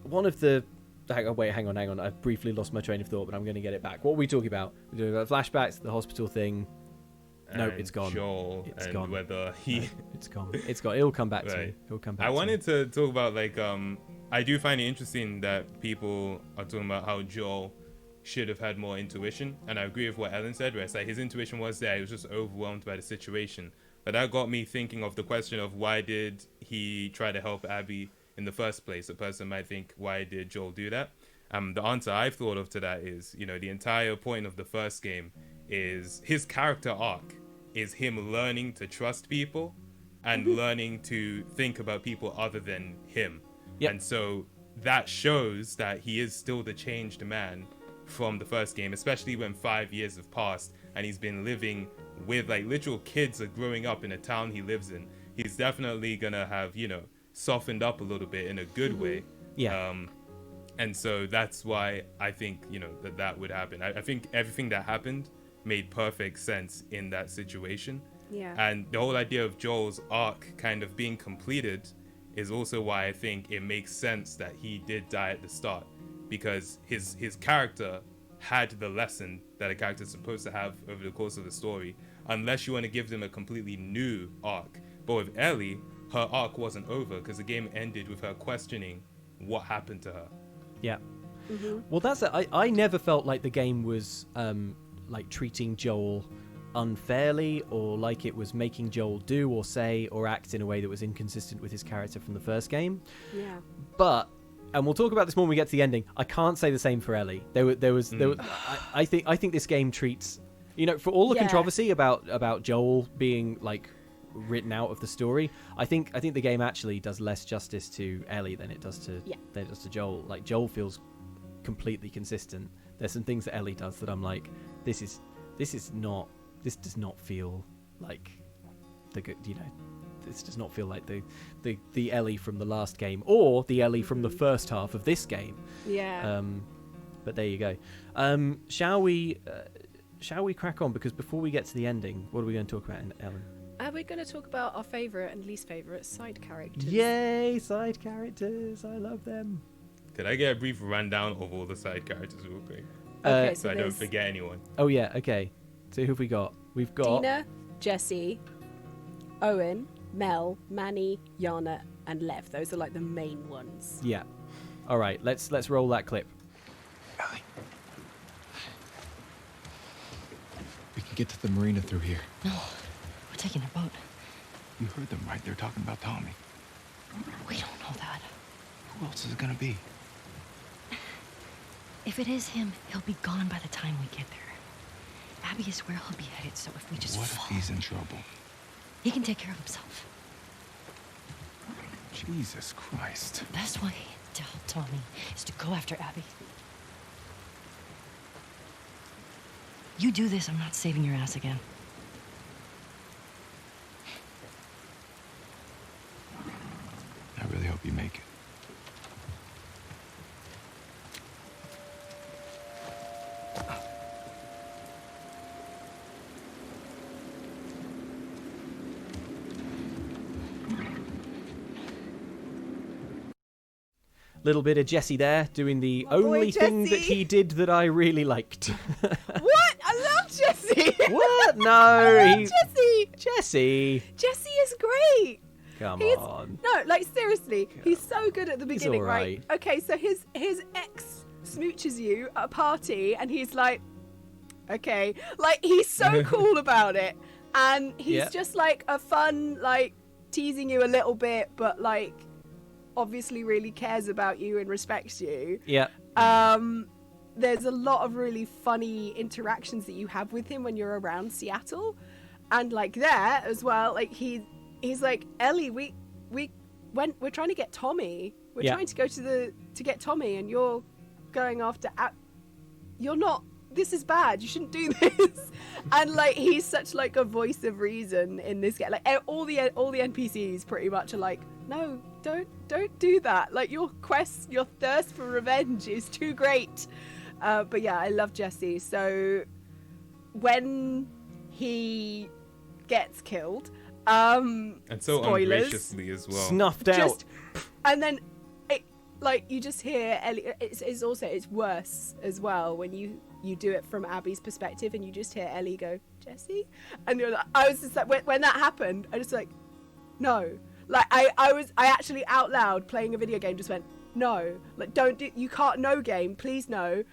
one of the. Hang on. I've briefly lost my train of thought, but I'm going to get it back. What were we talking about? We're talking about flashbacks, the hospital thing. No, it's gone. Joel, it's and gone. Whether he, no, it's gone. It's gone. It'll come back to me. It'll come back. I wanted to talk about like I do find it interesting that people are talking about how Joel should have had more intuition, and I agree with what Ellen said, where it's like his intuition was there, he was just overwhelmed by the situation. But that got me thinking of the question of why did he try to help Abby in the first place? A person might think, why did Joel do that? The answer I've thought of to that is, the entire point of the first game is his character arc is him learning to trust people and learning to think about people other than him. Yep. And so that shows that he is still the changed man from the first game, especially when 5 years have passed and he's been living with like literal kids are growing up in a town he lives in. He's definitely gonna have, softened up a little bit in a good way. Yeah. And so that's why I think, that would happen. I think everything that happened made perfect sense in that situation. Yeah. And the whole idea of Joel's arc kind of being completed is also why I think it makes sense that he did die at the start, because his character had the lesson that a character is supposed to have over the course of the story, unless you want to give them a completely new arc. But with Ellie, her arc wasn't over because the game ended with her questioning what happened to her. Yeah. Well, that's it. I never felt like the game was like treating Joel unfairly, or like it was making Joel do or say or act in a way that was inconsistent with his character from the first game. Yeah. But, and we'll talk about this more when we get to the ending, I can't say the same for Ellie. I think this game treats, for all the controversy about Joel being like written out of the story, I think the game actually does less justice to Ellie than it does to Joel. Like Joel feels completely consistent. There's some things that Ellie does that I'm like, this does not feel like the good, this does not feel like the Ellie from the last game or the Ellie from the first half of this game. Yeah. But there you go. Shall we crack on? Because before we get to the ending, what are we going to talk about, Ellen? We're going to talk about our favourite and least favourite side characters. Yay, side characters. I love them. Could I get a brief rundown of all the side characters real quick? Okay, so I don't forget anyone. Oh, yeah, okay. So who have we got? We've got Dina, Jesse, Owen, Mel, Manny, Yana, and Lev. Those are like the main ones. Yeah. All right, let's roll that clip. Ellie. We can get to the marina through here. No, we're taking a boat. You heard them, right? They're talking about Tommy. We don't know that. Who else is it gonna be? If it is him, he'll be gone by the time we get there. Abby is where he'll be headed, so if we just What if he's in trouble? He can take care of himself. Jesus Christ. The best way to help Tommy is to go after Abby. You do this, I'm not saving your ass again. I really hope you make it. Little bit of Jesse there, doing the only thing that he did that I really liked. What? I love Jesse. What? No. I love Jesse. Jesse is great. Come on. No, like seriously, he's so good at the beginning, all right? Okay, so his ex smooches you at a party, and he's like, okay, like he's so cool about it, and he's just like a fun, like teasing you a little bit, but like obviously really cares about you and respects you. Yeah. There's a lot of really funny interactions that you have with him when you're around Seattle, and like there as well, like he's like, Ellie, we're trying to get Tommy. We're trying to go to get Tommy, and you're going after. You're not. This is bad. You shouldn't do this. And like, he's such like a voice of reason in this game. Like all the NPCs pretty much are like, no, don't do that. Like your quest, your thirst for revenge is too great. But yeah, I love Jesse. So when he gets killed, and so spoilers, ungraciously as well, snuffed out, and then it, like, you just hear Ellie. It's worse as well when you do it from Abby's perspective, and you just hear Ellie go, Jesse, and you're like, I was just like, when that happened, I just like, no, like I actually out loud playing a video game just went, no, like don't do, you can't, no game, please no.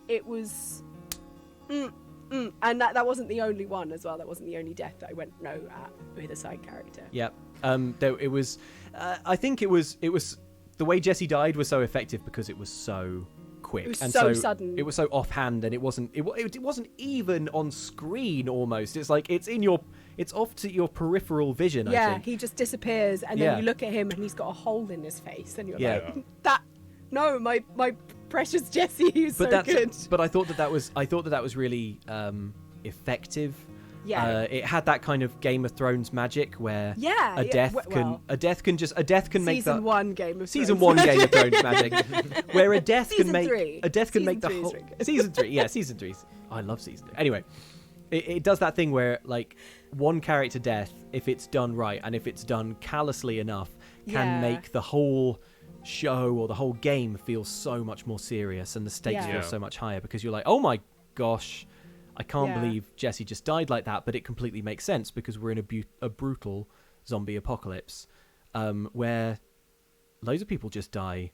It was. And that wasn't the only one as well. That wasn't the only death that I went no at with a side character. Yep. It was. I think it was the way Jesse died was so effective because it was so quick. It was and so sudden. It was so offhand, and it wasn't even on screen. Almost. It's like it's off to your peripheral vision. Yeah, I think. he just disappears, and then you look at him, and he's got a hole in his face, and you're like, that. No, my precious Jesse, who's so good. But I thought that was really effective. Yeah. It had that kind of Game of Thrones magic where a death can make season one Game of Thrones magic, where a death can make the whole season 3. Yeah, season 3. I love season 3. Anyway, it does that thing where like one character death, if it's done right and if it's done callously enough, can make the whole show or the whole game feels so much more serious, and the stakes feel so much higher because you're like, oh my gosh, I can't believe Jesse just died like that. But it completely makes sense because we're in a brutal zombie apocalypse where loads of people just die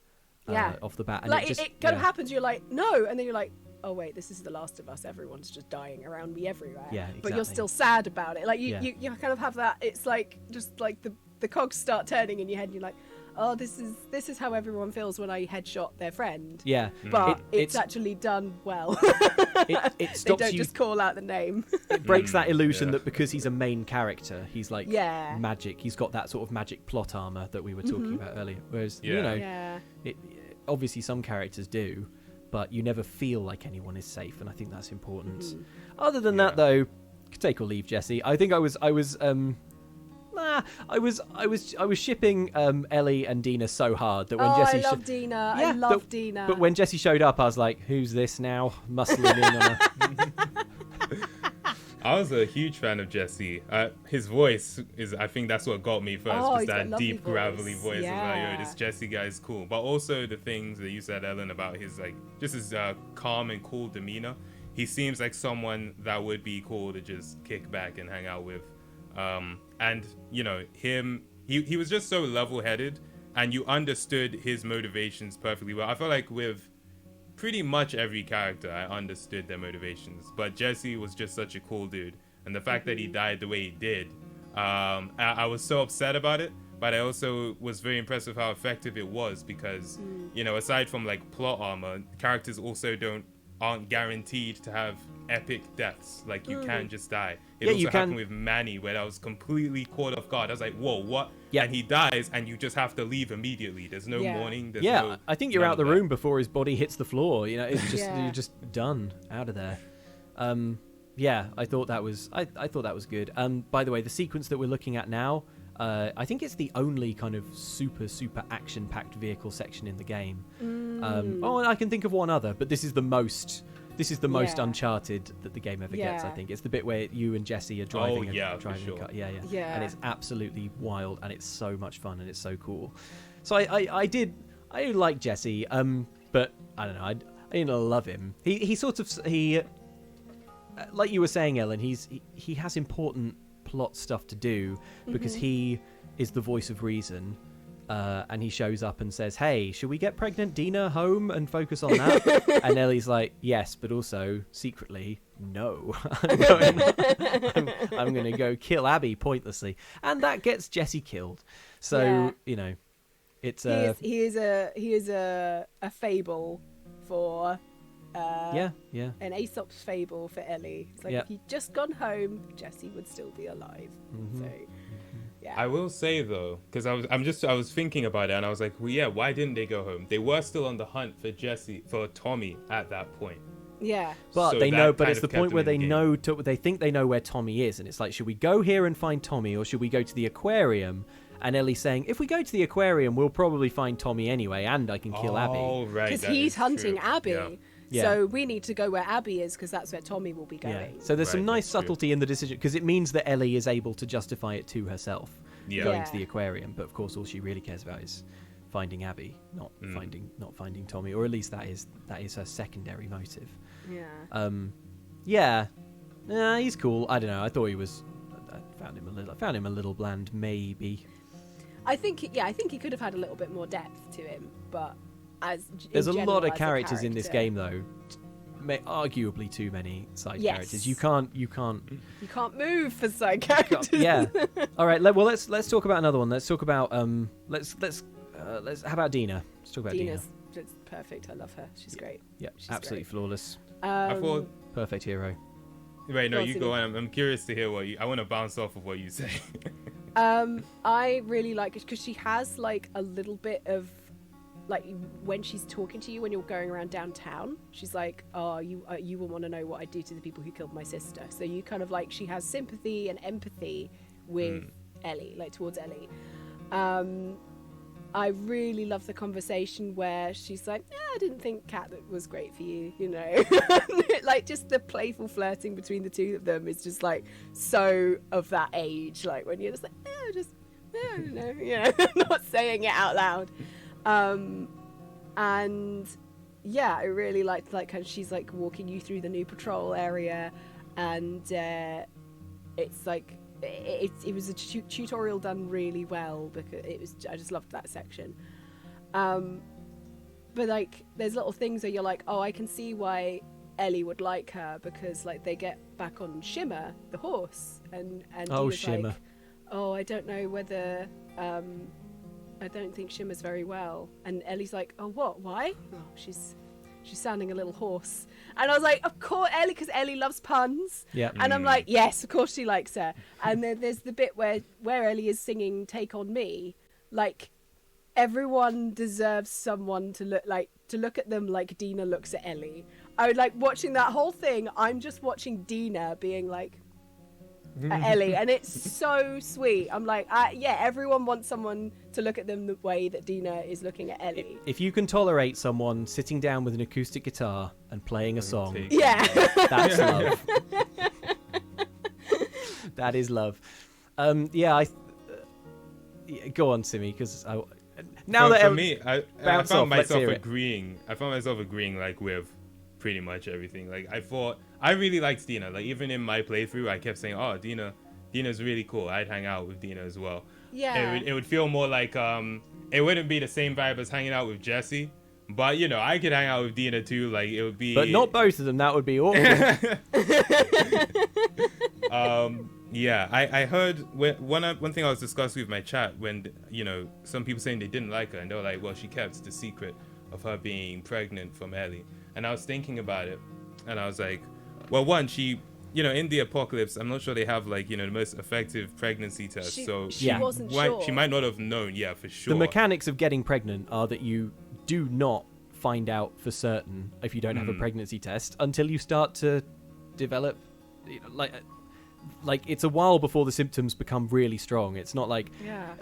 off the bat, and like it kind of happens, you're like, no, and then you're like, oh wait, this is The Last of Us, everyone's just dying around me everywhere. Exactly. But you're still sad about it, like you kind of have that. It's like just like the cogs start turning in your head, and you're like, oh, this is how everyone feels when I headshot their friend. Yeah. But it's actually done well. It stops they don't just call out the name. It breaks that illusion that because he's a main character, he's like magic. He's got that sort of magic plot armor that we were talking about earlier. Whereas, obviously some characters do, but you never feel like anyone is safe, and I think that's important. Other than that, though, take or leave Jesse. I think I was shipping Ellie and Dina so hard that when Jesse I love Dina. I love Dina. But when Jesse showed up, I was like, who's this now? Muscling in on her. I was a huge fan of Jesse. His voice is, I think that's what got me first, was that deep, gravelly voice. Yeah. Like, yo, this Jesse guy is cool. But also the things that you said, Ellen, about his like just his calm and cool demeanor. He seems like someone that would be cool to just kick back and hang out with. And you know, he was just so level-headed, and you understood his motivations perfectly well. I felt like with pretty much every character, I understood their motivations, but Jesse was just such a cool dude, and the fact that he died the way he did, I was so upset about it, but I also was very impressed with how effective it was, because you know, aside from like plot armor, characters also aren't guaranteed to have epic deaths. Like, you can just die. It also happened with Manny, where I was completely caught off guard. I was like, whoa, what? And he dies, and you just have to leave immediately. There's no warning. There's no, I think you're out the room before his body hits the floor. You know, it's just you're just done out of there. I thought that was I thought that was good. By the way, the sequence that we're looking at now, I think it's the only kind of super action-packed vehicle section in the game. And I can think of one other, but this is the most Uncharted that the game ever gets. I think it's the bit where you and Jesse are driving a car. Yeah, and it's absolutely wild, and it's so much fun, and it's so cool. So I do like Jesse, but I don't know, I didn't love him. He like you were saying, Ellen, he has important plot stuff to do because he is the voice of reason. And he shows up and says, hey, should we get pregnant Dina home and focus on that? And Ellie's like, yes, but also secretly, no. I'm going to go kill Abby pointlessly. And that gets Jesse killed. So, you know, it's he is a fable for an Aesop's fable for Ellie. It's like if he'd just gone home, Jesse would still be alive. So Yeah. I will say though, because I was thinking about it, and I was like, well, yeah, why didn't they go home? They were still on the hunt for Tommy at that point. Yeah. But So they that know. But kind it's of the kept point where them they in know. They think they know where Tommy is, and it's like, should we go here and find Tommy, or should we go to the aquarium? And Ellie's saying, if we go to the aquarium, we'll probably find Tommy anyway, and I can kill Abby. Oh, right. Because he's hunting Abby. Yeah. Yeah. So we need to go where Abby is, because that's where Tommy will be going. Yeah. So there's some nice subtlety in the decision, because it means that Ellie is able to justify it to herself, going to the aquarium. But of course, all she really cares about is finding Abby, not finding Tommy, or at least that is her secondary motive. Yeah. He's cool. I don't know. I found him a little bland, maybe. I think he could have had a little bit more depth to him, but there's a lot of characters in this game though. Arguably too many side characters. You can't move for side characters. Yeah. All right. Let's talk about another one. Let's talk about let's how about Dina? Let's talk about Dina's just perfect. I love her. She's great. Yeah. She's absolutely great. Flawless. I thought perfect hero. Wait, no, you go on. I'm curious to hear I want to bounce off of what you say. I really like it because she has like a little bit of like when she's talking to you when you're going around downtown, she's like, oh, you will want to know what I do to the people who killed my sister. So you kind of like, she has sympathy and empathy with Ellie, like towards Ellie. I really love the conversation where she's like, I didn't think Kat was great for you, you know. Like just the playful flirting between the two of them is just like so of that age, like when you're just like, I don't know, you know, not saying it out loud. And yeah, I really liked like how she's like walking you through the new patrol area, and it's like it was a tutorial done really well because I just loved that section. But like there's little things where you're like, oh, I can see why Ellie would like her, because like they get back on Shimmer the horse, and Shimmer. Like, oh, I don't know whether I don't think Shimmer's very well. And Ellie's like, oh, what? Why? Oh, she's sounding a little hoarse. And I was like, of course, Ellie, because Ellie loves puns. Yeah. And I'm like, yes, of course she likes her. And then there's the bit where Ellie is singing Take On Me. Like, everyone deserves someone to look at them like Dina looks at Ellie. I would like watching that whole thing. I'm just watching Dina being like, at Ellie, and it's so sweet. I'm like, yeah, everyone wants someone to look at them the way that Dina is looking at Ellie. If you can tolerate someone sitting down with an acoustic guitar and playing a song, yeah, that's love. That is love. Yeah, go on, Simi, because for me, I found myself agreeing like with pretty much everything. Like I really liked Dina. Like even in my playthrough, I kept saying, "Oh, Dina's really cool. I'd hang out with Dina as well." Yeah. It would feel more like it wouldn't be the same vibe as hanging out with Jesse, but you know, I could hang out with Dina too. Like it would be. But not both of them. That would be awful. Yeah, I heard one thing I was discussing with my chat when you know some people saying they didn't like her, and they were like, "Well, she kept the secret of her being pregnant from Ellie," and I was thinking about it, and I was like. Well, one, she, you know, in the apocalypse, I'm not sure they have like, you know, the most effective pregnancy test. She wasn't sure. She might not have known, yeah, for sure. The mechanics of getting pregnant are that you do not find out for certain if you don't have a pregnancy test until you start to develop, you know, like it's a while before the symptoms become really strong. It's not like,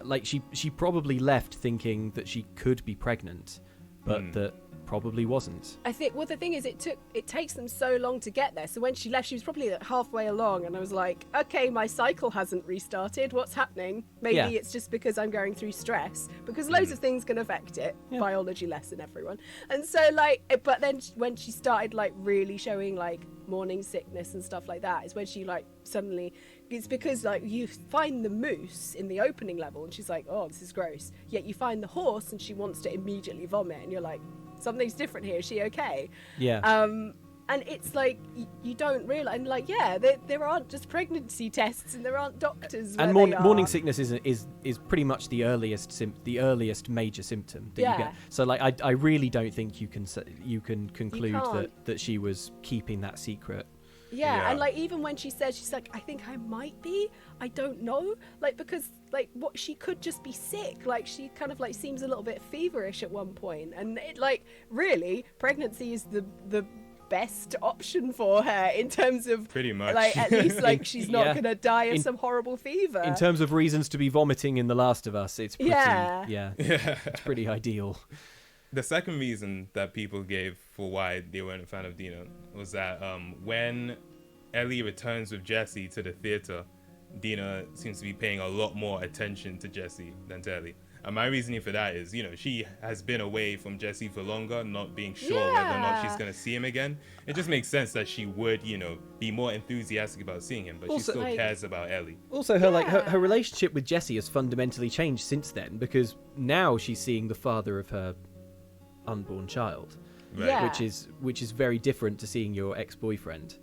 like she probably left thinking that she could be pregnant, but that probably wasn't. I think, well, the thing is, it takes them so long to get there. So when she left, she was probably like halfway along, and I was like, okay, my cycle hasn't restarted. What's happening? Maybe it's just because I'm going through stress, because loads of things can affect it. Biology lesson, everyone. And so like, but then when she started like really showing like morning sickness and stuff like that, is when she like suddenly, it's because like you find the moose in the opening level, and she's like, oh, this is gross. Yet you find the horse, and she wants to immediately vomit, and you're like, something's different here. Is she okay? Yeah. And it's like you don't realize, and like, yeah, there aren't just pregnancy tests, and there aren't doctors. And morning sickness is pretty much the earliest major symptom that you get. So like, I really don't think you can conclude that she was keeping that secret Yeah, and like even when she says, she's like, I think I might be, I don't know, like because like what she could just be sick, like she kind of like seems a little bit feverish at one point, and it like really pregnancy is the best option for her in terms of pretty much like at least like she's not gonna die of some horrible fever. In terms of reasons to be vomiting in The Last of Us, it's pretty it's pretty ideal. The second reason that people gave for why they weren't a fan of Dina was that when Ellie returns with Jesse to the theater, Dina seems to be paying a lot more attention to Jesse than to Ellie. And my reasoning for that is, she has been away from Jesse for longer, not being sure whether or not she's going to see him again. It just makes sense that she would, be more enthusiastic about seeing him, but also, she still cares about Ellie. Also, her relationship with Jesse has fundamentally changed since then, because now she's seeing the father of her unborn child, which is very different to seeing your ex-boyfriend.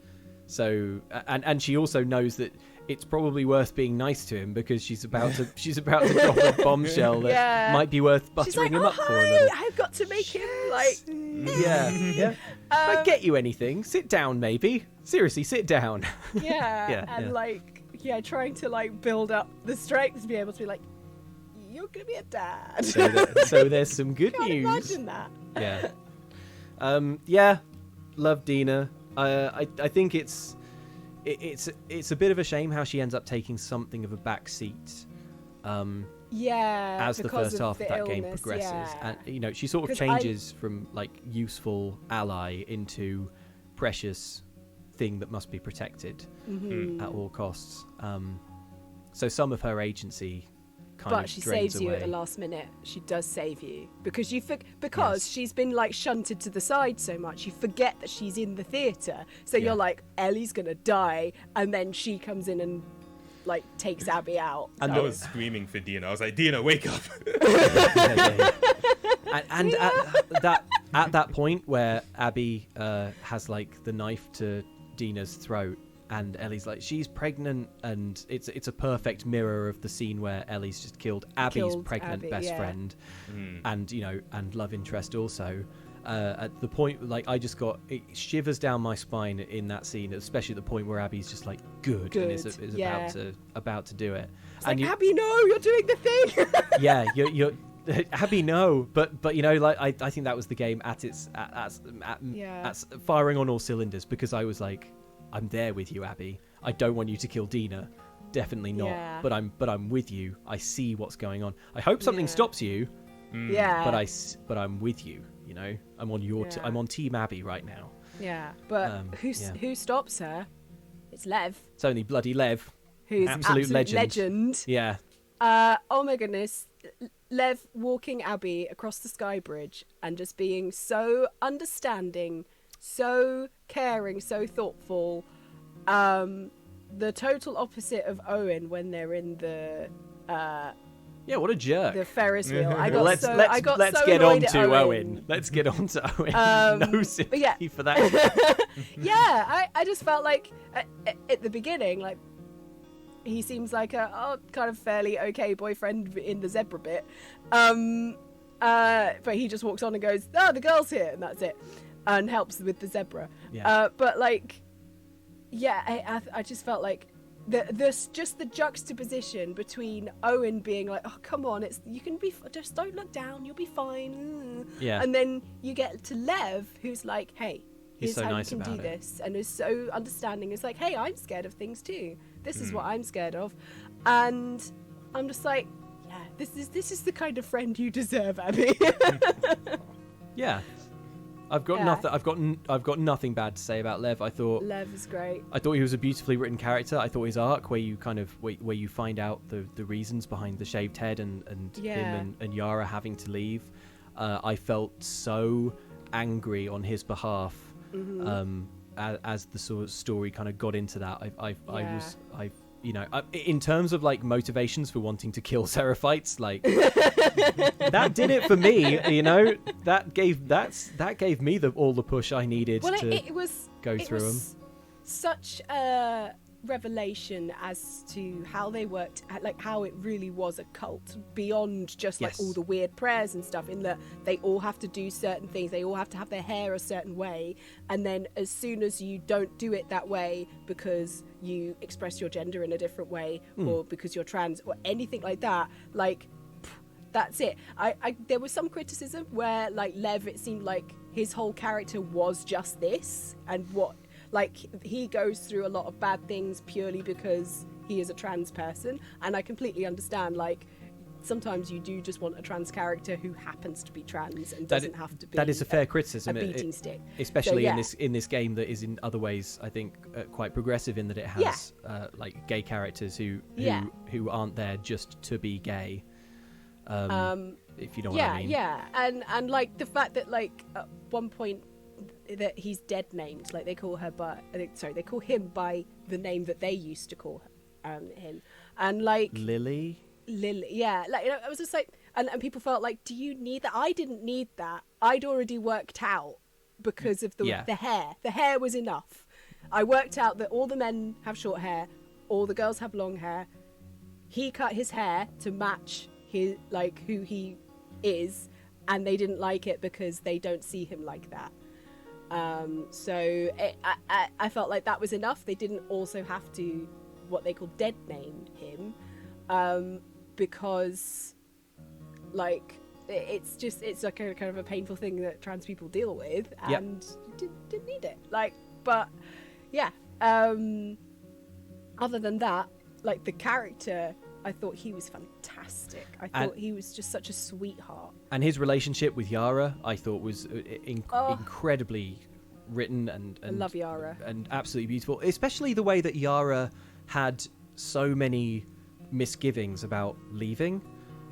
So, and she also knows that it's probably worth being nice to him because she's about to drop a bombshell that might be worth buttering him up for a little. I've got to make him like yeah. I get you anything. Sit down, maybe. Seriously, sit down. Trying to like build up the strength to be able to be like, you're gonna be a dad. So there's some good news. Imagine that. Yeah. Love Dina. I think it's a bit of a shame how she ends up taking something of a back seat. As the first half of that game progresses, and she sort of changes from like useful ally into precious thing that must be protected at all costs. So some of her agency but she saves you at the last minute. She does save you because she's been like shunted to the side so much. You forget that she's in the theater, so you're like, Ellie's gonna die, and then she comes in and like takes Abby out. And I was screaming for Dina. I was like, Dina, wake up! And at that point where Abby has like the knife to Dina's throat. And Ellie's like, she's pregnant, and it's a perfect mirror of the scene where Ellie's just killed Abby's pregnant best friend, and and love interest also. At the point, like it shivers down my spine in that scene, especially at the point where Abby's just like, good. And is about to do it. It's and like, Abby, no, you're doing the thing. you're. Abby, no, but I think that was the game at firing on all cylinders, because I was like, I'm there with you, Abby. I don't want you to kill Dina. Definitely not. Yeah. But I'm with you. I see what's going on. I hope something stops you. Yeah. But I'm with you. I'm on your. I'm on Team Abby right now. Yeah. But who stops her? It's Lev. It's only bloody Lev. Who's absolute legend. Yeah. Oh my goodness. Lev walking Abby across the sky bridge and just being so understanding, so caring, so thoughtful. The total opposite of Owen when they're in the what a jerk. The Ferris wheel. Let's get on to Owen. Let's get on to Owen. No sympathy for that. I just felt like at the beginning, like he seems like a kind of fairly okay boyfriend in the zebra bit, but he just walks on and goes, the girl's here, and that's it. And helps with the zebra. But like, I just felt like just the juxtaposition between Owen being like, oh come on, you can be, just don't look down, you'll be fine. And then you get to Lev, who's like, hey, here's how you can do this, and is so understanding. It's like, hey, I'm scared of things too. This is what I'm scared of, and I'm just like, this is the kind of friend you deserve, Abby. I've got nothing. I've got nothing bad to say about Lev. I thought Lev is great. I thought he was a beautifully written character. I thought his arc, where you where you find out the reasons behind the shaved head and him and Yara having to leave. I felt so angry on his behalf. As the sort of story kind of got into that, in terms of like motivations for wanting to kill Seraphites, like that did it for me. That gave me all the push I needed to go through them. Such a revelation as to how they worked, like how it really was a cult beyond just like all the weird prayers and stuff, in that they all have to do certain things, they all have to have their hair a certain way, and then as soon as you don't do it that way because you express your gender in a different way or because you're trans or anything like that, like that's it. I there was some criticism where like Lev, it seemed like his whole character was just this, and what like he goes through a lot of bad things purely because he is a trans person, and I completely understand, like sometimes you do just want a trans character who happens to be trans and doesn't have to be. That is a fair criticism, a beating stick, especially in this game that is in other ways, I think, quite progressive in that it has like gay characters who aren't there just to be gay. If you know what I mean. And like the fact that like at one point that he's dead named, like they call him by the name that they used to call him, and like Lily, like, you know, I was just like, and people felt like, do you need that? I didn't need that. I'd already worked out because of the hair was enough. I worked out that all the men have short hair, all the girls have long hair. He cut his hair to match his, like, who he is, and they didn't like it because they don't see him like that. So I felt like that was enough. They didn't also have to, what they call dead name him, because like it's like a kind of a painful thing that trans people deal with, and didn't need it. Like, but yeah. Other than that, like the character, I thought he was fantastic. I thought he was just such a sweetheart. And his relationship with Yara, I thought was incredibly written and I love Yara. And absolutely beautiful. Especially the way that Yara had so many misgivings about leaving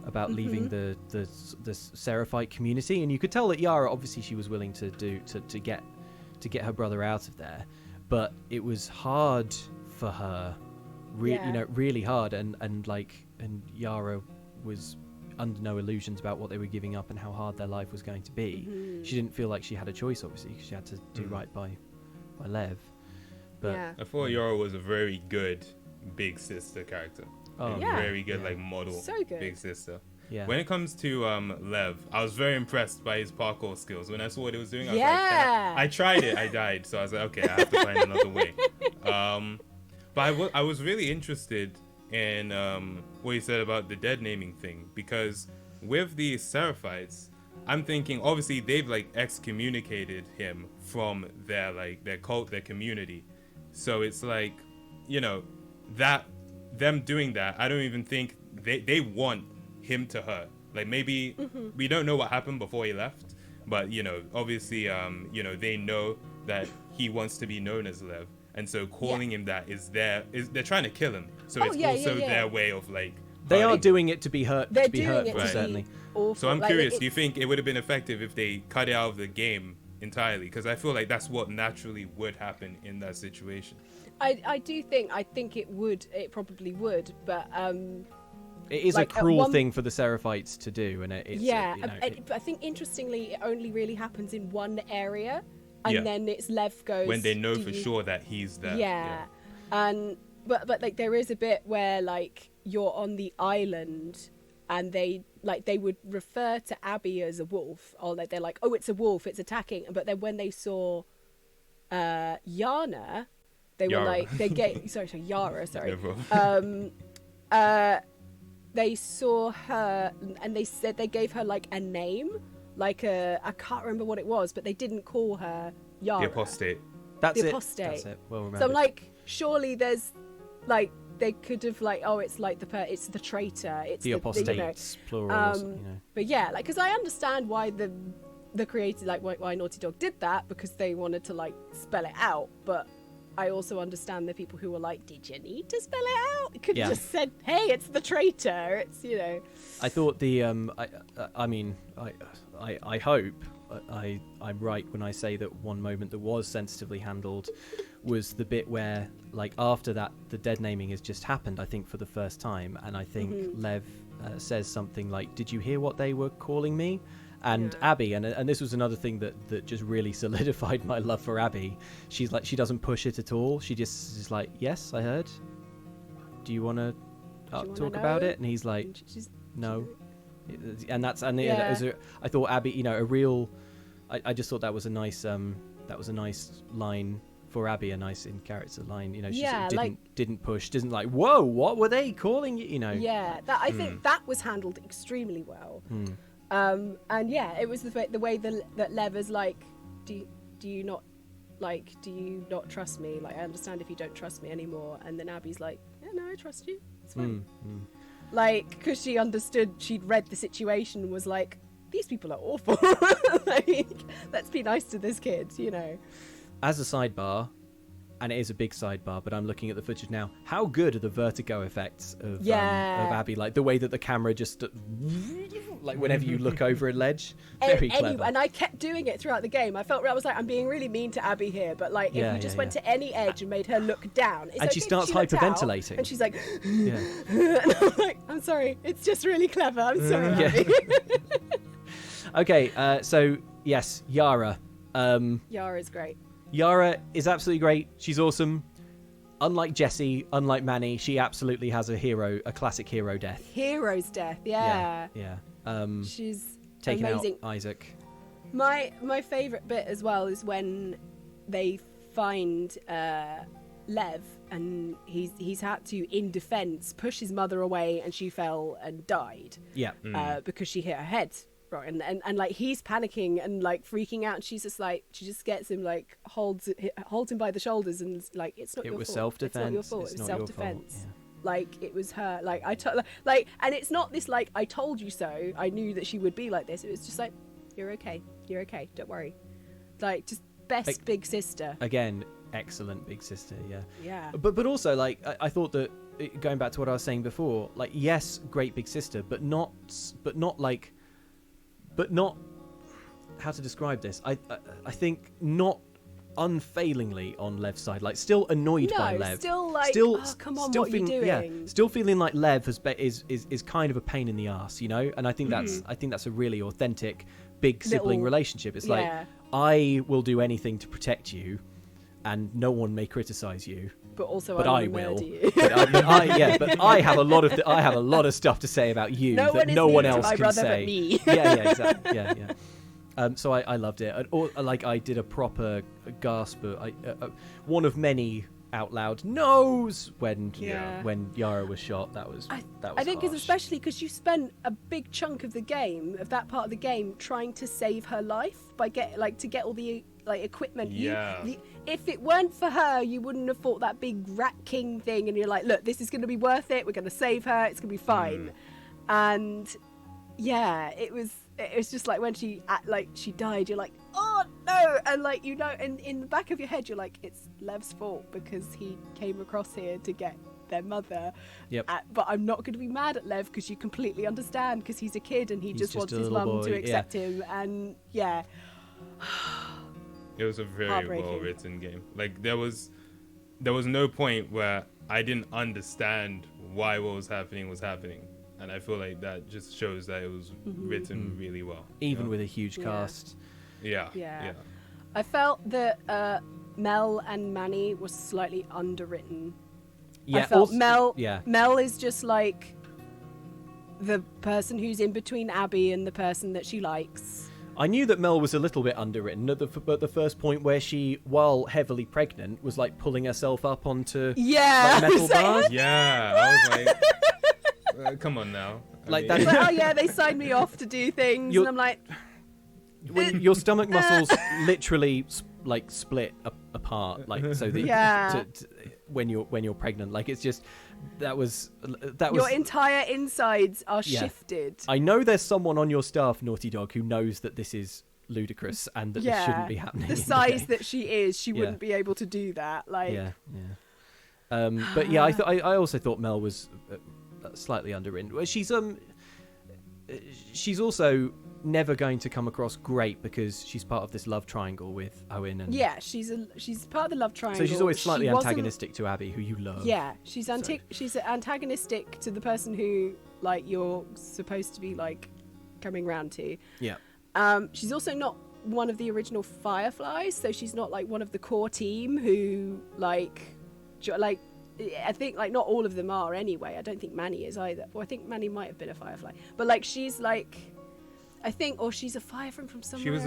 the Seraphite community, and you could tell that Yara, obviously, she was willing to get her brother out of there, but it was hard for her. Really hard, and Yara was under no illusions about what they were giving up and how hard their life was going to be. She didn't feel like she had a choice, obviously, because she had to do right by Lev. But I thought Yara was a very good big sister character. Very good, like model big sister. Yeah. When it comes to Lev, I was very impressed by his parkour skills. When I saw what he was doing, I was like, I tried it, I died, so I was like, okay, I have to find another way. But I was really interested in what you said about the dead naming thing, because with the Seraphites, I'm thinking obviously they've like excommunicated him from their cult, their community. So it's like, you know, that them doing that, I don't even think they want him to hurt. Like maybe we don't know what happened before he left, but you know, obviously you know, they know that he wants to be known as Lev. And so calling him that they're trying to kill him. So it's also their way of like... They are doing it to be hurt. They're to be doing hurt, it to certainly. Awful. So I'm curious, do you think it would have been effective if they cut it out of the game entirely? Because I feel like that's what naturally would happen in that situation. I think it would. It probably would, but... it is a cruel thing for the Seraphites to do. And I think interestingly, it only really happens in one area. And then it's Lev goes... When they know for sure that he's there. Yeah. And but like there is a bit where like you're on the island and they would refer to Abby as a wolf, or like they're like, oh, it's a wolf, it's attacking. But then when they saw Yana, they were like, they gave Yara, sorry. They saw her and they said they gave her like a name. Like I can't remember what it was, but they didn't call her Yara. The apostate. That's the it. Apostate. That's it. Well remembered. So I'm like, surely there's like they could have like, oh, it's like it's the traitor. It's the apostates, plural. You know. But yeah, like because I understand why the creator, like why Naughty Dog did that, because they wanted to like spell it out. But I also understand the people who were like, did you need to spell it out? You could have just said, hey, it's the traitor. It's, you know. I thought the I hope I'm right when I say that one moment that was sensitively handled was the bit where, like, after that, the dead naming has just happened, I think, for the first time. And I think Lev says something like, did you hear what they were calling me? And Abby, and this was another thing that just really solidified my love for Abby. She's like, she doesn't push it at all. She just is like, yes, I heard. Do you want to talk about it? And he's like, no. And that's I thought Abby, you know, a real. I just thought that was a nice line for Abby, a nice in character line. You know, she didn't push, didn't like, whoa, what were they calling you? You know. Yeah, that I think that was handled extremely well. And yeah, it was the way that Lev is like, do you not trust me? Like, I understand if you don't trust me anymore. And then Abby's like, yeah, no, I trust you. It's fine. Like, because she understood, she'd read the situation and was like, these people are awful. Like, let's be nice to this kid, you know. As a sidebar, and it is a big sidebar, but I'm looking at the footage now. How good are the vertigo effects of Abby? Like the way that the camera just, like whenever you look over a ledge, very clever. And I kept doing it throughout the game. I was like, I'm being really mean to Abby here, but like if you just went to any edge and made her look down, it's and okay, she starts hyperventilating, and she's like, yeah. And I'm like, I'm sorry, it's just really clever. I'm sorry, Abby. Okay, so yes, Yara. Yara's great. Yara is absolutely great. She's awesome. Unlike Jesse, unlike Manny, she absolutely has a classic hero death. Hero's death, yeah. She's taking amazing. out Isaac. My favourite bit as well is when they find Lev, and he's had to, in defence, push his mother away, and she fell and died. Yeah. Because she hit her head. Right, and like he's panicking and like freaking out, and she's just like, she just gets him, like holds him by the shoulders and like, it's not your fault. It was self-defense. It's not your fault. It was self-defense. Yeah. Like it was her. Like and it's not this like, I told you so. I knew that she would be like this. It was just like, you're okay. Don't worry. Like, just best like, big sister. Again, excellent big sister. Yeah. Yeah. But also like I thought that, going back to what I was saying before, like yes, great big sister, but not how to describe this. I think not unfailingly on Lev's side. Like still annoyed by Lev. Still like, oh, come on, what are you doing? Yeah, still feeling like Lev is kind of a pain in the ass, you know. And I think that's a really authentic big sibling relationship. It's like, I will do anything to protect you, and no one may criticize you. But also, I will. But I have a lot of stuff to say about you that no one else can say. But me. Yeah, exactly. Yeah. So I loved it. Like I did a proper gasp. One of many out loud no's when Yara was shot. That was I think it's especially because you spent a big chunk of that part of the game trying to save her life by to get all the like equipment. If it weren't for her, you wouldn't have fought that big Rat King thing, and you're like, look, this is going to be worth it. We're going to save her. It's going to be fine. And yeah, it was just like when she died, you're like, oh no, and like, you know, and in the back of your head you're like, it's Lev's fault because he came across here to get their mother. Yep. But I'm not going to be mad at Lev because you completely understand, because he's a kid and he just wants his mum to accept him. And yeah. It was a very well written game. Like there was no point where I didn't understand why what was happening, and I feel like that just shows that it was written really well. Even with a huge cast. Yeah. I felt that Mel and Manny was slightly underwritten. Yeah. I felt Mel is just like the person who's in between Abby and the person that she likes. I knew that Mel was a little bit underwritten at the first point where she, while heavily pregnant, was like pulling herself up onto like, metal bars. Yeah, I was like, come on now. Like that. Like, oh yeah, they signed me off to do things, and I'm like, when your stomach muscles literally like split apart, like so that when you're pregnant, like it's just. That was your entire insides are shifted. I know there's someone on your staff, Naughty Dog, who knows that this is ludicrous and that this shouldn't be happening. The size that she is, she wouldn't be able to do that. Like, but yeah, I also thought Mel was slightly underwritten. She's also never going to come across great because she's part of this love triangle with Owen, and she's part of the love triangle. So she's always slightly antagonistic to Abby, who you love. Yeah, she's antagonistic to the person who like you're supposed to be like coming round to. Yeah. She's also not one of the original Fireflies, so she's not like one of the core team who like I think like not all of them are anyway. I don't think Manny is either. Well, I think Manny might have been a Firefly, but like she's like, I think, or she's a Fire from somewhere else.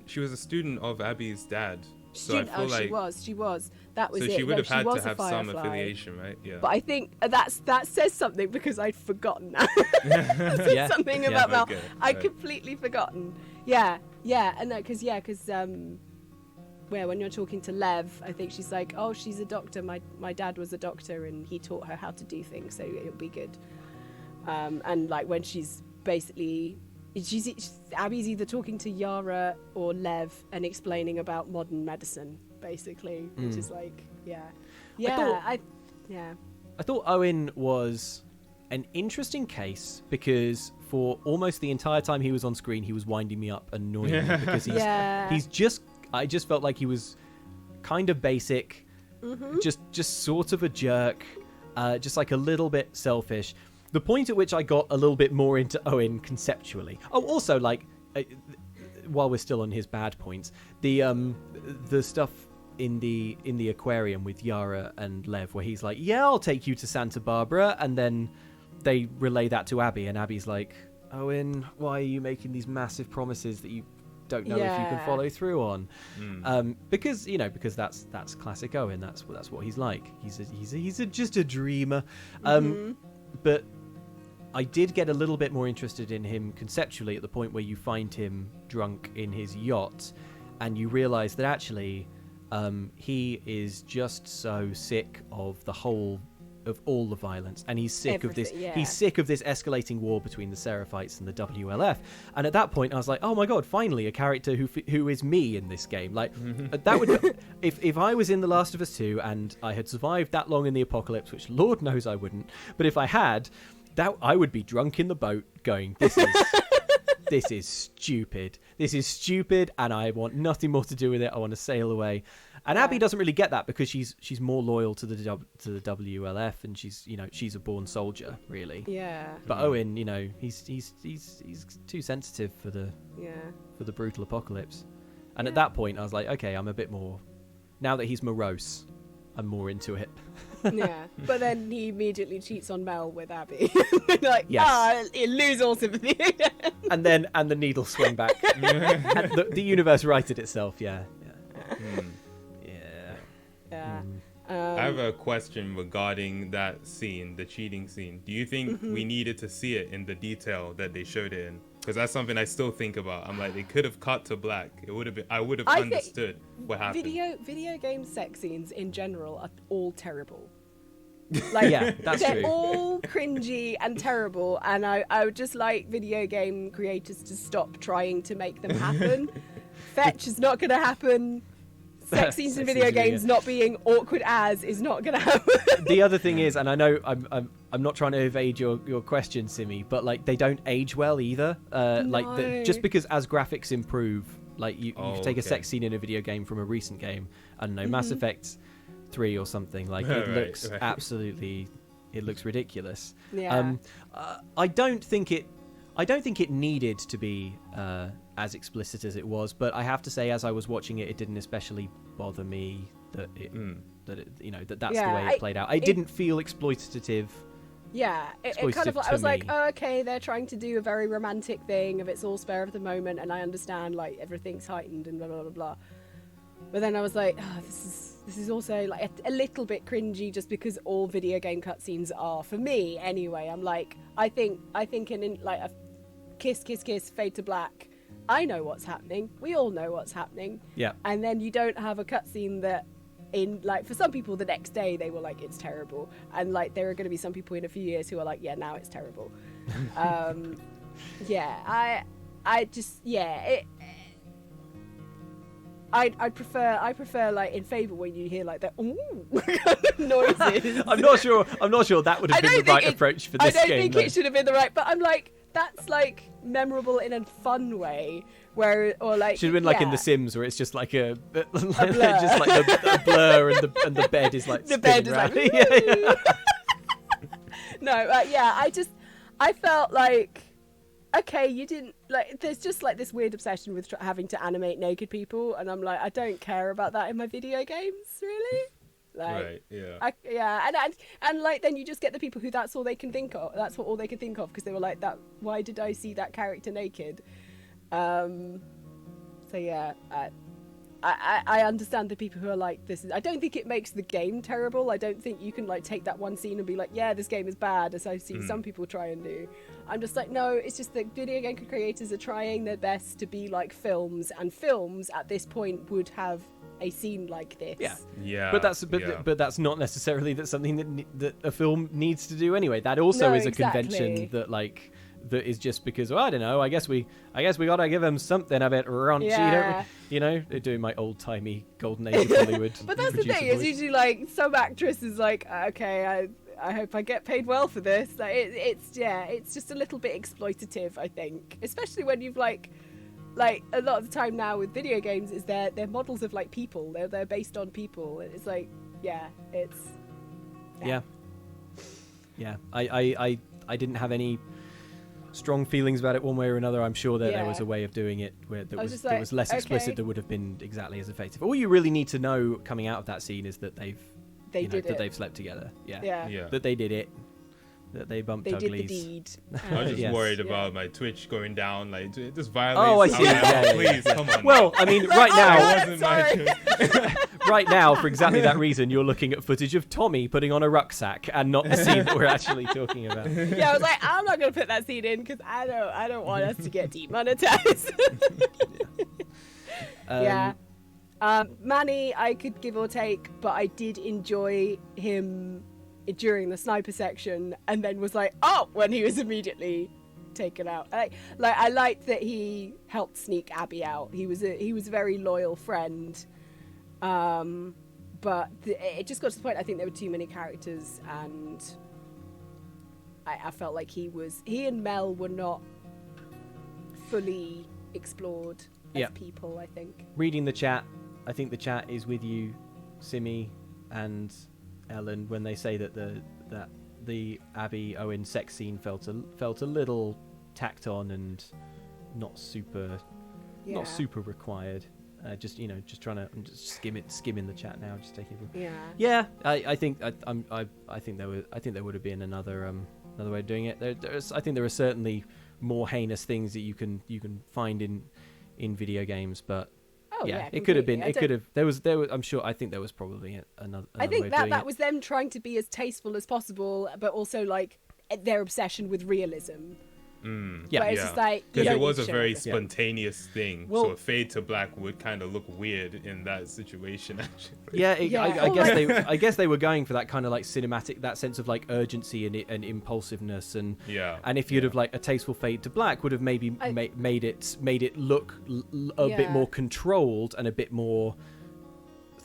She was a student of Abby's dad. So I feel like she was. That was so it. she would have had to have Firefly. some affiliation, right? Yeah. But I think that says something because I'd forgotten that. That says something about Mel. Okay, I'd completely forgotten. Yeah, and because when you're talking to Lev, I think she's like, oh, she's a doctor. My dad was a doctor and he taught her how to do things, so it'll be good. And like when she's basically. Abby's either talking to Yara or Lev and explaining about modern medicine, basically, which is like, I thought Owen was an interesting case because for almost the entire time he was on screen, he was winding me up, annoying me because I just felt like he was kind of basic, just sort of a jerk, just like a little bit selfish. The point at which I got a little bit more into Owen conceptually. Oh, also, like, while we're still on his bad points, the stuff in the aquarium with Yara and Lev, where he's like, "Yeah, I'll take you to Santa Barbara," and then they relay that to Abby, and Abby's like, "Owen, why are you making these massive promises that you don't know if you can follow through on?" Because that's classic Owen. That's what he's like. He's just a dreamer. But I did get a little bit more interested in him conceptually at the point where you find him drunk in his yacht and you realise that actually he is just so sick of all the violence, and he's sick of this. He's sick of this escalating war between the Seraphites and the WLF. And at that point, I was like, "Oh my god! Finally, a character who is me in this game." Like that would if I was in The Last of Us 2 and I had survived that long in the apocalypse, which Lord knows I wouldn't. But if I had, that I would be drunk in the boat, going, "This is stupid. This is stupid, and I want nothing more to do with it. I want to sail away." And Abby doesn't really get that because she's more loyal to the WLF, and she's a born soldier, really. Yeah. But Owen, he's too sensitive for the brutal apocalypse. And at that point, I was like, okay, I'm a bit more. Now that he's morose, I'm more into it. Yeah. But then he immediately cheats on Mel with Abby. Like, you lose all sympathy. and the needle swung back. And the universe righted itself. Yeah. I have a question regarding that scene, the cheating scene. Do you think we needed to see it in the detail that they showed it in? Because that's something I still think about. I'm like, they could have cut to black. I would have understood what happened. Video game sex scenes in general are all terrible. Like, that's they're true. all cringy and terrible, and I would just like video game creators to stop trying to make them happen. Fetch is not going to happen. Sex scenes in video games not being awkward is not going to happen. The other thing is, and I know I'm not trying to evade your question, Simi, but like they don't age well either. Just because as graphics improve, like you take a sex scene in a video game from a recent game, I don't know, Mass Effect 3 or something, like it looks absolutely, it looks ridiculous. Yeah. I don't think it needed to be as explicit as it was, but I have to say, as I was watching it, it didn't especially bother me that's the way it played out. It didn't feel exploitative. Yeah, it kind of like, I was like, oh, okay, they're trying to do a very romantic thing of it's all spare of the moment, and I understand like everything's heightened and blah blah blah blah. But then I was like, oh, this is also like a little bit cringy, just because all video game cutscenes are, for me anyway. I'm like, I think in like a kiss, fade to black, I know what's happening. We all know what's happening. Yeah. And then you don't have a cutscene that, in like, for some people the next day they were like, it's terrible, and like there are going to be some people in a few years who are like, yeah, now it's terrible. I prefer like in Fable when you hear like the ooh kind of noises. I'm not sure that would have been the right approach for this game. I don't think it should have been the right, but I'm like, that's like memorable in a fun way, should have been like in The Sims, where it's just like a blur. Just like a blur, and the bed is like the bed is around. Like no, I felt like okay, you didn't like. There's just like this weird obsession with having to animate naked people, and I'm like, I don't care about that in my video games, really. Like, right. Yeah. And like then you just get the people who that's all they can think of. That's all they can think of because they were like that. Why did I see that character naked? So yeah, I understand the people who are like this. I don't think it makes the game terrible. I don't think you can like take that one scene and be like, yeah, this game is bad, as I've seen some people try and do. I'm just like, no, it's just that video game creators are trying their best to be like films, and films at this point would have a scene like this. Yeah. But that's not necessarily something that a film needs to do anyway. That also is a convention that is just because, well, I don't know. I guess we gotta give them something a bit raunchy, don't we? You know, they're doing my old timey golden age of Hollywood. But that's the thing. It's usually like some actress is like, okay, I hope I get paid well for this. Like it's just a little bit exploitative, I think, especially when you've like a lot of the time now with video games is they're models of like people. They're based on people. It's like yeah. I didn't have any strong feelings about it one way or another. I'm sure that there was a way of doing it where that was less explicit that would have been exactly as effective. All you really need to know coming out of that scene is that they've slept together. That they did it. That they bumped uglies. They did the deed. I was just worried about my Twitch going down. Like, this violates. Oh, I see. Please, come on. Well, I mean, right now, right now, for exactly that reason, you're looking at footage of Tommy putting on a rucksack and not the scene that we're actually talking about. Yeah, I was like, I'm not going to put that scene in because I don't want us to get demonetized. Manny, I could give or take, but I did enjoy him during the sniper section, and then was like, oh, when he was immediately taken out. I liked that he helped sneak Abby out. He was a very loyal friend, but it just got to the point. I think there were too many characters, and I felt like he and Mel were not fully explored as people. I think reading the chat, I think the chat is with you, Simi and Ellen, when they say that the Abby Owen sex scene felt a little tacked on and not super required. Just trying to skimming the chat now, just taking it. I think there would have been another way of doing it. I think there are certainly more heinous things that you can find in video games, but. It could have been. It could have. There was. I'm sure. I think there was probably another. I think way of doing that it. was them trying to be as tasteful as possible, but also like their obsession with realism. It's just like because it was a very spontaneous thing, so a fade to black would kind of look weird in that situation. Actually, I guess they were going for that kind of like cinematic, that sense of like urgency and impulsiveness, and if you'd have like a tasteful fade to black would have maybe made it look a bit more controlled and a bit more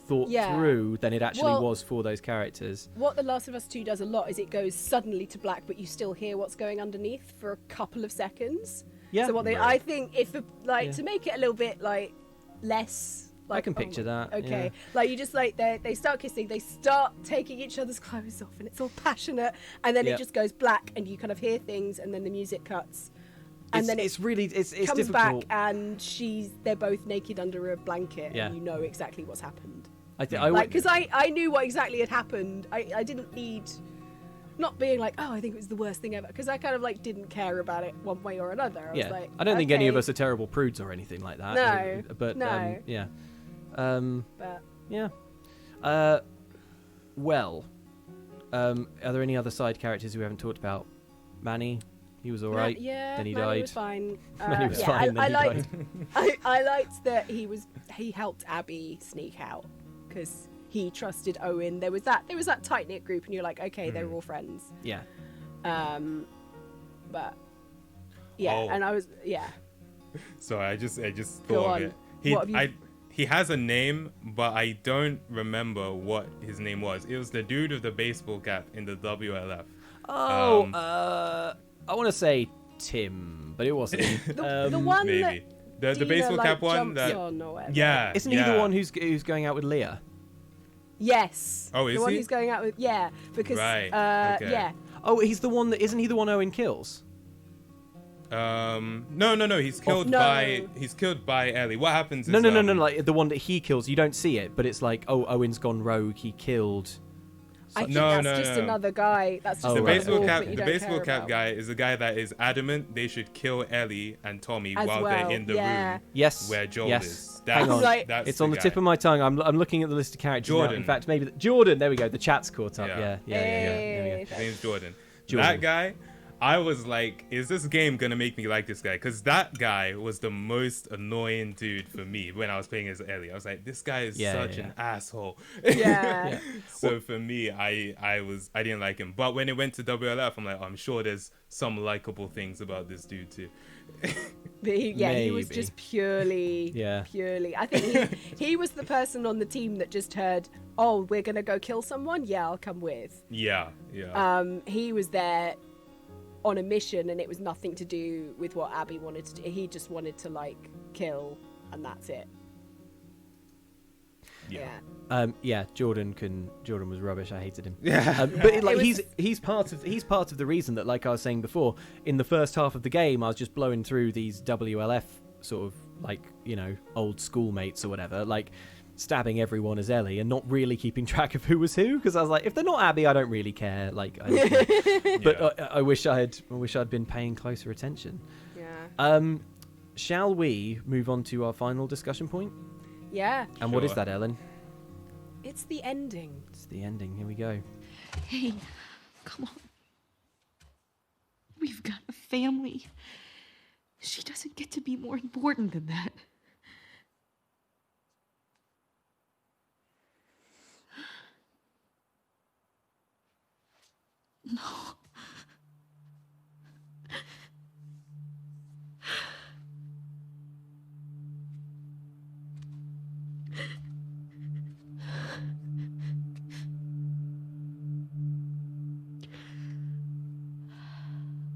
thought through than it actually was for those characters. What The Last of Us 2 does a lot is it goes suddenly to black, but you still hear what's going underneath for a couple of seconds. Yeah. So I think to make it a little bit like less. Like, I can picture that. Okay. Yeah. Like you just like they start kissing, they start taking each other's clothes off, and it's all passionate, and then it just goes black, and you kind of hear things, and then the music cuts. And then it's comes difficult. Back and they're both naked under a blanket, and you know exactly what's happened. Because I knew what exactly had happened. I didn't need, not being like, oh, I think it was the worst thing ever, because I kind of like didn't care about it one way or another. I was like, I don't think any of us are terrible prudes or anything like that. No, but no. Are there any other side characters we haven't talked about? Manny, he was all right. Then he died. Manny was fine. Manny was fine. Then he died. I liked that he helped Abby sneak out because he trusted Owen. There was that tight knit group, and you're like, okay, they're all friends. Yeah. And I was So I just thought of it. He has a name, but I don't remember what his name was. It was the dude with the baseball cap in the WLF. I want to say Tim, but it wasn't. the one maybe the baseball cap one. Isn't he the one who's going out with Leah? Yes. Oh, is the one he? who's going out with because right. Okay. yeah. Oh, he's the one that isn't he the one Owen kills? No. He's killed by Ellie. What happens? No. Like the one that he kills, you don't see it, but it's like, oh, Owen's gone rogue. He killed. I think that's just another guy. That's just the baseball cap. The baseball cap guy is a guy that is adamant they should kill Ellie and Tommy while they're in the room. Yes. Where Joel is. Hang on. It's on the tip of my tongue. I'm looking at the list of characters. Jordan. Now. In fact, maybe Jordan. There we go. The chat's caught up. Yeah. There we go. His name's Jordan. That guy. I was like, is this game gonna make me like this guy? Because that guy was the most annoying dude for me when I was playing as Ellie. I was like, this guy is such an asshole. Yeah. So for me, I didn't like him. But when it went to WLF, I'm like, I'm sure there's some likable things about this dude too. He was just purely. I think he was the person on the team that just heard, oh, we're gonna go kill someone. Yeah, I'll come with. Yeah. He was there on a mission, and it was nothing to do with what Abby wanted to do. He just wanted to like kill, and that's it. Jordan was rubbish. I hated him. But like he's part of the reason that, like I was saying before, in the first half of the game I was just blowing through these WLF sort of like, you know, old schoolmates or whatever, like stabbing everyone as Ellie and not really keeping track of who was who, because I was like, if they're not Abby, I don't really care. Like, but I wish I'd been paying closer attention. Shall we move on to our final discussion point? Yeah. And what is that, Ellen? It's the ending. It's the ending. Here we go. Hey, come on. We've got a family. She doesn't get to be more important than that. No.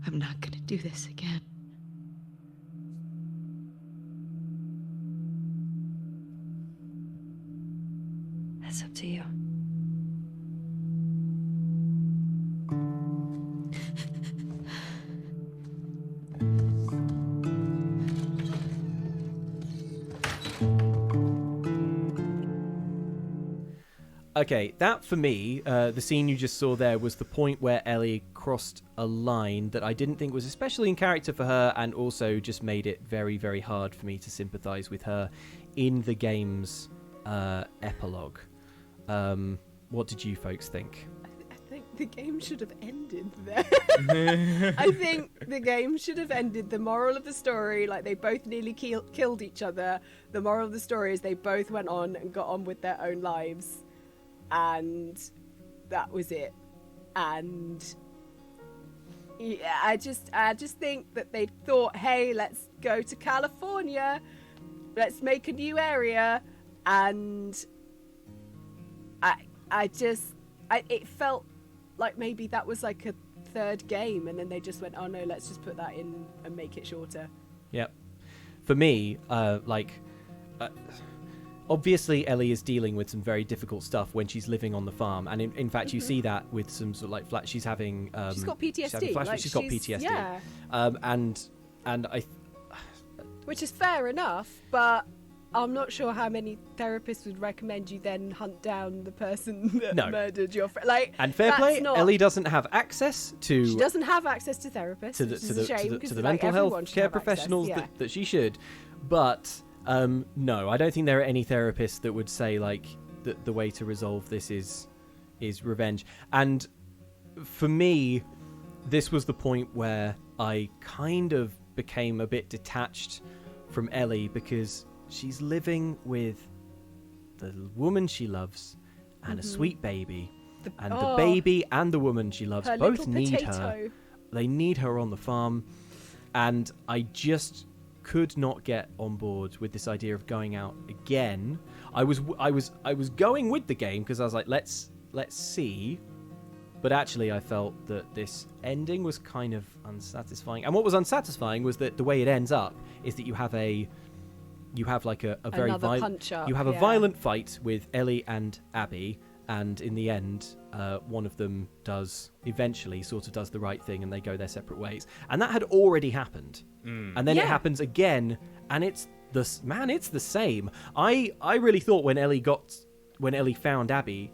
I'm not gonna do this again. That's up to you. Okay, that for me, the scene you just saw there was the point where Ellie crossed a line that I didn't think was especially in character for her, and also just made it very, very hard for me to sympathise with her in the game's epilogue. What did you folks think? I think the game should have ended there. I think the game should have ended. The moral of the story, like they both nearly killed each other. The moral of the story is they both went on and got on with their own lives. And that was it. And yeah, I just think that they thought, hey, let's go to California, let's make a new area, and it felt like maybe that was like a third game, and then they just went, oh no, let's just put that in and make it shorter. Yep. For me, obviously, Ellie is dealing with some very difficult stuff when she's living on the farm, and in fact, you see that with some sort of like she's having. She's got PTSD. She's got PTSD. Yeah. And I. Which is fair enough, but I'm not sure how many therapists would recommend you then hunt down the person that murdered your friend. Like, and fair play, Ellie doesn't have access to. She doesn't have access to therapists. To the mental health care professionals that she should, but. No, I don't think there are any therapists that would say like that the way to resolve this is revenge. And for me, this was the point where I kind of became a bit detached from Ellie, because she's living with the woman she loves and a sweet baby, the baby and the woman she loves both need her. They need her on the farm, and I just could not get on board with this idea of going out again. I was going with the game because I was like, let's see, but actually I felt that this ending was kind of unsatisfying. And what was unsatisfying was that the way it ends up is that you have a very violent, you have a violent fight with Ellie and Abby, and in the end, one of them does eventually sort of does the right thing, and they go their separate ways. And that had already happened, and then it happens again, and it's the same. I really thought when Ellie found Abby,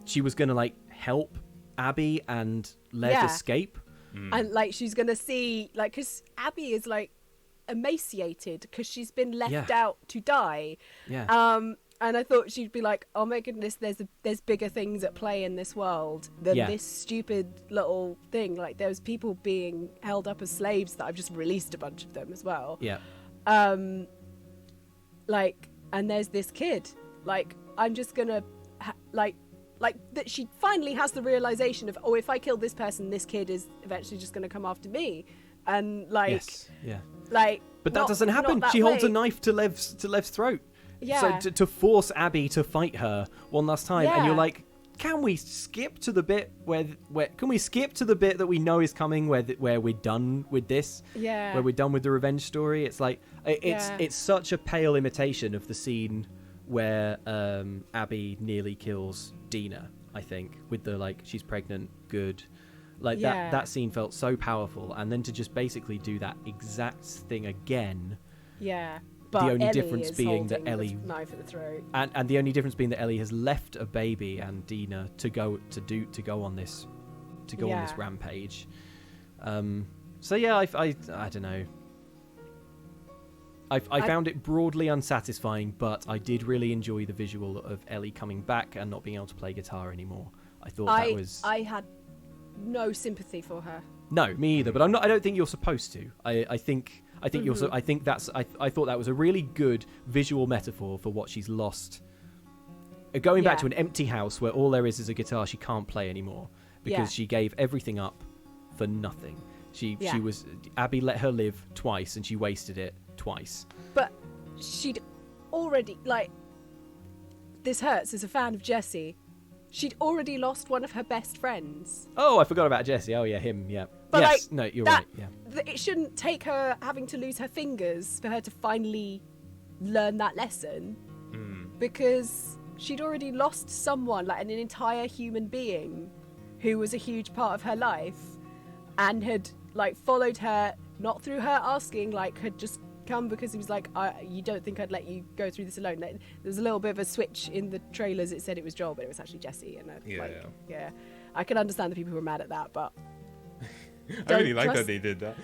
she was gonna like help Abby and Lev escape, and like she's gonna see like because Abby is like emaciated because she's been left out to die. And I thought she'd be like, oh my goodness, there's bigger things at play in this world than this stupid little thing. Like there's people being held up as slaves that I've just released a bunch of them as well. Like, and there's this kid. Like, I'm just gonna like that she finally has the realization of, oh, if I kill this person, this kid is eventually just gonna come after me. And like like, but that doesn't happen. She holds a knife to Lev's throat. So to force Abby to fight her one last time, and you're like, can we skip to the bit where that we know is coming, where we're done with this, where we're done with the revenge story? It's like it's such a pale imitation of the scene where Abby nearly kills Dina. I think with the like she's pregnant, good. Like that scene felt so powerful, and then to just basically do that exact thing again. But the only Ellie difference is being that holding Ellie the knife at the throat, and the only difference being that Ellie has left a baby and Dina to go on this rampage. So yeah, I don't know. I found it broadly unsatisfying, but I did really enjoy the visual of Ellie coming back and not being able to play guitar anymore. I thought that was. I had no sympathy for her. No, me either. But I don't think you're supposed to. I think you're. I think that's. I thought that was a really good visual metaphor for what she's lost. Going back to an empty house where all there is a guitar she can't play anymore because she gave everything up for nothing. She was. Abby let her live twice and she wasted it twice. But she'd already this hurts as a fan of Jesse. She'd already lost one of her best friends. Oh, I forgot about Jesse. Oh, yeah, him, yeah. But yes, no, you're right, yeah. It shouldn't take her having to lose her fingers for her to finally learn that lesson. Because she'd already lost someone, like an entire human being who was a huge part of her life and had, followed her, not through her asking, had just come because he was like, you don't think I'd let you go through this alone. There was a little bit of a switch in the trailers. It said it was Joel, but it was actually Jesse. And I can understand the people who were mad at that, but I really like that they did that.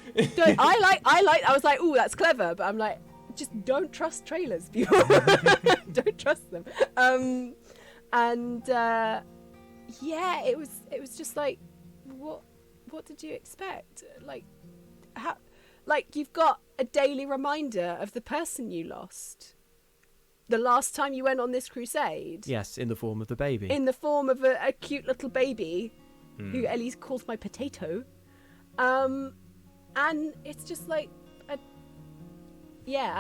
I was like, ooh, that's clever, but I'm like, just don't trust trailers, people. Don't trust them. It was just like, what did you expect? You've got a daily reminder of the person you lost the last time you went on this crusade. Yes, in the form of the baby. In the form of a cute little baby who Ellie calls my potato. And it's just like, I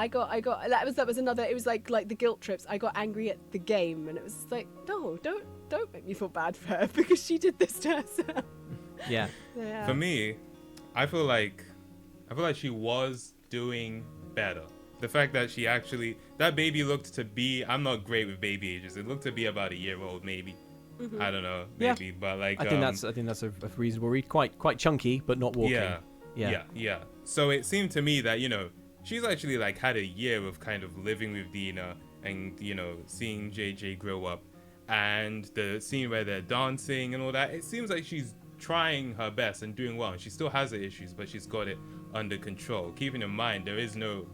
got that was another. It was like the guilt trips. I got angry at the game, and it was like, no, don't make me feel bad for her because she did this to herself. Yeah. For me, I feel like she was doing better. The fact that she actually, that baby looked to be, I'm not great with baby ages. It looked to be about a year old, maybe. Mm-hmm. I don't know, maybe, but I think that's a reasonable read. Quite chunky, but not walking. Yeah. So it seemed to me that she's actually had a year of kind of living with Dina and seeing JJ grow up, and the scene where they're dancing and all that. It seems like she's trying her best and doing well, and she still has her issues, but she's got it under control. Keeping in mind there is no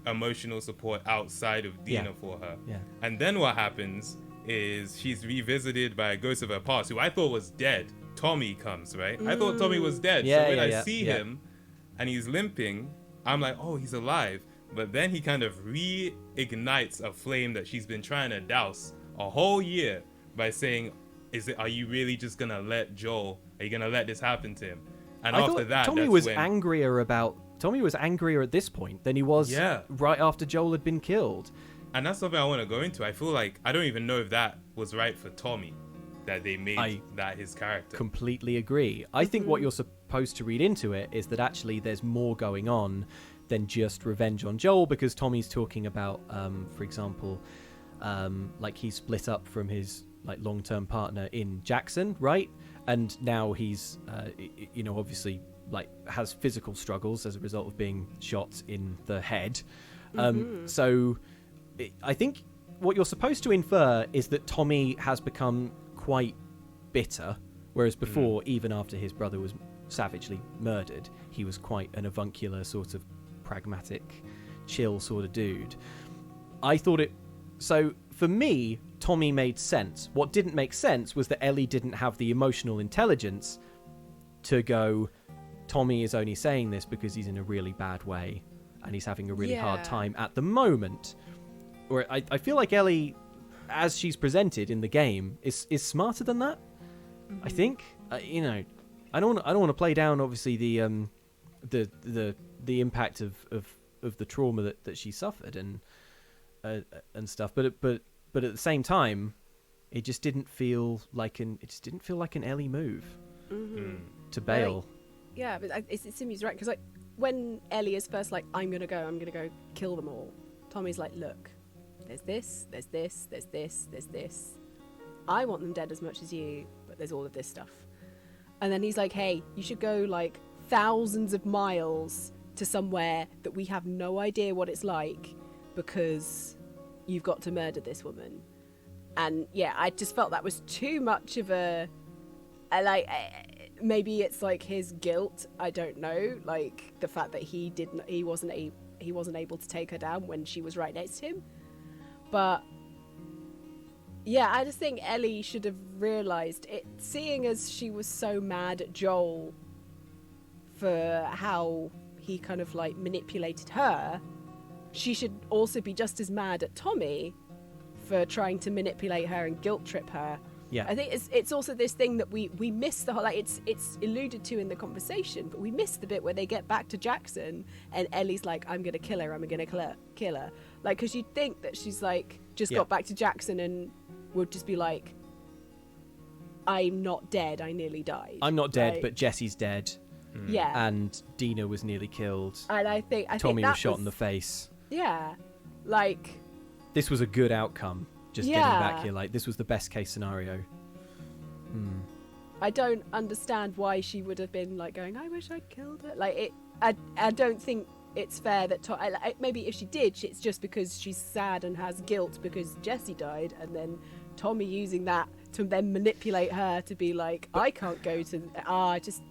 emotional support outside of Dina for her. And then what happens is she's revisited by a ghost of her past, who I thought was dead. Tommy comes, right? I thought Tommy was dead. So when I see him and he's limping, I'm like, oh, he's alive. But then he kind of reignites a flame that she's been trying to douse a whole year by saying, are you really just gonna let Joel, are you gonna let this happen to him? And after that, Tommy was angrier at this point than he was right after Joel had been killed. And that's something I want to go into. I feel like I don't even know if that was right for Tommy, that they made that his character. Completely agree. I think what you're supposed to read into it is that actually there's more going on than just revenge on Joel, because Tommy's talking about, for example, he split up from his like long-term partner in Jackson, right? And now he's obviously like has physical struggles as a result of being shot in the head. So I think what you're supposed to infer is that Tommy has become quite bitter, whereas before, even after his brother was savagely murdered, he was quite an avuncular, sort of pragmatic, chill sort of dude. I thought it... So, for me, Tommy made sense. What didn't make sense was that Ellie didn't have the emotional intelligence to go, Tommy is only saying this because he's in a really bad way and he's having a really hard time at the moment. Or I feel like Ellie, as she's presented in the game, is smarter than that. I think. I don't want to play down obviously the impact of the trauma that she suffered and stuff. But at the same time, it just didn't feel like an Ellie move to bail. But Simi's right, because like when Ellie is first like, I'm gonna go kill them all. Tommy's like, look, there's this. I want them dead as much as you, but there's all of this stuff. And then he's like, hey, you should go like thousands of miles to somewhere that we have no idea what it's like because you've got to murder this woman. And yeah, I just felt that was too much of maybe it's like his guilt, I don't know, like the fact that he wasn't able to take her down when she was right next to him. But yeah, I just think Ellie should have realised it, seeing as she was so mad at Joel for how he kind of like manipulated her, she should also be just as mad at Tommy for trying to manipulate her and guilt trip her. Yeah, I think it's also this thing that we miss the whole, like it's alluded to in the conversation, but we miss the bit where they get back to Jackson and Ellie's like, I'm gonna kill her, like, because you'd think that she's like just got back to Jackson and would just be like, I'm not dead, I nearly died. I'm not dead, but Jesse's dead. Yeah, and Dina was nearly killed. And I think Tommy was shot in the face. Yeah, like this was a good outcome. Just getting back here, like this was the best case scenario. I don't understand why she would have been like going, I wish I'd killed her. Like it, I don't think it's fair that maybe if she did, it's just because she's sad and has guilt because Jesse died, and then Tommy using that to then manipulate her to be like, I can't go to just.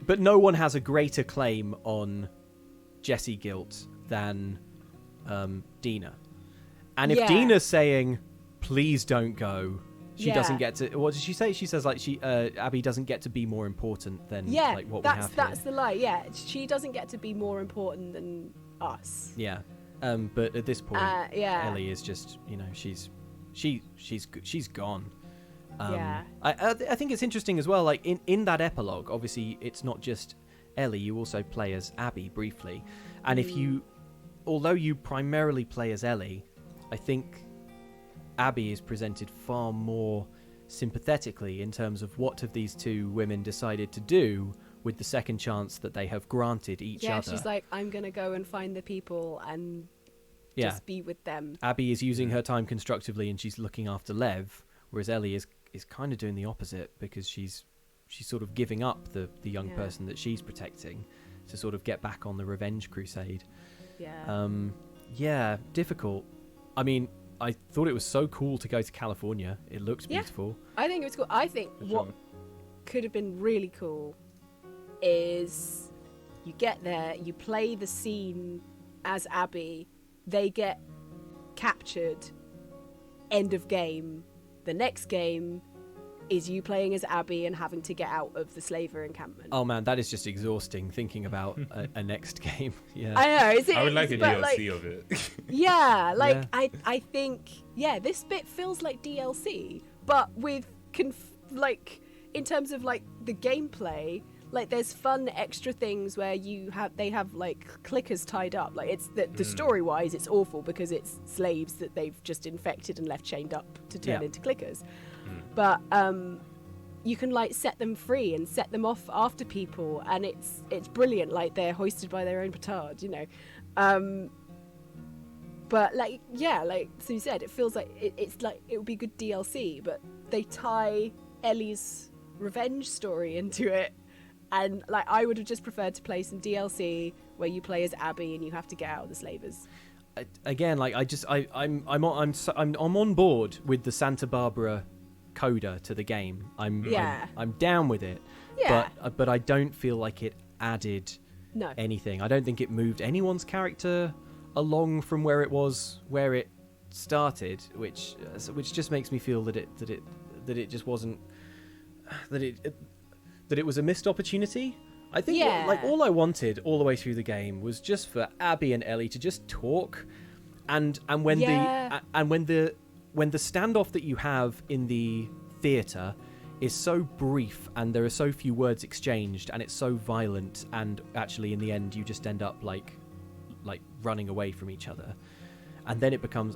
But no one has a greater claim on Jesse guilt than Dina, and if Dina's saying, please don't go, she doesn't get to. What did she say? She says like Abby doesn't get to be more important than like what we have that's here. the lie. Yeah, she doesn't get to be more important than us. Yeah, but at this point, Ellie is just she's gone. I think it's interesting as well. Like in that epilogue, obviously it's not just Ellie. You also play as Abby briefly, and although you primarily play as Ellie, I think Abby is presented far more sympathetically in terms of what have these two women decided to do with the second chance that they have granted each other. Yeah, she's like, I'm going to go and find the people and just be with them. Abby is using her time constructively and she's looking after Lev, whereas Ellie is kind of doing the opposite because she's sort of giving up the young person that she's protecting to sort of get back on the revenge crusade. Yeah. Difficult. I mean, I thought it was so cool to go to California. It looks beautiful. I think it was cool. I think what could have been really cool is you get there, you play the scene as Abby, they get captured, end of game. The next game is you playing as Abby and having to get out of the slaver encampment. Oh man, that is just exhausting thinking about a next game. Yeah, I know. I would like a DLC of it. I think this bit feels like DLC, but with in terms of like the gameplay, like there's fun extra things where they have like clickers tied up. Like it's the story wise, it's awful because it's slaves that they've just infected and left chained up to turn into clickers. But you can like set them free and set them off after people, and it's brilliant. Like they're hoisted by their own petard, But like, yeah, like so you said, it feels like it's like it would be good DLC, but they tie Ellie's revenge story into it, and like I would have just preferred to play some DLC where you play as Abby and you have to get out of the slavers. Again, like I'm on board with the Santa Barbara coda to the game. I'm down with it. Yeah. But I don't feel like it added anything. I don't think it moved anyone's character along from where it started, which just makes me feel that it just wasn't that it was a missed opportunity. I think like all I wanted all the way through the game was just for Abby and Ellie to just talk, and when the standoff that you have in the theater is so brief and there are so few words exchanged and it's so violent, and actually in the end you just end up like running away from each other, and then it becomes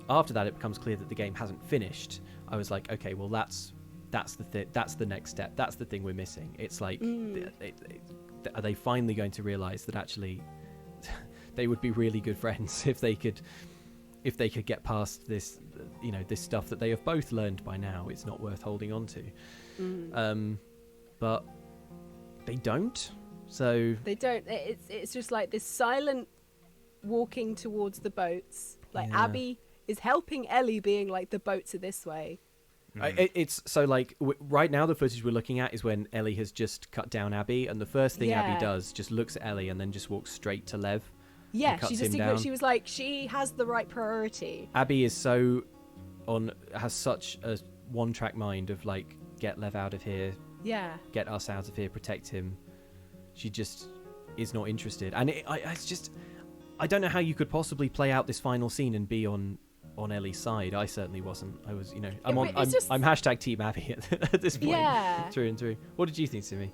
clear that the game hasn't finished. I was like, okay, well that's the next step. That's the thing we're missing. It's like are they finally going to realize that actually they would be really good friends if they could get past this, this stuff that they have both learned by now it's not worth holding on to. But they don't. So they don't. It's just like this silent walking towards the boats. Like Abby is helping Ellie, being like, the boats are this way. It's so like right now the footage we're looking at is when Ellie has just cut down Abby, and the first thing Abby does just looks at Ellie and then just walks straight to Lev. Yeah, she was like, she has the right priority. Abby is has such a one-track mind of like, get Lev out of here. Yeah. Get us out of here, protect him. She just is not interested, and it's just, I don't know how you could possibly play out this final scene and be on Ellie's side. I certainly wasn't. I was, I'm hashtag Team Abby at this point. Yeah. Through and through. What did you think, Simi?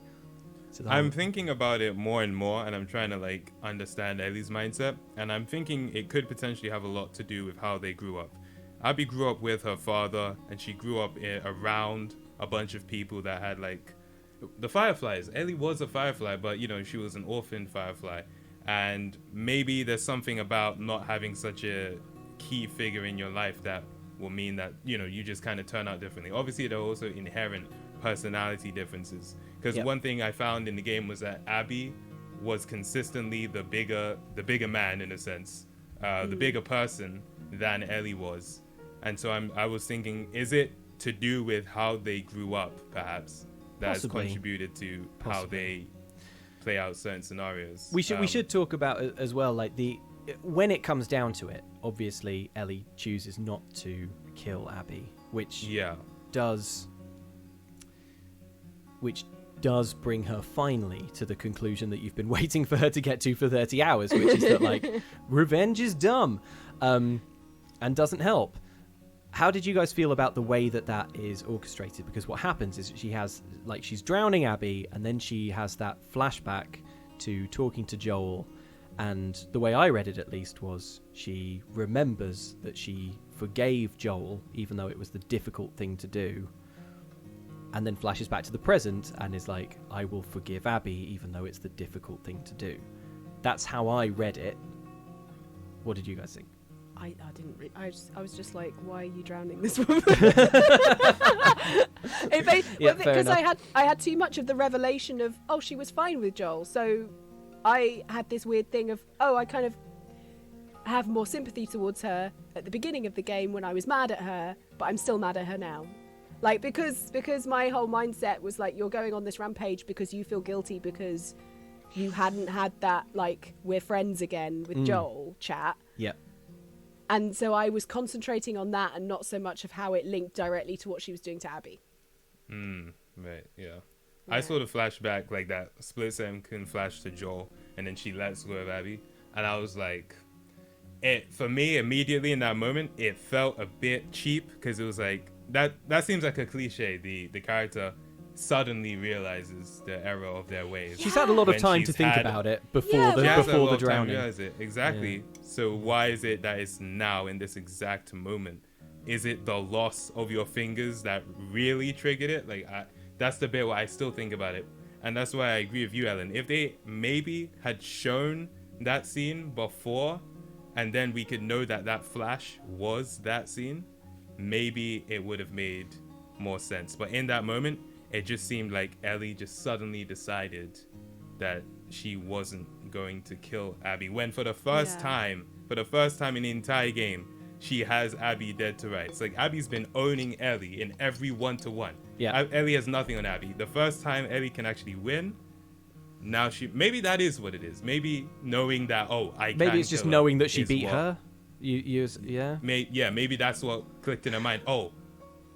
I'm thinking about it more and more, and I'm trying to like understand Ellie's mindset, and I'm thinking it could potentially have a lot to do with how they grew up. Abby grew up with her father, and she grew up around a bunch of people that had like the Fireflies. Ellie was a Firefly, but she was an orphan Firefly, and maybe there's something about not having such a key figure in your life that will mean that you just kind of turn out differently. Obviously there are also inherent personality differences, because one thing I found in the game was that Abby was consistently the bigger man, in a sense, the bigger person than Ellie was. And so I was thinking, is it to do with how they grew up, perhaps, that has contributed to how they play out certain scenarios? We should talk about it as well, like when it comes down to it, obviously Ellie chooses not to kill Abby, which does bring her finally to the conclusion that you've been waiting for her to get to for 30 hours, which is that like revenge is dumb, and doesn't help. How did you guys feel about the way that is orchestrated? Because what happens is she's drowning Abby, and then she has that flashback to talking to Joel. And the way I read it, at least, was she remembers that she forgave Joel, even though it was the difficult thing to do, and then flashes back to the present and is like, I will forgive Abby, even though it's the difficult thing to do. That's how I read it. What did you guys think? I didn't read. I was just like, why are you drowning this woman? Because I had too much of the revelation of, she was fine with Joel, so I had this weird thing of, I kind of have more sympathy towards her at the beginning of the game when I was mad at her, but I'm still mad at her now. Like, because my whole mindset was like, you're going on this rampage because you feel guilty because you hadn't had that, like, we're friends again with Joel chat. Yeah. And so I was concentrating on that and not so much of how it linked directly to what she was doing to Abby. Right, yeah. I saw the flashback, like that split second can flash to Joel, and then she lets go of Abby, and I was like, for me immediately in that moment, it felt a bit cheap, because it was like that seems like a cliche. The character suddenly realizes the error of their ways. She's had a lot of time to think about it before the drowning. Exactly. Yeah. So why is it that it's now in this exact moment? Is it the loss of your fingers that really triggered it? Like, that's the bit where I still think about it. And that's why I agree with you, Ellen. If they maybe had shown that scene before and then we could know that that flash was that scene, maybe it would have made more sense. But in that moment, it just seemed like Ellie just suddenly decided that she wasn't going to kill Abby, when for the first time in the entire game, she has Abby dead to rights. Like, Abby's been owning Ellie in every 1-to-1. Yeah. Ellie has nothing on Abby. The first time Ellie can actually win, now maybe that is what it is. Maybe knowing that, maybe it's just knowing that she beat her. Yeah. Maybe that's what clicked in her mind. Oh,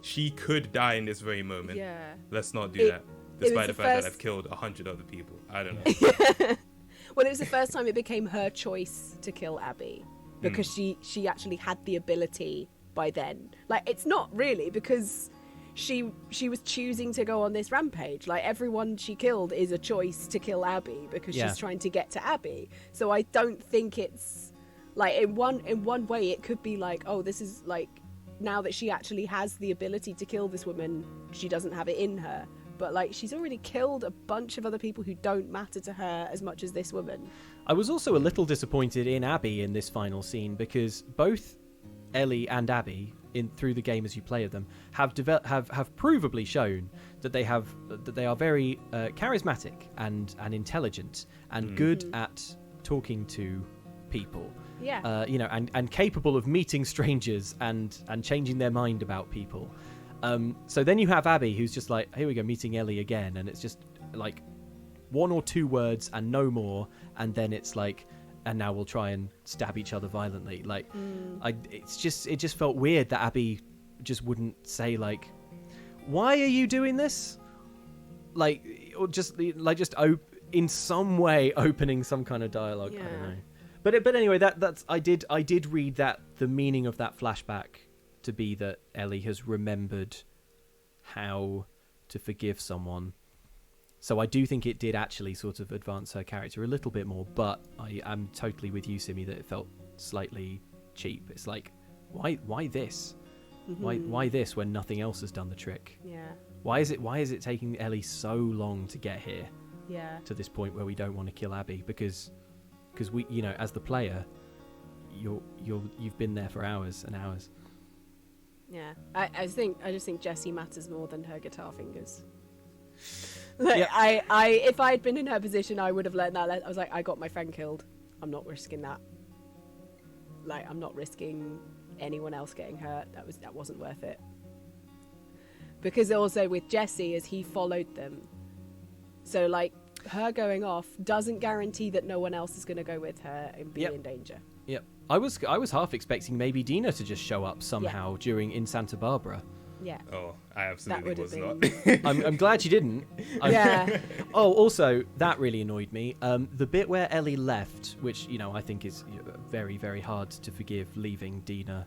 she could die in this very moment. Yeah. Let's not do that. Despite the fact that I've killed 100 other people. I don't know. Well, it was the first time it became her choice to kill Abby, because she actually had the ability by then. Like, it's not really, because she was choosing to go on this rampage. Like, everyone she killed is a choice to kill Abby because she's trying to get to Abby. So I don't think it's like, in one way it could be like, oh, this is like, now that she actually has the ability to kill this woman, she doesn't have it in her. But like, she's already killed a bunch of other people who don't matter to her as much as this woman. I was also a little disappointed in Abby in this final scene, because both Ellie and Abby, through the game as you play them, have provably shown that they are very charismatic and intelligent and good at talking to people. Yeah. And capable of meeting strangers and changing their mind about people. So then you have Abby, who's just like, here we go, meeting Ellie again, and it's just like 1 or 2 words and no more, and then it's like, and now we'll try and stab each other violently. Like, it just felt weird that Abby just wouldn't say, like, why are you doing this? Like, or just in some way opening some kind of dialogue. Yeah. I don't know. But anyway, that's I did read that the meaning of that flashback to be that Ellie has remembered how to forgive someone. So I do think it did actually sort of advance her character a little bit more, but I am totally with you, Simi, that it felt slightly cheap. It's like, why this? Why this when nothing else has done the trick? Yeah. Why is it taking Ellie so long to get here? Yeah. To this point where we don't want to kill Abby, because we, as the player, you've been there for hours and hours. Yeah, I just think Jessie matters more than her guitar fingers. Like, if I'd been in her position, I would have let that. I was like, I got my friend killed. I'm not risking that. Like, I'm not risking anyone else getting hurt. That wasn't worth it. Because also with Jessie, as he followed them, so like, her going off doesn't guarantee that no one else is going to go with her and be in danger. Yep. I was half expecting maybe Dina to just show up somehow in Santa Barbara. Yeah. Oh, I absolutely was not. I'm glad she didn't. Yeah. Oh, also, that really annoyed me. The bit where Ellie left, which, I think is very, very hard to forgive, leaving Dina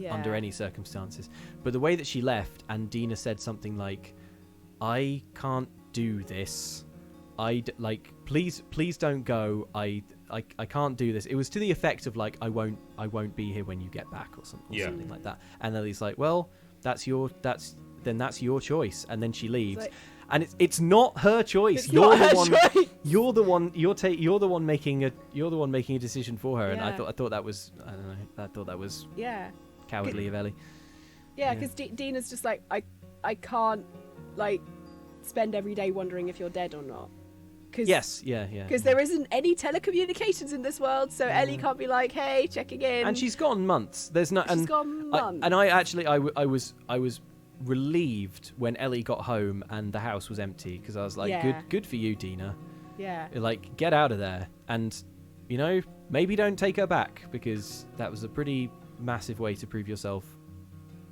under any circumstances. But the way that she left, and Dina said something like, I can't do this. Please don't go. I can't do this. It was to the effect of like, I won't be here when you get back, or something like that. And Ellie's like, well, that's your choice. And then she leaves, and it's not her choice. You're the one making a decision for her. And I thought that was, I don't know. I thought that was cowardly of Ellie. Yeah, because Dina's just like, I can't like spend every day wondering if you're dead or not. Because there isn't any telecommunications in this world, so Ellie can't be like, "Hey, checking in." And she's gone months. There's no. She's gone months. I was relieved when Ellie got home and the house was empty, because I was like, good for you, Dina. Yeah. Like, get out of there, and maybe don't take her back, because that was a pretty massive way to prove yourself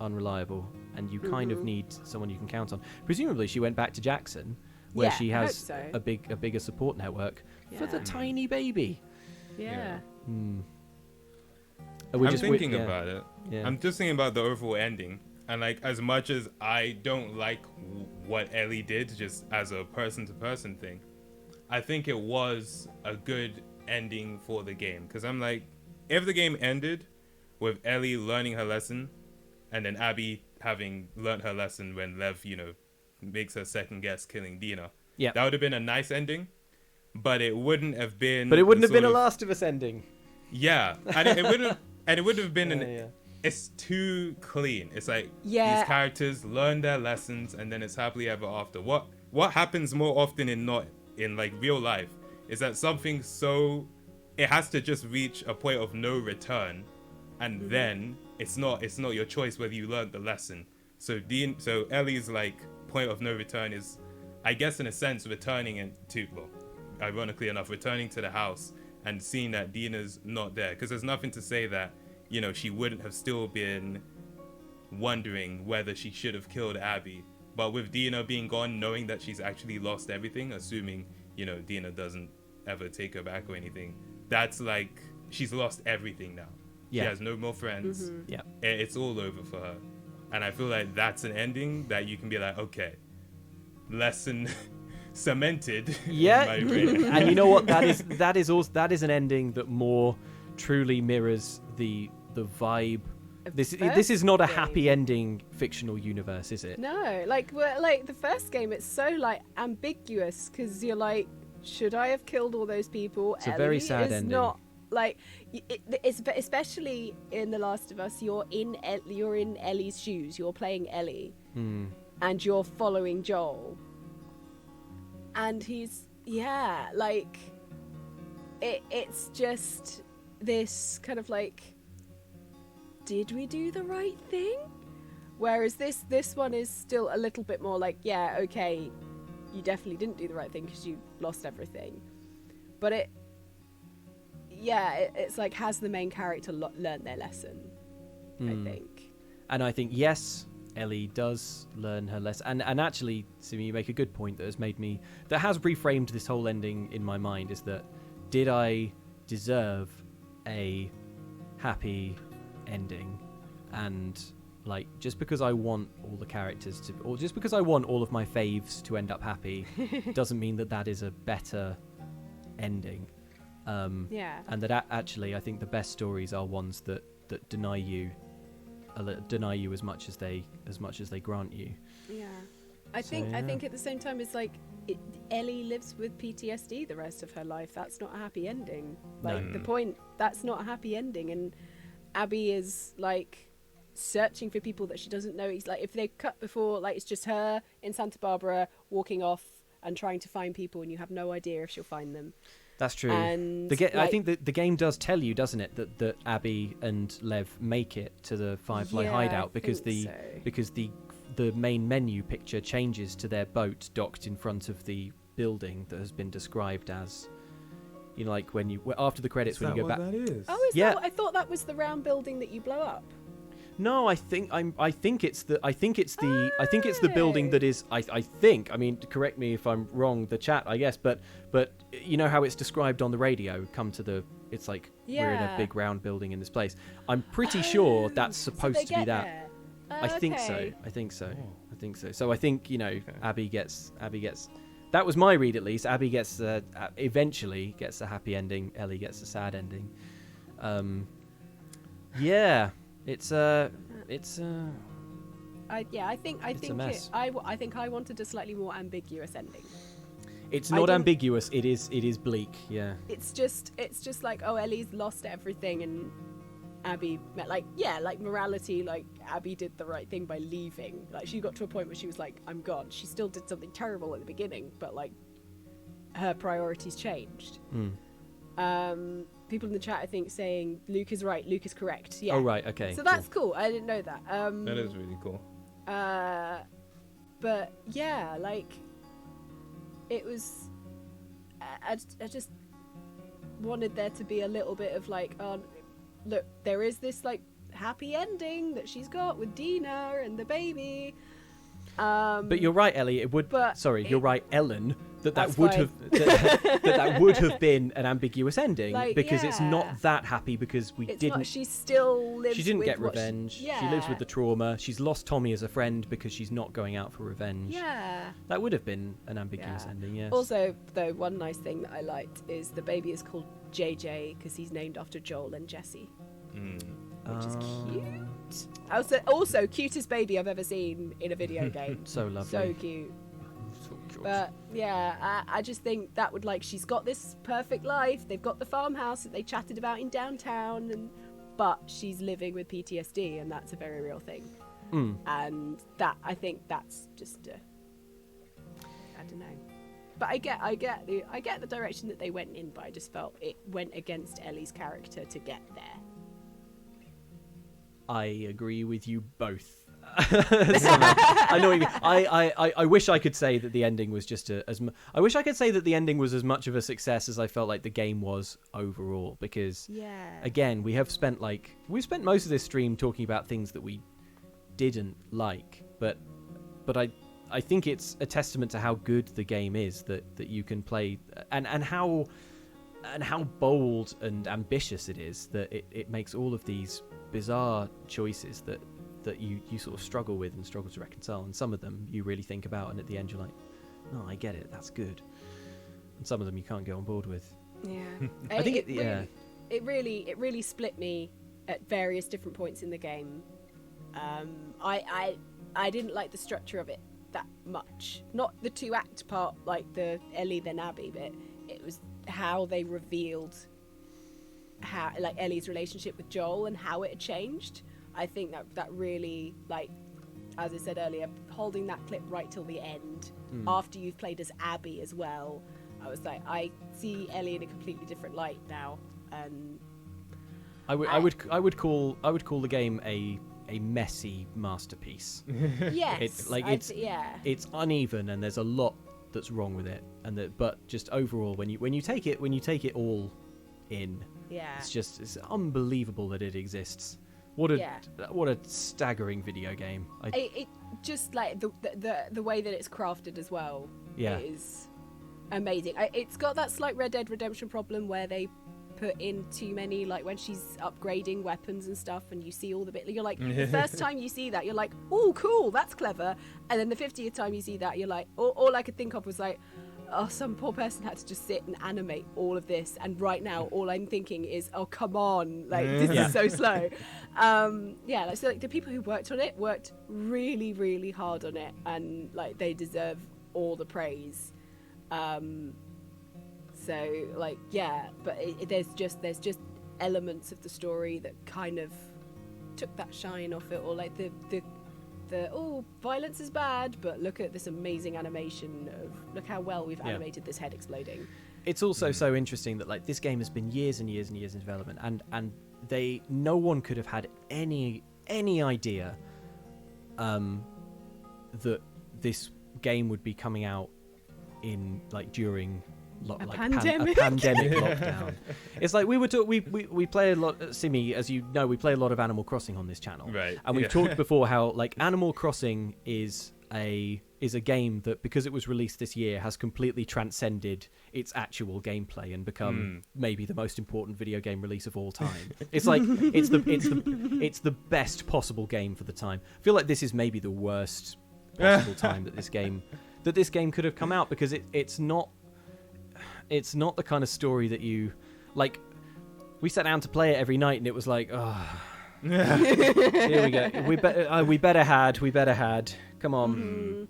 unreliable, and you kind of need someone you can count on. Presumably, she went back to Jackson, where she has a bigger support network for the tiny baby. Yeah. I'm thinking about it. Yeah. I'm just thinking about the overall ending. And like, as much as I don't like what Ellie did, just as a person-to-person thing, I think it was a good ending for the game. Because I'm like, if the game ended with Ellie learning her lesson, and then Abby having learned her lesson when Lev, makes her second guess killing Dina. That would have been a nice ending, but it wouldn't have been. But it wouldn't have been a Last of Us ending. Yeah, and it would have been It's too clean. It's like these characters learn their lessons and then it's happily ever after. What happens more often in like real life is that something it has to just reach a point of no return, and then it's not your choice whether you learned the lesson. So Ellie's like point of no return is, I guess in a sense, returning ironically enough, returning to the house and seeing that Dina's not there, because there's nothing to say that, you know, she wouldn't have still been wondering whether she should have killed Abby. But with Dina being gone, knowing that she's actually lost everything, assuming, you know, Dina doesn't ever take her back or anything, that's like she's lost everything now. She has no more friends. Yeah, it's all over for her. And I feel like that's an ending that you can be like, okay, lesson cemented. Yeah, in my brain. and you know what? That is an ending that more truly mirrors the vibe. This is not a happy ending fictional universe, is it? No, like the first game, it's so like ambiguous because you're like, should I have killed all those people? It's a very sad ending. Not like it's especially in The Last of Us. You're in Ellie's shoes. You're playing Ellie, and you're following Joel, and he's like it's just this kind of like, did we do the right thing? Whereas this one is still a little bit more like, yeah, okay, you definitely didn't do the right thing because you lost everything. But it's like, has the main character learned their lesson? I think. And I think, yes, Ellie does learn her lesson. And actually, Simi, you make a good point that has reframed this whole ending in my mind, is that, did I deserve a happy ending? And like, just because I want all the characters to, or just because I want all of my faves to end up happy, doesn't mean that is a better ending. And that actually, I think the best stories are ones that deny you as much as they grant you. Yeah, I think at the same time, it's like Ellie lives with PTSD the rest of her life. That's not a happy ending. Like the point, that's not a happy ending. And Abby is like searching for people that she doesn't know. It's like, if they cut before, like, it's just her in Santa Barbara walking off and trying to find people, and you have no idea if she'll find them. That's true. And I think that the game does tell you, doesn't it, that Abby and Lev make it to the Firefly hideout because the main menu picture changes to their boat docked in front of the building that has been described as, you know, like when you after the credits, when you go back. That is? Oh, is that? I thought that was the round building that you blow up. No, I think it's the building that is. I think. I mean, correct me if I'm wrong, the chat, I guess. But you know how it's described on the radio. It's like we're in a big round building in this place. I'm pretty sure that's supposed to be that. I think so. So I think, you know, Abby gets. That was my read, at least. Abby gets eventually gets a happy ending. Ellie gets a sad ending. Yeah. It's I think I wanted a slightly more ambiguous ending. It's not ambiguous. It is bleak. Yeah. It's just like, oh, Ellie's lost everything, and Abby, like morality, like Abby did the right thing by leaving. Like, she got to a point where she was like, I'm gone. She still did something terrible at the beginning, but like her priorities changed. People in the chat, I think, saying Luke is right, Luke is correct. Yeah. Oh, right, okay. So that's cool. I didn't know that. That is really cool. But yeah, like, it was. I just wanted there to be a little bit of like, look, there is this like happy ending that she's got with Dina and the baby. But you're right, Ellie. You're right, Ellen. That would have been an ambiguous ending, like, because it's not that happy, because she still lives. She didn't get revenge. She lives with the trauma. She's lost Tommy as a friend because she's not going out for revenge. Yeah, that would have been an ambiguous ending. Yes. Also, though, one nice thing that I liked is the baby is called JJ because he's named after Joel and Jesse, which is cute. Also, cutest baby I've ever seen in a video game. So lovely. So cute. sure. But yeah, I just think that would, like, she's got this perfect life. They've got the farmhouse that they chatted about in downtown, but she's living with PTSD, and that's a very real thing. And that, I think that's just I don't know. But I get the direction that they went in, but I just felt it went against Ellie's character to get there. I agree with you both. I know what you mean. I wish I could say that the ending was just I wish I could say that the ending was as much of a success as I felt like the game was overall, because again, we've spent most of this stream talking about things that we didn't like, but I think it's a testament to how good the game is that you can play, and how bold and ambitious it is, that it makes all of these bizarre choices that you sort of struggle with and struggle to reconcile, and some of them you really think about, and at the end you're like, no, I get it, that's good, and some of them you can't get on board with. I think it really split me at various different points in the game. I didn't like the structure of it that much, not the 2-act part, like the Ellie then Abby bit. It was how they revealed how, like, Ellie's relationship with Joel and how it had changed. I think that really, like, as I said earlier, holding that clip right till the end, after you've played as Abby as well, I was like, I see Ellie in a completely different light now. And I would call the game a messy masterpiece. Yes, it's uneven, and there's a lot that's wrong with it, but just overall, when you take it all in, it's unbelievable that it exists. What a staggering video game. It just, like, the way that it's crafted as well is amazing. It's got that slight Red Dead Redemption problem where they put in too many, like, when she's upgrading weapons and stuff, and you see all the bit, you're like, the first time you see that, you're like, oh, cool, that's clever, and then the 50th time you see that, you're like, all I could think of was like, oh, some poor person had to just sit and animate all of this, and right now all I'm thinking is, oh, come on, like, this is so slow. So, like, the people who worked on it worked really, really hard on it, and, like, they deserve all the praise. So, like, but there's just elements of the story that kind of took that shine off it, or like the violence is bad, but look at this amazing animation of, look how well we've animated this head exploding. It's also so interesting that, like, this game has been years and years and years in development, and no one could have had any idea that this game would be coming out in, like, during a pandemic lockdown. It's like we play a lot, Simi, as you know, we play a lot of Animal Crossing on this channel, right? And we've talked before how, like, Animal Crossing is a game that, because it was released this year, has completely transcended its actual gameplay and become maybe the most important video game release of all time. It's like it's the best possible game for the time. I feel like this is maybe the worst possible time that this game could have come out, because it's not the kind of story that you, like, we sat down to play it every night and it was like, here we go, we better had come on,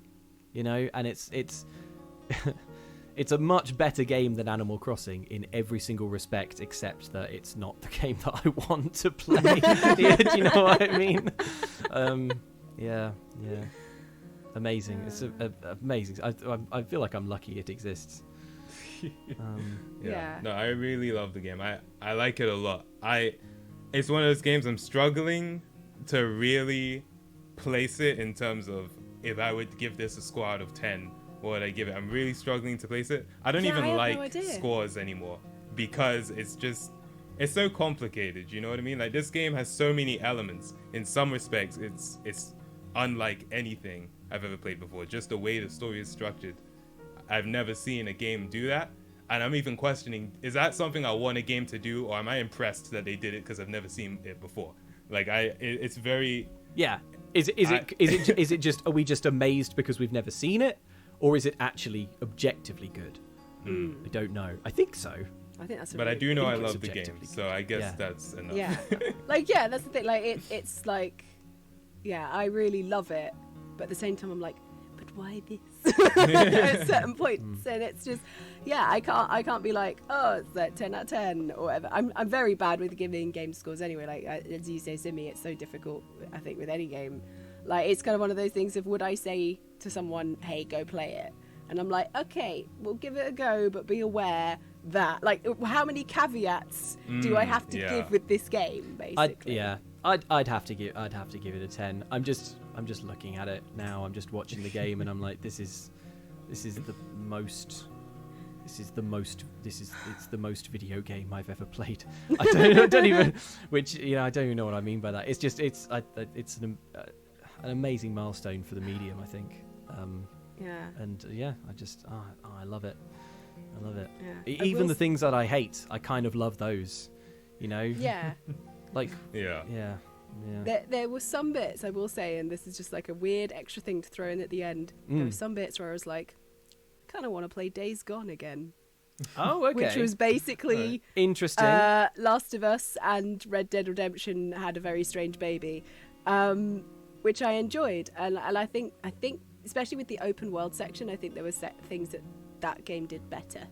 you know. And it's it's a much better game than Animal Crossing in every single respect, except that it's not the game that I want to play. Do you know what I mean? Amazing. It's amazing. I feel like I'm lucky it exists. No, I really love the game. I like it a lot. It's one of those games I'm struggling to really place it in terms of, if I would give this a score out of 10, what would I give it? I'm really struggling to place it. I don't even like scores anymore, because it's so complicated, you know what I mean? Like, this game has so many elements. In some respects, it's unlike anything I've ever played before. Just the way the story is structured, I've never seen a game do that, and I'm even questioning, is that something I want a game to do, or am I impressed that they did it because I've never seen it before? Like, it's very Is it just, are we just amazed because we've never seen it, or is it actually objectively good? I don't know. I think so. I think that's. But I do know I love the game, so I guess that's enough. Yeah, that's the thing. Like, it's like, I really love it, but at the same time, I'm like, but why this? at certain points, and it's just, I can't be like, oh, it's like 10 out of 10 or whatever. I'm very bad with giving game scores anyway. Like as you say, Simi, it's so difficult. I think with any game, like it's kind of one of those things of, would I say to someone, hey, go play it, and I'm like, okay, we'll give it a go, but be aware that, like, how many caveats do I have to give with this game, basically? I'd have to give it a 10. I'm just looking at it now. I'm just watching the game, and I'm like, it's the most video game I've ever played. I don't even, which I don't even know what I mean by that. It's just it's an amazing milestone for the medium, I think. And I love it. I love it. Yeah. Even the things that I hate, I kind of love those. Yeah. Like yeah. There were some bits, I will say, and this is just like a weird extra thing to throw in at the end. There were some bits where I was like, I kind of want to play Days Gone again. Oh, okay. Which was basically interesting. Last of Us and Red Dead Redemption had a very strange baby, which I enjoyed, and I think especially with the open world section, I think there were things that game did better.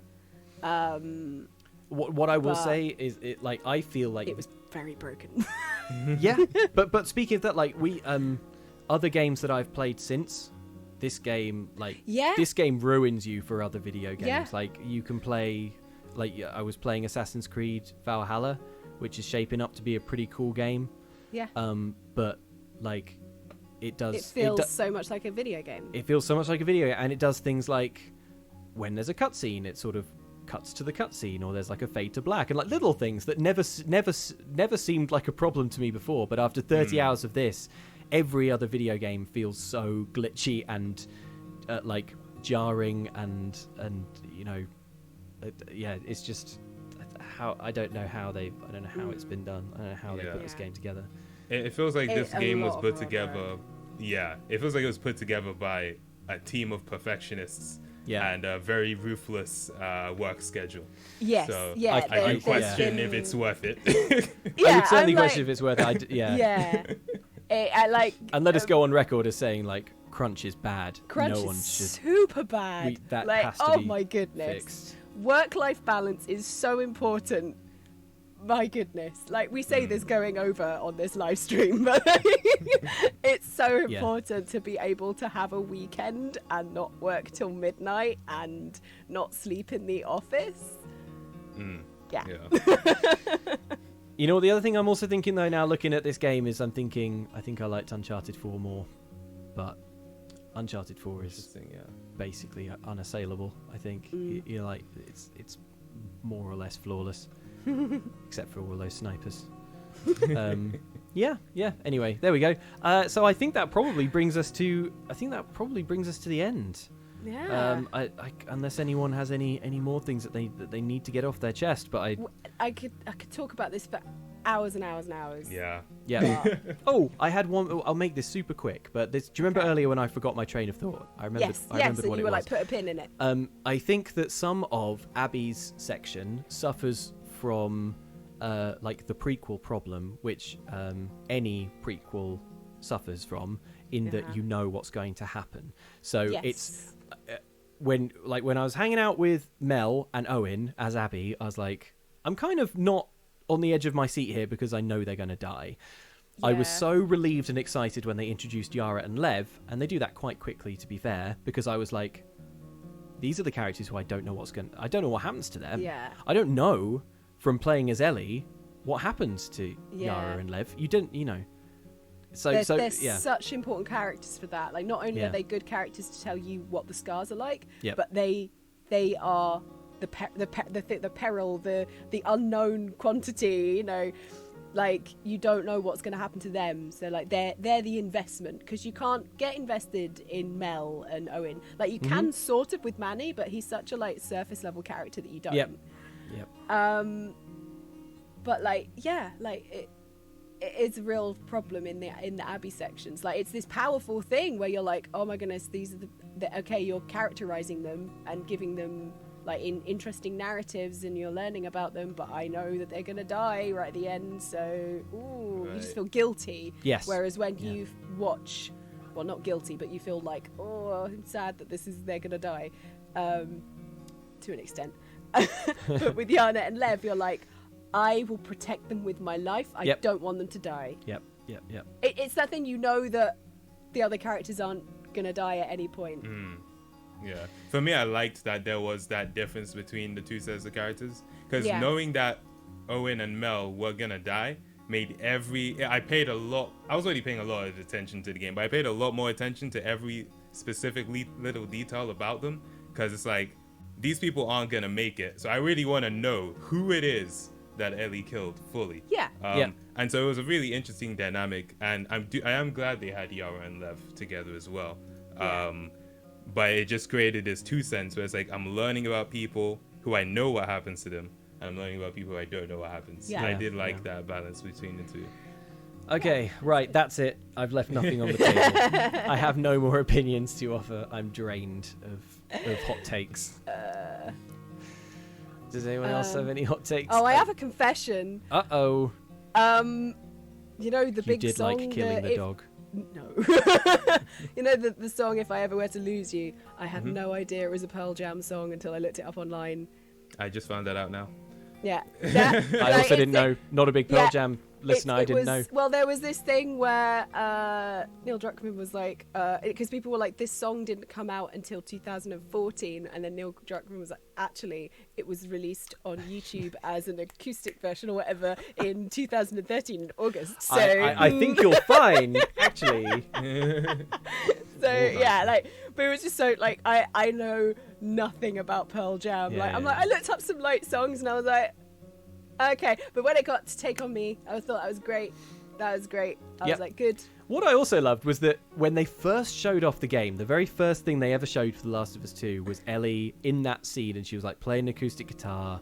What I will say is, I feel like it was very broken. Yeah, but speaking of that, like we other games that I've played since this game, this game ruins you for other video games. Yeah. Like you can play, I was playing Assassin's Creed Valhalla, which is shaping up to be a pretty cool game. Yeah. But like it feels so much like a video game. It feels so much like a video game, and it does things like when there's a cutscene, it sort of cuts to the cutscene, or there's like a fade to black, and like little things that never seemed like a problem to me before. But after 30 hours of this, every other video game feels so glitchy and like jarring, and it's just I don't know how it's been done. I don't know how they put this game together. It feels like this game was put together. Yeah, it feels like it was put together by a team of perfectionists. Yeah. And a very ruthless work schedule. Yes. So yeah. I question if it's worth it. I would certainly question if it's worth it. Yeah. And let us go on record as saying, like, crunch is bad. Crunch is super bad. That has to be my goodness. fixed. Work-life balance is so important. My goodness. Like, we say this going over on this live stream, but it's so important to be able to have a weekend and not work till midnight and not sleep in the office. Yeah. You know, the other thing I'm also thinking, though, now looking at this game, is I think I liked Uncharted 4 more, but Uncharted 4 is basically unassailable, I think. You're like, it's more or less flawless. Except for all those snipers. Anyway, there we go. So I think that probably brings us to the end. Yeah. Unless anyone has any more things that they need to get off their chest, but I could talk about this for hours and hours and hours. Yeah. Oh, I had one. I'll make this super quick. But do you remember earlier when I forgot my train of thought? I remembered and what you it were was. like, put a pin in it. I think that some of Abby's section suffers from like the prequel problem, which any prequel suffers from, in that you know what's going to happen. So it's when I was hanging out with Mel and Owen as Abby, I was like, I'm kind of not on the edge of my seat here because I know they're going to die. I was so relieved and excited when they introduced Yara and Lev, and they do that quite quickly, to be fair, because I was like, these are the characters who I don't know what happens to them. Yeah. I don't know from playing as Ellie what happens to Yara and Lev. You didn't, So they're such important characters for that. Like, not only are they good characters to tell you what the scars are like, but they are the peril, the unknown quantity. Like, you don't know what's going to happen to them. So like they're the investment, because you can't get invested in Mel and Owen. Like, you can sort of with Manny, but he's such a like surface level character that you don't. Yep. But like, it's a real problem in the Abby sections. Like, it's this powerful thing where you're like, oh my goodness, these are okay, you're characterizing them and giving them like interesting narratives, and you're learning about them, but I know that they're gonna die right at the end, so you just feel guilty. Yes. Whereas when you watch well, not guilty, but you feel like, oh, I'm sad that they're gonna die, to an extent. But with Yana and Lev, you're like, I will protect them with my life. I don't want them to die. Yep. It's that thing, you know, that the other characters aren't gonna die at any point. Yeah. For me, I liked that there was that difference between the two sets of characters, because knowing that Owen and Mel were gonna die made I was already paying a lot of attention to the game, but I paid a lot more attention to every specific little detail about them, because it's like, these people aren't gonna make it, so I really want to know who it is that Ellie killed fully. And so it was a really interesting dynamic, and I am glad they had Yara and Lev together as well. But it just created this two cents where it's like, I'm learning about people who I know what happens to them, and I'm learning about people who I don't know what happens. And I did like that balance between the two. Okay, right, that's it. I've left nothing on the table. I have no more opinions to offer. I'm drained of hot takes. Does anyone else have any hot takes? Oh, I have a confession. Uh-oh. You know the big did song like killing the dog. No. You know the song If I Ever Were to Lose You? I had no idea it was a Pearl Jam song until I looked it up online. I just found that out now. Yeah. I also didn't know. Not a big Pearl Jam listener. I didn't know. Well, there was this thing where Neil Druckmann was like, because people were like, this song didn't come out until 2014, and then Neil Druckmann was like, actually, it was released on YouTube as an acoustic version or whatever in 2013 in August. So I think you're fine, actually. So yeah, like, but it was just so like, I know nothing about Pearl Jam. I looked up some light songs and I was like, okay. But when it got to Take On Me, I thought that was great. I was like, good. What I also loved was that when they first showed off the game, the very first thing they ever showed for The Last of Us 2 was Ellie in that scene, and she was like playing an acoustic guitar,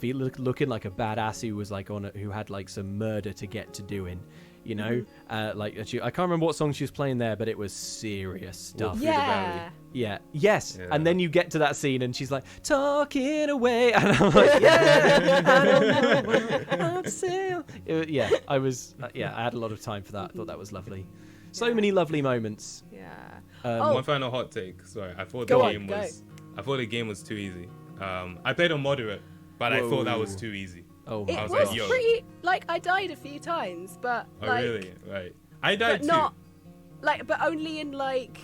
looking like a badass who was like who had like some murder to get to doing. You know, I can't remember what song she was playing there, but it was serious stuff. Yes. And then you get to that scene and she's like, talking away. And I'm like, I don't know what I'm saying. I had a lot of time for that. I thought that was lovely. So many lovely moments. One final hot take. Sorry, I thought the game was too easy. I played on moderate, but I thought that was too easy. Oh, it was pretty. Like, I died a few times, but really? Right. I died but too. Not like, but only in like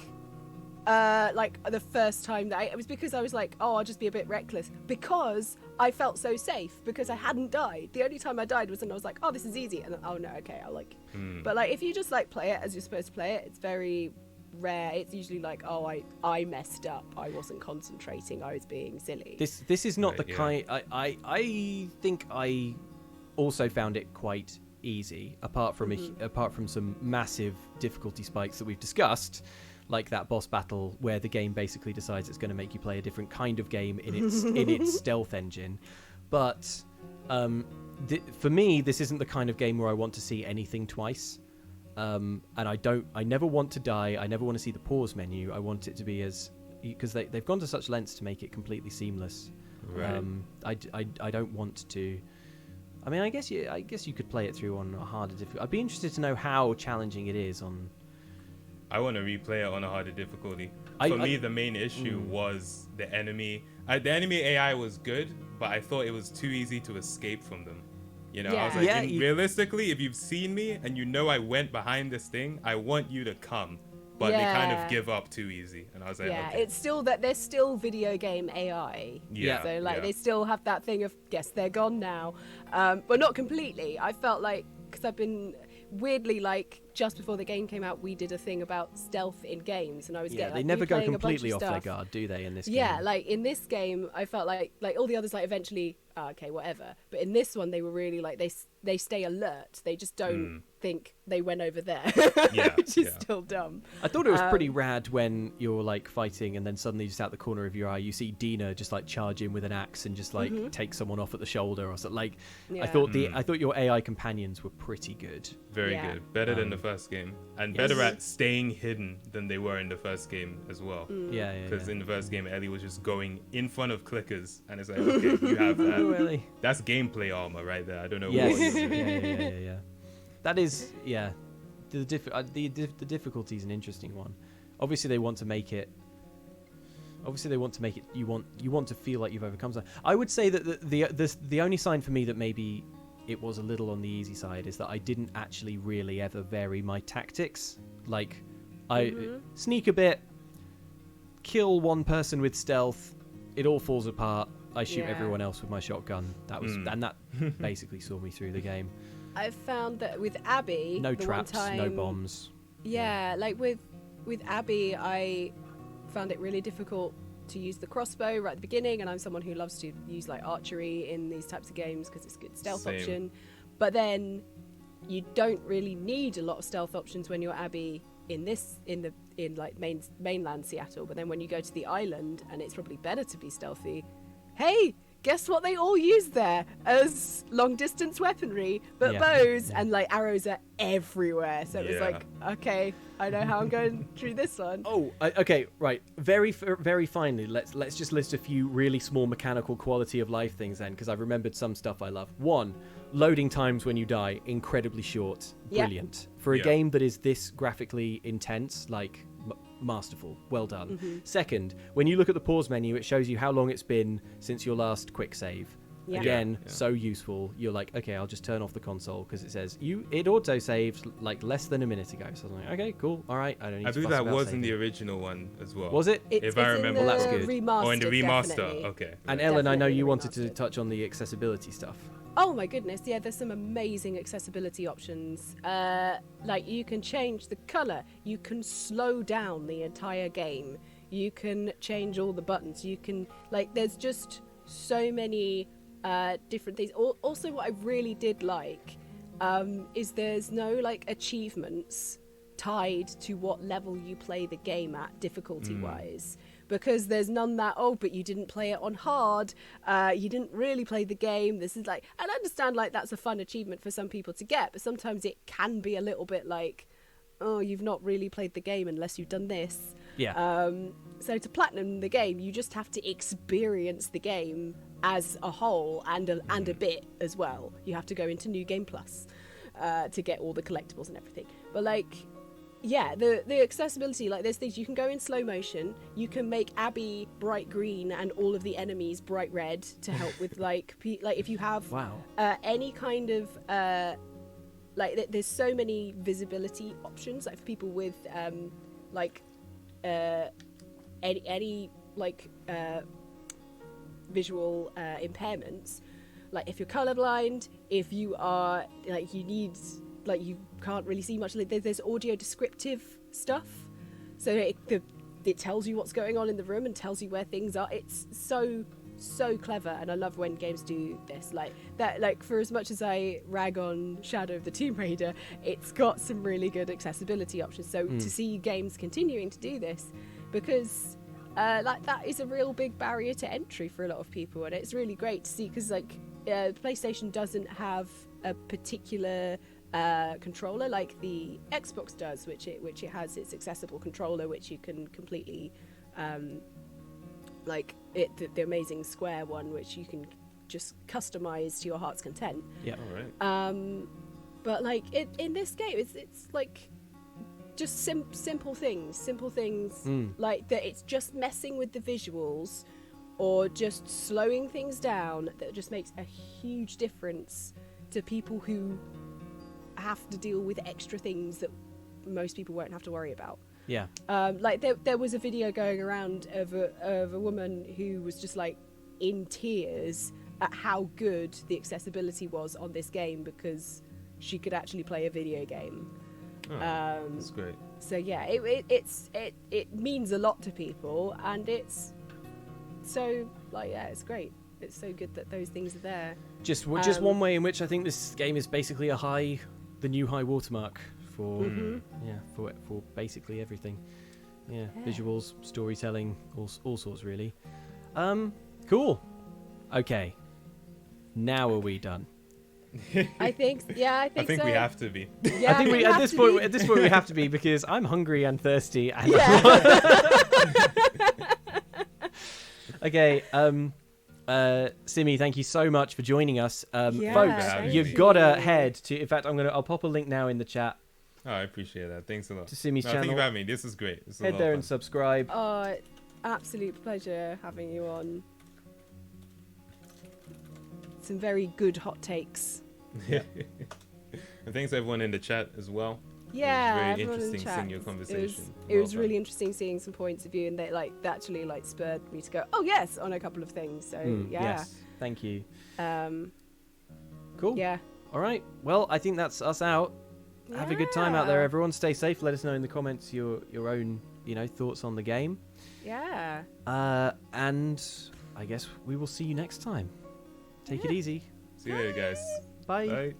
the first time that it was because I was like, oh, I'll just be a bit reckless because I felt so safe because I hadn't died. The only time I died was when I was like, oh, this is easy, and then, oh no, okay, I'll like. But like, if you just like play it as you're supposed to play it, it's very rare. It's usually like, oh, I messed up, I wasn't concentrating, I was being silly. This is not the kind. I think I also found it quite easy, apart from some massive difficulty spikes that we've discussed, like that boss battle where the game basically decides it's going to make you play a different kind of game in its stealth engine. But for me, this isn't the kind of game where I want to see anything twice. And I never want to die. I never want to see the pause menu. I want it to be because they've gone to such lengths to make it completely seamless. Right. I don't want to. I mean, I guess you could play it through on a harder difficulty. I'd be interested to know how challenging it is on. I want to replay it on a harder difficulty. For me, the main issue was the enemy. The enemy AI was good, but I thought it was too easy to escape from them. You know, I was like, realistically, if you've seen me and you know I went behind this thing, I want you to come. But they kind of give up too easy. And I was like, okay. It's still that they're still video game AI. So like they still have that thing of, guess they're gone now. But not completely. I felt like, because I've been weirdly, like, just before the game came out, we did a thing about stealth in games, and I was getting they never go completely off their guard, do they, in this game? Yeah, like in this game I felt like all the others, like, eventually okay, whatever, but in this one they were really like, they stay alert, they just don't think they went over there, which is still dumb. I thought it was pretty rad when you're like fighting and then suddenly just out the corner of your eye you see Dina just like charge in with an axe and just like take someone off at the shoulder or something. Like I thought your AI companions were pretty good. Very good. Better than the first game, and better at staying hidden than they were in the first game as well. Because in the first game Ellie was just going in front of clickers, and it's like, okay, you have that. Really? That's gameplay armor right there. I don't know what yeah. That is, the difficulty is an interesting one. Obviously, they want to make it. You want to feel like you've overcome something. I would say that the only sign for me that maybe it was a little on the easy side is that I didn't actually really ever vary my tactics. Like, I sneak a bit, kill one person with stealth, it all falls apart. I shoot everyone else with my shotgun. That was and that basically saw me through the game. I found that with Abby, no traps, no bombs. Yeah, like with Abby, I found it really difficult to use the crossbow right at the beginning, and I'm someone who loves to use like archery in these types of games because it's a good stealth option. But then you don't really need a lot of stealth options when you're Abby in like mainland Seattle. But then when you go to the island, and it's probably better to be stealthy. Hey, guess what they all use there as long distance weaponry, but bows and like arrows are everywhere. So it was like, okay, I know how I'm going through this one. Oh, okay, right. Very finally, let's just list a few really small mechanical quality of life things then, because I've remembered some stuff I love. 1, loading times when you die, incredibly short. Brilliant. For a game that is this graphically intense, like masterful, well done. 2nd, when you look at the pause menu, it shows you how long it's been since your last quick save. Again, so useful. You're like, okay, I'll just turn off the console because it says it auto saved like less than a minute ago. So I'm like, okay, cool, all right. I don't need. I believe that was in the original one as well. Was it? If I remember, in the that's good. Remastered, in the remaster, definitely. okay. And Ellen, I know you wanted to touch on the accessibility stuff. Oh my goodness, yeah, there's some amazing accessibility options. Like you can change the color, you can slow down the entire game, you can change all the buttons, you can, like, there's just so many different things. Also, what I really did like is there's no like achievements tied to what level you play the game at difficulty wise. Because there's none that, but you didn't play it on hard, you didn't really play the game. This is like, and I understand like that's a fun achievement for some people to get, but sometimes it can be a little bit like, oh, you've not really played the game unless you've done this. So to platinum the game, you just have to experience the game as a whole and a bit as well. You have to go into New Game Plus to get all the collectibles and everything. But like, yeah, the accessibility, like there's things you can go in slow motion, you can make Abby bright green and all of the enemies bright red to help with like if you have any kind of like there's so many visibility options like for people with any like visual impairments, like if you're colorblind, if you are like you can't really see much. There's audio descriptive stuff, so it tells you what's going on in the room and tells you where things are. It's so clever, and I love when games do this like that. Like, for as much as I rag on Shadow of the Tomb Raider, it's got some really good accessibility options. So to see games continuing to do this, because like that is a real big barrier to entry for a lot of people, and it's really great to see, because like PlayStation doesn't have a particular controller like the Xbox does, which it has its accessible controller, which you can completely the amazing square one, which you can just customize to your heart's content. But like in this game, it's like just simple things like that. It's just messing with the visuals or just slowing things down that just makes a huge difference to people who have to deal with extra things that most people won't have to worry about. Like there was a video going around of a woman who was just like in tears at how good the accessibility was on this game, because she could actually play a video game. That's great. So yeah, it means a lot to people, and it's so like, yeah, it's great. It's so good that those things are there. Just one way in which I think this game is basically the new high watermark for for basically everything. Visuals, storytelling, all sorts really. Cool. Okay, now are we done? I think so. We have to be. Yeah, I think we at this point we have to be, because I'm hungry and thirsty and Okay, Simi, thank you so much for joining us. Folks, you've got to head to, in fact, I'll pop a link now in the chat. Oh, I appreciate that. Thanks a lot. To Simi's no, channel. Think about me. This is great. This is Head there and subscribe. Absolute pleasure having you on. Some very good hot takes. Yeah. And thanks everyone in the chat as well. Yeah, it was very interesting in chat. seeing your conversation. It was really interesting seeing some points of view, and they that actually spurred me to go, oh yes, on a couple of things. So yeah. Yes, thank you. Cool. Yeah. All right. Well, I think that's us out. Yeah. Have a good time out there, everyone. Stay safe. Let us know in the comments your own thoughts on the game. Yeah. And I guess we will see you next time. Take it easy. See you later, guys. Bye. Bye.